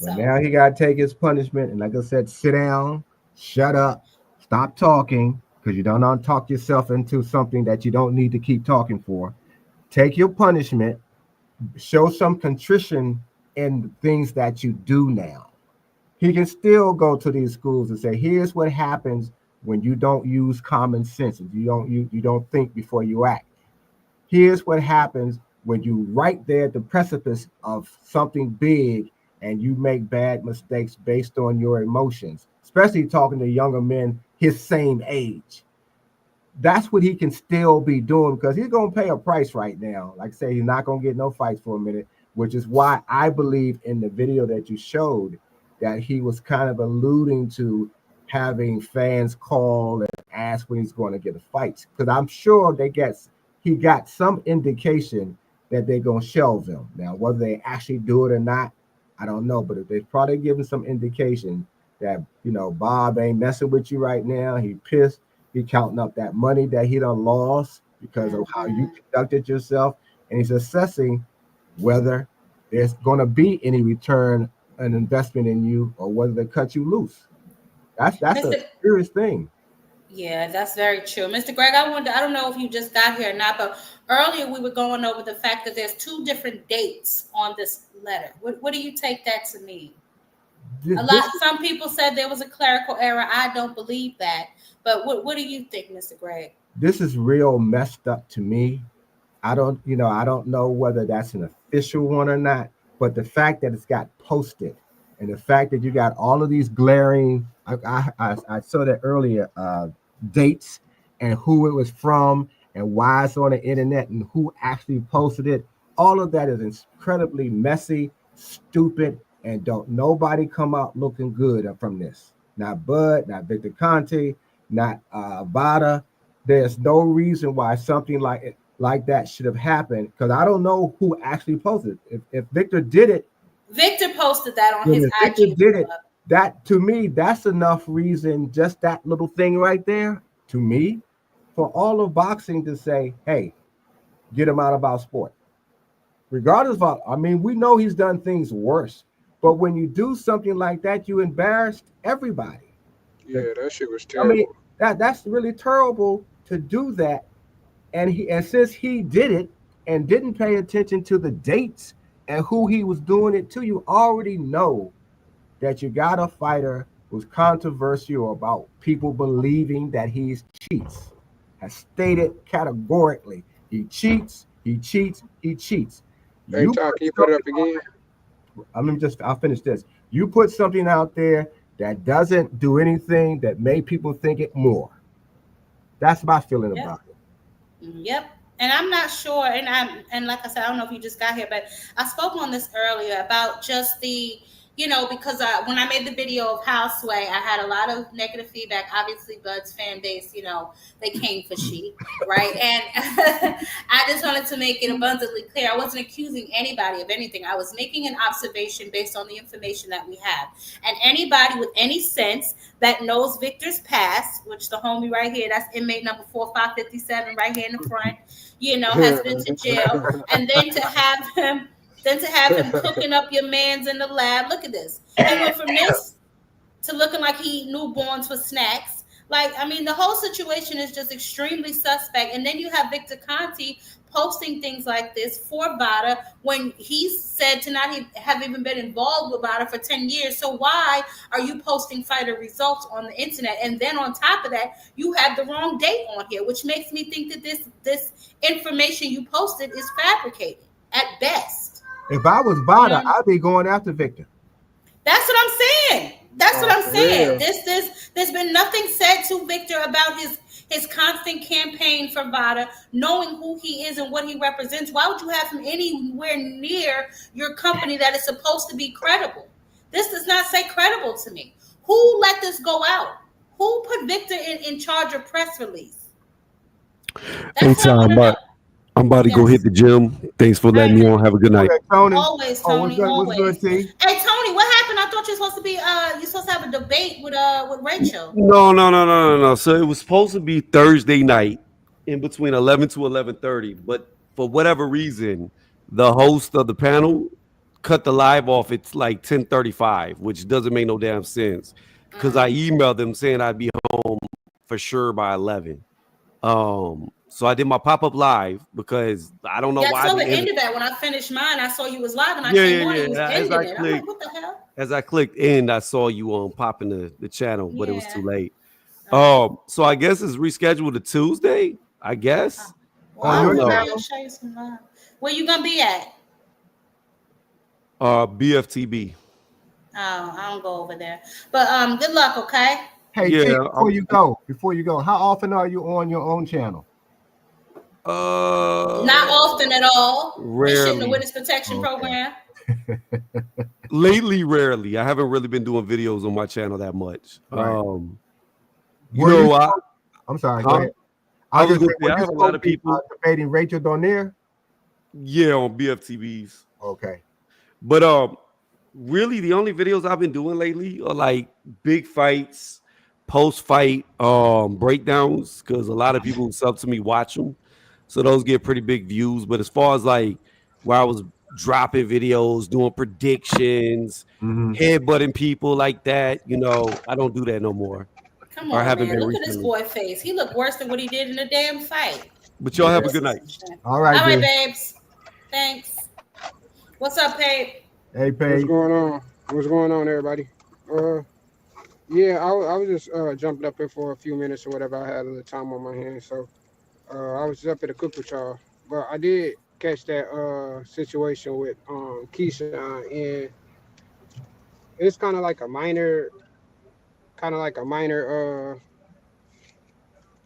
Well, now he got to take his punishment. And like I said, sit down, shut up, stop talking, because you don't talk yourself into something that you don't need to keep talking for. Take your punishment, show some contrition in things that you do now. He can still go to these schools and say, here's what happens when you don't use common sense and you don't think before you act. Here's what happens when you right there at the precipice of something big and you make bad mistakes based on your emotions, especially talking to younger men his same age. That's what he can still be doing because he's going to pay a price right now. Like I say, he's not going to get no fights for a minute, which is why I believe in the video that you showed that he was kind of alluding to having fans call and ask when he's going to get a fight. Because I'm sure he got some indication that they're going to shelve him. Now, whether they actually do it or not, I don't know. But if they've probably given some indication that, Bob ain't messing with you right now, he pissed, he counting up that money that he done lost because of how you conducted yourself, and he's assessing whether there's going to be any return an investment in you or whether they cut you loose. That's a serious thing. Yeah, that's very true. Mr. Greg, I don't know if you just got here or not, but earlier we were going over the fact that there's 2 different dates on this letter. What do you take that to mean? Some people said there was a clerical error. I don't believe that. But what do you think, Mr. Greg? This is real messed up to me. I don't know whether that's an official one or not, but the fact that it's got posted and the fact that you got all of these glaring, I saw that earlier, dates and who it was from and why it's on the internet and who actually posted it. All of that is incredibly messy, stupid, and don't nobody come out looking good from this. Not Bud, not Victor Conte, not Vada. There's no reason why something like that should have happened because I don't know who actually posted it. If Victor did it, Victor posted that on his IG. Victor did it. That to me, that's enough reason. Just that little thing right there, to me, for all of boxing to say, "Hey, get him out of our sport." Regardless of, we know he's done things worse, but when you do something like that, you embarrassed everybody. Yeah, that shit was terrible. That's really terrible to do that and since he did it and didn't pay attention to the dates and who he was doing it to, you already know that you got a fighter who's controversial about people believing that he cheats. Has stated categorically, he cheats, he cheats, he cheats. Hey, You Todd, put can you put it something up again? I'll finish this. You put something out there that doesn't do anything that made people think it more. That's my feeling Yep. about it. Yep. And I'm not sure, and like I said, I don't know if you just got here, but I spoke on this earlier about just the, because when I made the video of Houseway, I had a lot of negative feedback. Obviously, Bud's fan base, they came for sheep, right? And I just wanted to make it abundantly clear. I wasn't accusing anybody of anything. I was making an observation based on the information that we have. And anybody with any sense that knows Victor's past, which the homie right here, that's inmate number 4557 right here in the front, has been to jail. And then to have him cooking up your mans in the lab. Look at this. He went from this to looking like he eat newborns for snacks. Like, I mean, the whole situation is just extremely suspect. And then you have Victor Conti posting things like this for Vada when he's said to not have even been involved with Vada for 10 years. So why are you posting fighter results on the internet? And then on top of that, you have the wrong date on here, which makes me think that this information you posted is fabricated at best. If I was Vada, I'd be going after Victor. That's what I'm saying. That's what I'm saying. Real. There's been nothing said to Victor about his constant campaign for Vada, knowing who he is and what he represents. Why would you have him anywhere near your company that is supposed to be credible? This does not say credible to me. Who let this go out? Who put Victor in charge of press release? Hey, Tom, I'm about to go hit the gym. Thanks for letting me on. Have a good night. Okay, Tony. Always, Tony. What's good, T? Hey, Tony, what happened? I thought you were supposed to be you're supposed to have a debate with Rachel. No. So it was supposed to be Thursday night in between 11 to 11:30, but for whatever reason, the host of the panel cut the live off. It's like 10:35, which doesn't make no damn sense because I emailed them saying I'd be home for sure by 11. So I did my pop-up live because I don't know why. So it ended that when I finished mine. I saw you was live and I came on and was ending it. I'm like, what the hell? As I clicked end, I saw you popping the channel, but it was too late. So I guess it's rescheduled to Tuesday. I guess. Well, I don't know. Show you some love. Where you gonna be at? BFTB. Oh, I don't go over there. But good luck, okay? Hey, T, before you go, how often are you on your own channel? Not often at all. Rarely. In the witness protection program. Lately, rarely. I haven't really been doing videos on my channel that much. Right. I'm sorry. Go ahead. I have a lot of people debating Rachel Donner. Yeah, on BFTVs. Okay. But really, the only videos I've been doing lately are like big fights, post-fight breakdowns, because a lot of people who sub to me watch them. So those get pretty big views. But as far as like where I was dropping videos, doing predictions, headbutting people like that, I don't do that no more. Come on, man. Look at this boy face. He looked worse than what he did in the damn fight. But y'all have a good night. All right, babes. Thanks. What's up, Paige? Hey, Paige. What's going on, everybody? Yeah, I was just jumping up here for a few minutes or whatever. I had a little time on my hands, so I was just up at the cook with y'all. But I did catch that situation with Keyshawn, and it's kind of like a minor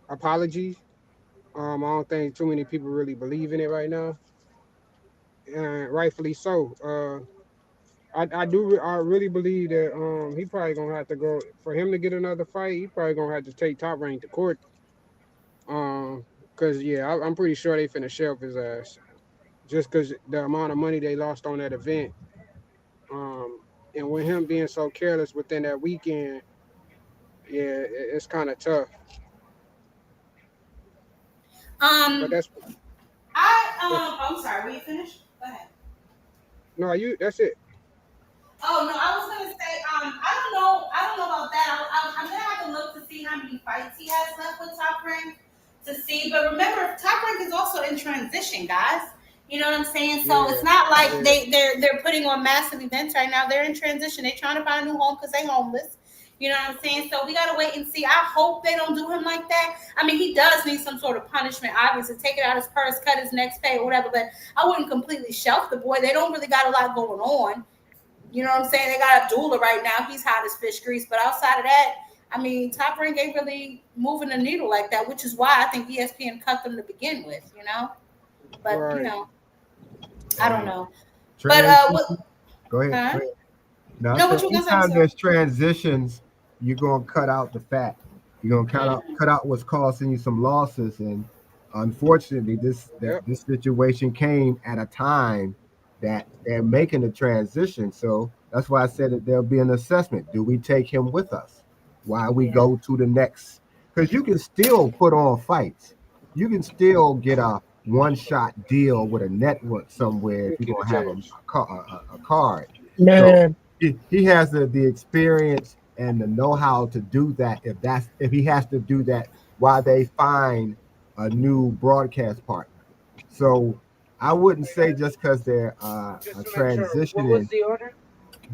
apology. I don't think too many people really believe in it right now, and rightfully so. I really believe that he probably gonna have to go for him to get another fight. He probably gonna have to take Top Rank to court. Cause I'm pretty sure they finna shelf his ass, just cause the amount of money they lost on that event. And with him being so careless within that weekend, it's kind of tough. But that's. I'm sorry. Were you finished? Go ahead. No, that's it. Oh no, I was gonna say, I don't know about that. I'm gonna have to look to see how many fights he has left with Top Rank to see. But remember, Top Rank is also in transition, guys. You know what I'm saying? So Yeah, it's not like yeah. they're putting on massive events right now. They're in transition. They're trying to find a new home because they're homeless. You know what I'm saying? So we gotta wait and see. I hope they don't do him like that. I mean, he does need some sort of punishment, obviously. Take it out his purse, cut his next pay, or whatever. But I wouldn't completely shelf the boy. They don't really got a lot going on. You know what I'm saying? They got a doula right now. He's hot as fish grease. But outside of that, I mean, Top Rank ain't really moving the needle like that, which is why I think ESPN cut them to begin with. You know, but Right. I don't know. But Transition. what? Go ahead. Huh? Go ahead. No, I No, said what you gonna say? I'm anytime sorry. there's transitions, you're gonna cut out the fat. You're gonna cut out what's costing you some losses. And unfortunately, Yep. this situation came at a time that they're making the transition. So that's why I said that there'll be an assessment. Do we take him with us while we Yeah. go to the next? Because you can still put on fights. You can still get a one-shot deal with a network somewhere if you're gonna have a card. So Man, he has the experience and the know-how to do that if he has to do that while they find a new broadcast partner. So I wouldn't say just because they're transitioning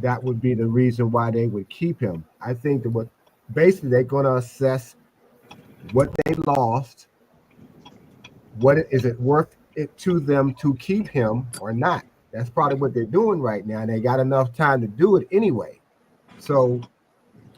that would be the reason why they would keep him. I think that what basically they're going to assess what they lost, is it worth it to them to keep him or not. That's probably what they're doing right now, and they got enough time to do it anyway. So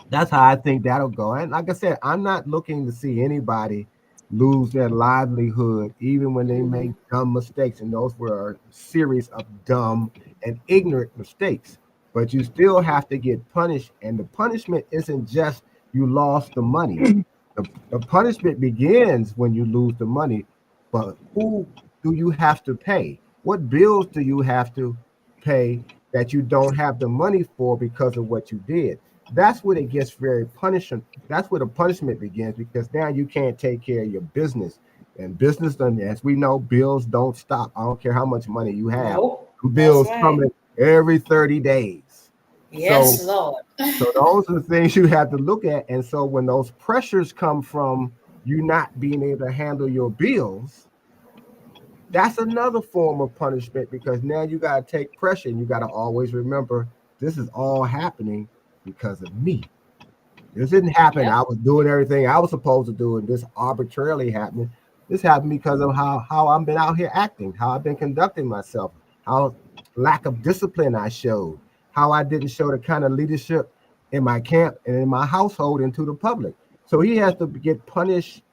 that's how I think that'll go. And like I said, I'm not looking to see anybody lose their livelihood, even when they make Mm-hmm. dumb mistakes. And those were a series of dumb and ignorant mistakes. But you still have to get punished. And the punishment isn't just you lost the money. The punishment begins when you lose the money. But who do you have to pay? What bills do you have to pay that you don't have the money for because of what you did? That's when it gets very punishing. That's where the punishment begins because now you can't take care of your business. And business, as we know, bills don't stop. I don't care how much money you have. Nope. That's Bills right. coming every 30 days. So, Yes, Lord. so those are the things you have to look at. And so when those pressures come from you not being able to handle your bills, that's another form of punishment because now you got to take pressure and you got to always remember this is all happening because of me. This didn't happen. Yep. I was doing everything I was supposed to do, and this arbitrarily happened. This happened because of how I've been out here acting, how I've been conducting myself, how lack of discipline I showed, how I didn't show the kind of leadership in my camp and in my household and to the public. So he has to get punished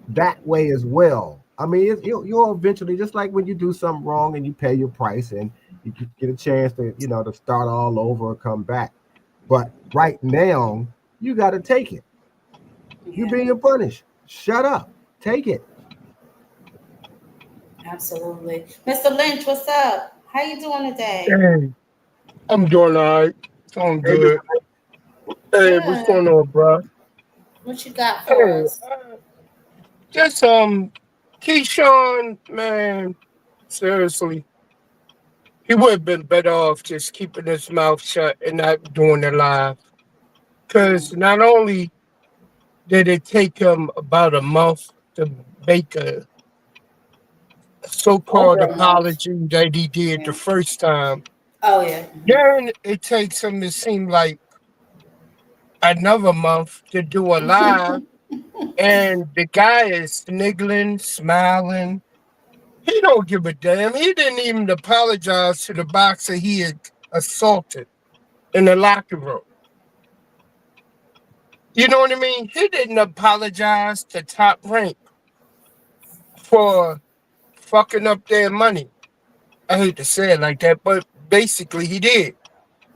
that way as well. I mean, you'll eventually, just like when you do something wrong and you pay your price and you get a chance to, to start all over or come back. But right now, you got to take it. You're Yeah. being punished. Shut up. Take it. Absolutely. Mr. Lynch, what's up? How you doing today? hey, I'm doing all right. Doing Hey, good. Hey, what's Good. going on, bro? What you got for Hey, us? just Keyshawn, man, seriously, he would have been better off just keeping his mouth shut and not doing it live. Because Mm. not only did it take him about a month to make a so-called Over a month. apology that he did the Yeah. first time, Oh yeah. then it takes him, it seemed like, another month to do a live, and the guy is sniggling, smiling. He don't give a damn. He didn't even apologize to the boxer he had assaulted in the locker room. You know what I mean? He didn't apologize to Top Rank for fucking up their money. I hate to say it like that, but basically he did.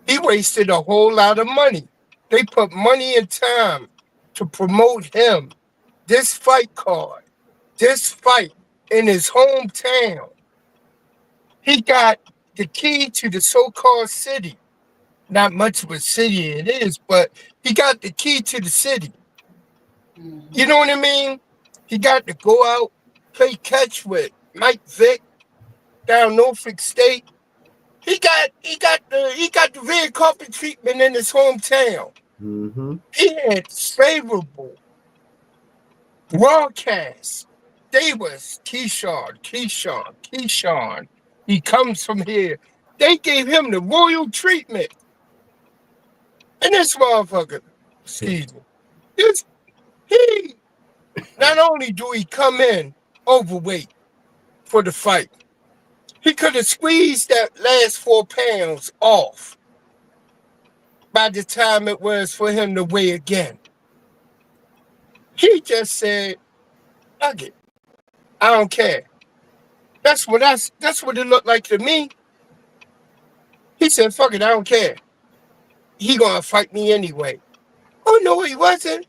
He wasted a whole lot of money. They put money and time to promote him, this fight card, this fight in his hometown. He got the key to the so-called city. Not much of a city it is, but he got the key to the city. You Mm-hmm. know what I mean? He got to go out, play catch with Mike Vick down Norfolk State. He got the red carpet treatment in his hometown. Mm-hmm. He had favorable broadcasts. they was Keyshawn. He comes from here. They gave him the royal treatment. And this motherfucker, excuse me, he not only do he come in overweight for the fight, he could have squeezed that last 4 pounds off by the time it was for him to weigh again. He just said, fuck it. I don't care. That's what it looked like to me. He said, fuck it, I don't care. He gonna fight me anyway. Oh no, he wasn't.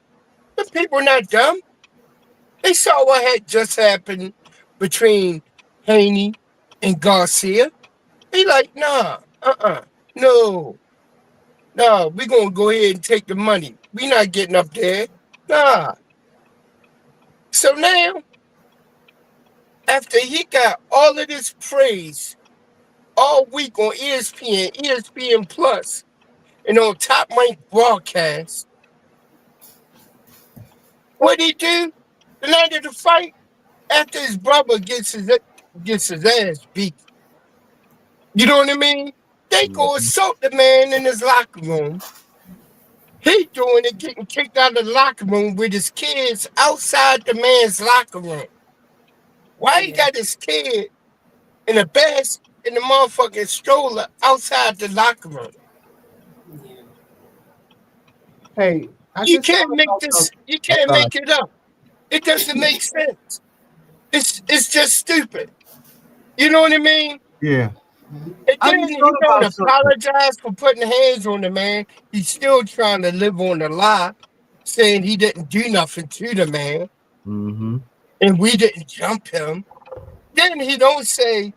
The people are not dumb. They saw what had just happened between Haney and Garcia. They like, nah, no, we gonna go ahead and take the money. We not getting up there. Nah. So now, after he got all of this praise all week on ESPN Plus, and on Top Rank broadcast, what he do the night of the fight after his brother gets his ass beat? You know what I mean? They go assault the man in his locker room. He doing it, getting kicked out of the locker room with his kids outside the man's locker room. Why he got his kid in a in the motherfucking stroller outside the locker room? Hey, I You just can't thought make about this. something. You I'm can't sorry. make it up. It doesn't make sense. It's just stupid. You know what I mean? Yeah. And I then just he thought don't about something. apologize for putting hands on the man. He's still trying to live on the lie, saying he didn't do nothing to the man Mm-hmm. and we didn't jump him. Then he don't say,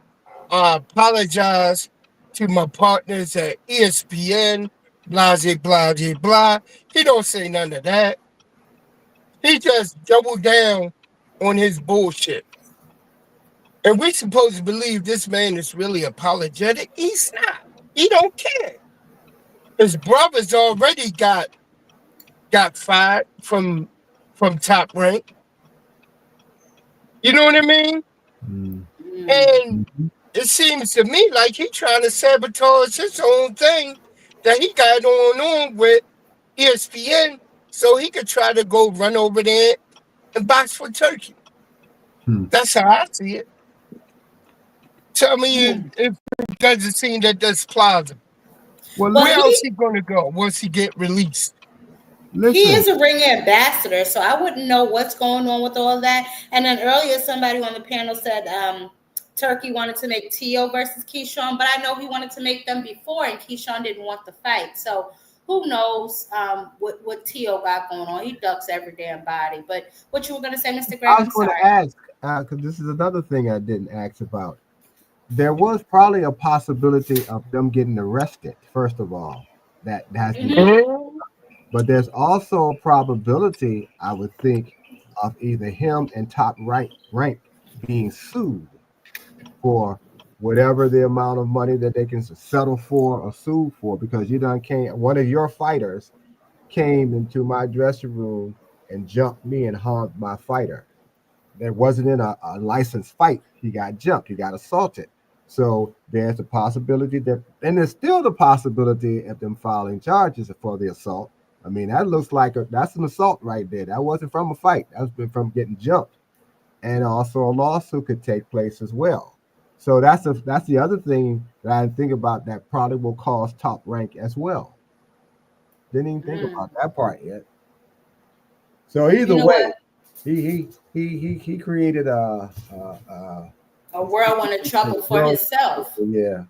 I apologize to my partners at ESPN, blah, blah, blah, blah. He don't say none of that. He just doubled down on his bullshit. And we supposed to believe this man is really apologetic. He's not. He don't care. His brothers already got fired from Top Rank. You know what I mean? And it seems to me like he trying to sabotage his own thing that he got on with ESPN so he could try to go run over there and box for Turkey. That's how I see it. Tell me if it doesn't seem that that's plausible. Well, Well, Where listen. else he gonna go once he get released? he Listen. is a ring ambassador, so I wouldn't know what's going on with all that. And then earlier, somebody on the panel said Turkey wanted to make Tio versus Keyshawn, but I know he wanted to make them before, and Keyshawn didn't want the fight. So who knows what Tio got going on? He ducks every damn body. But what you were gonna say, Mr. Greg? I was I'm going sorry. to ask, because this is another thing I didn't ask about. There was probably a possibility of them getting arrested, first of all. That has to be. Mhm. But there's also a probability, I would think, of either him and Top Rank being sued for whatever the amount of money that they can settle for or sue for, because you done came, one of your fighters came into my dressing room and jumped me and harmed my fighter. That wasn't in a licensed fight. He got jumped. He got assaulted. So there's a possibility that, and there's still the possibility of them filing charges for the assault. I mean, that looks like that's an assault right there. That wasn't from a fight. That's been from getting jumped, and also a lawsuit could take place as well. So that's the other thing that I think about that probably will cause Top Rank as well. Didn't even think about that part yet. So either You know way, what? he created A whirlwind of trouble for a himself. yeah.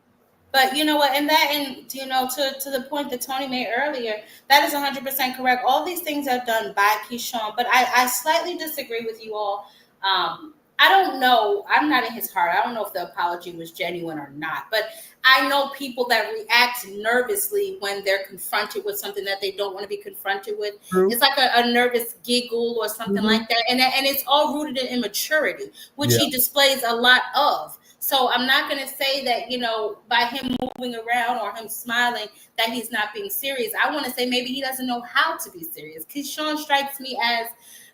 But you know what, and to the point that Tony made earlier, that is 100% correct. All these things are done by Keyshawn, but I slightly disagree with you all. I don't know. I'm not in his heart. I don't know if the apology was genuine or not. But I know people that react nervously when they're confronted with something that they don't want to be confronted with. True. It's like a nervous giggle or something like that, and it's all rooted in immaturity, which Yeah. he displays a lot of. So I'm not going to say that, by him moving around or him smiling, that he's not being serious. I want to say maybe he doesn't know how to be serious. Keyshawn strikes me as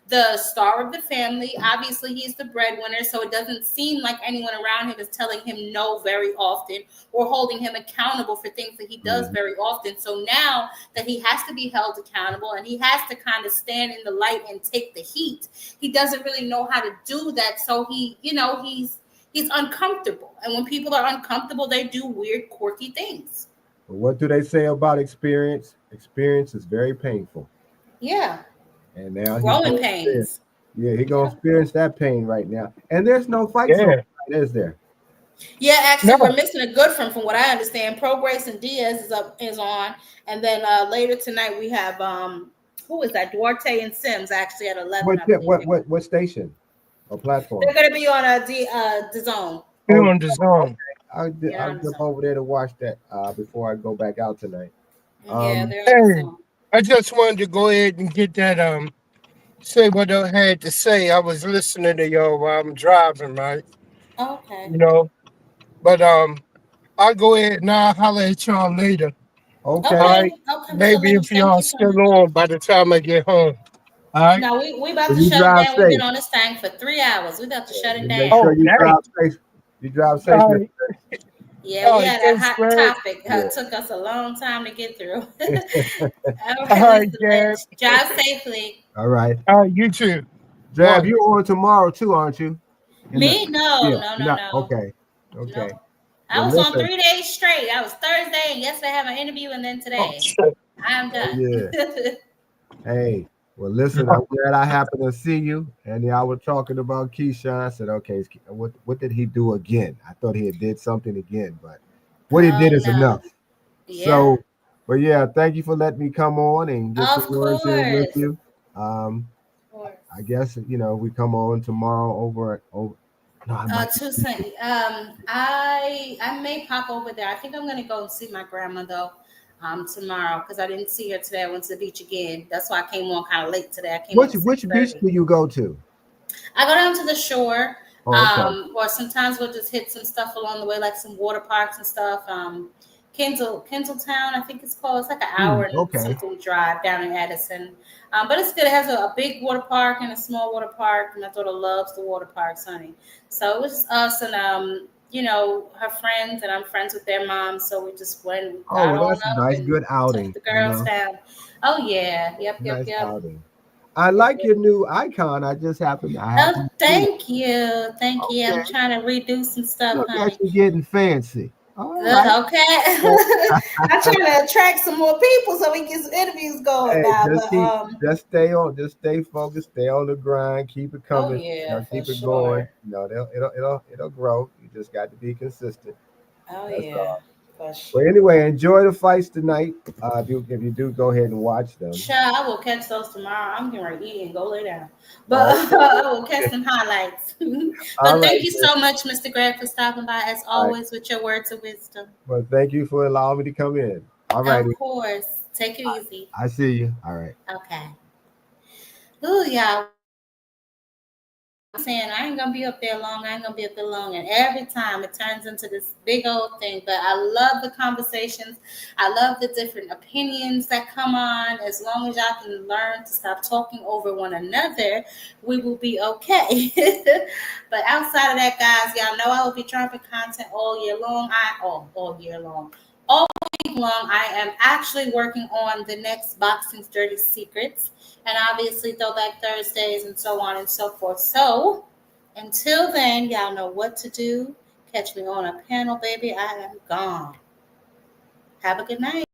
the star of the family. Obviously, he's the breadwinner, so it doesn't seem like anyone around him is telling him no very often or holding him accountable for things that he does very often. So now that he has to be held accountable and he has to kind of stand in the light and take the heat, he doesn't really know how to do that. So he's uncomfortable. And when people are uncomfortable, they do weird, quirky things. But what do they say about experience? Experience is very painful. Yeah. And now Growing pains. He's gonna experience that pain right now. And there's no fights on tonight, is there? Yeah, actually, we're missing a good friend from what I understand. Pro Grayson Diaz is on, and then later tonight we have who is that? Duarte and Sims actually at 11. What station or platform? They're gonna be on the Zone. Oh, on the Zone. I'll jump over there to watch that before I go back out tonight. Yeah, they're on the Hey, Zone. I just wanted to go ahead and get that say what I had to say. I was listening to y'all while I'm driving, right? Okay. You know, but I'll go ahead and I'll holler at y'all later. Okay. All right. Okay, Mr. Maybe Lynn, if thank y'all you so still much. on by the time I get home. All right. No, we about to You shut it drive down. We've been safe. on this thing for 3 hours. We about to shut it And down. make sure you dang. drive safe. You drive safe. All Mr. right. Yeah, All we right. had a Thanks, hot Greg. topic. It took us a long time to get through. All All right, right, Mr. Gab. Lynch. Drive safely. All right. All right, you too. Jab, One. you're on tomorrow too, aren't you? Me? No, Yeah. no, You're no, not. no. Okay. Okay. No. I Well, was on listen. 3 days straight. I was Thursday, and yesterday I had my interview, and then Oh, today. shit. I'm Oh done. yeah. Hey. Well, listen. I'm glad I happened to see you. And y'all were talking about Keyshawn. I said, okay, what did he do again? I thought he had did something again, but what he did is No. enough. Yeah. So, but yeah, thank you for letting me come on and get Of some words in with course. you. Of course. I guess we come on tomorrow over. No, I might. Tucson. I may pop over there. I think I'm gonna go and see my grandma though. Tomorrow because I didn't see her today. I went to the beach again. That's why I came on kind of late today. I came on at Which beach 6:30. do you go to? I go down to the shore, Oh, okay. or sometimes we'll just hit some stuff along the way, like some water parks and stuff. Kinseltown, I think it's called. It's like an hour and Okay. something drive down in Addison. But it's good. It has a big water park and a small water park. And my daughter loves the water parks, honey. So it was just us and her friends, and I'm friends with their moms. So we just went, we Oh, got well, on that's a up nice, and good took outing. the girls down. Oh yeah, yep. Nice outing. I like your new icon. I happened Oh, to see it. thank you. Thank you. I'm Okay. trying to redo some stuff, Look at honey. you getting fancy. All Good. right. Okay. I'm trying to attract some more people so we can get some interviews going Hey, now. But just stay focused, stay on the grind, keep it oh coming, yeah, for keep it going. sure. It'll grow. You just got to be consistent. Oh That's yeah, all. for Well, sure. anyway, enjoy the fights tonight. If you do, go ahead and watch them. Sure, I will catch those tomorrow. I'm getting ready to eat and go lay down. But Oh, I will catch some highlights. all But right, thank you then. so much, Mr. Greg, for stopping by as All right. always with your words of wisdom. Well, thank you for allowing me to come in. All righty. Of course. Take it easy. I see you. All right. Okay. Ooh, y'all. Saying I ain't gonna be up there long. I ain't gonna be up there long, and every time it turns into this big old thing. But I love the conversations. I love the different opinions that come on. As long as y'all can learn to stop talking over one another, we will be okay. But outside of that, guys, y'all know I will be dropping content all year long. All year long. All week long, I am actually working on the next Boxing's Dirty Secrets, and obviously Throwback Thursdays and so on and so forth. So until then, y'all know what to do. Catch me on a panel, baby. I am gone. Have a good night.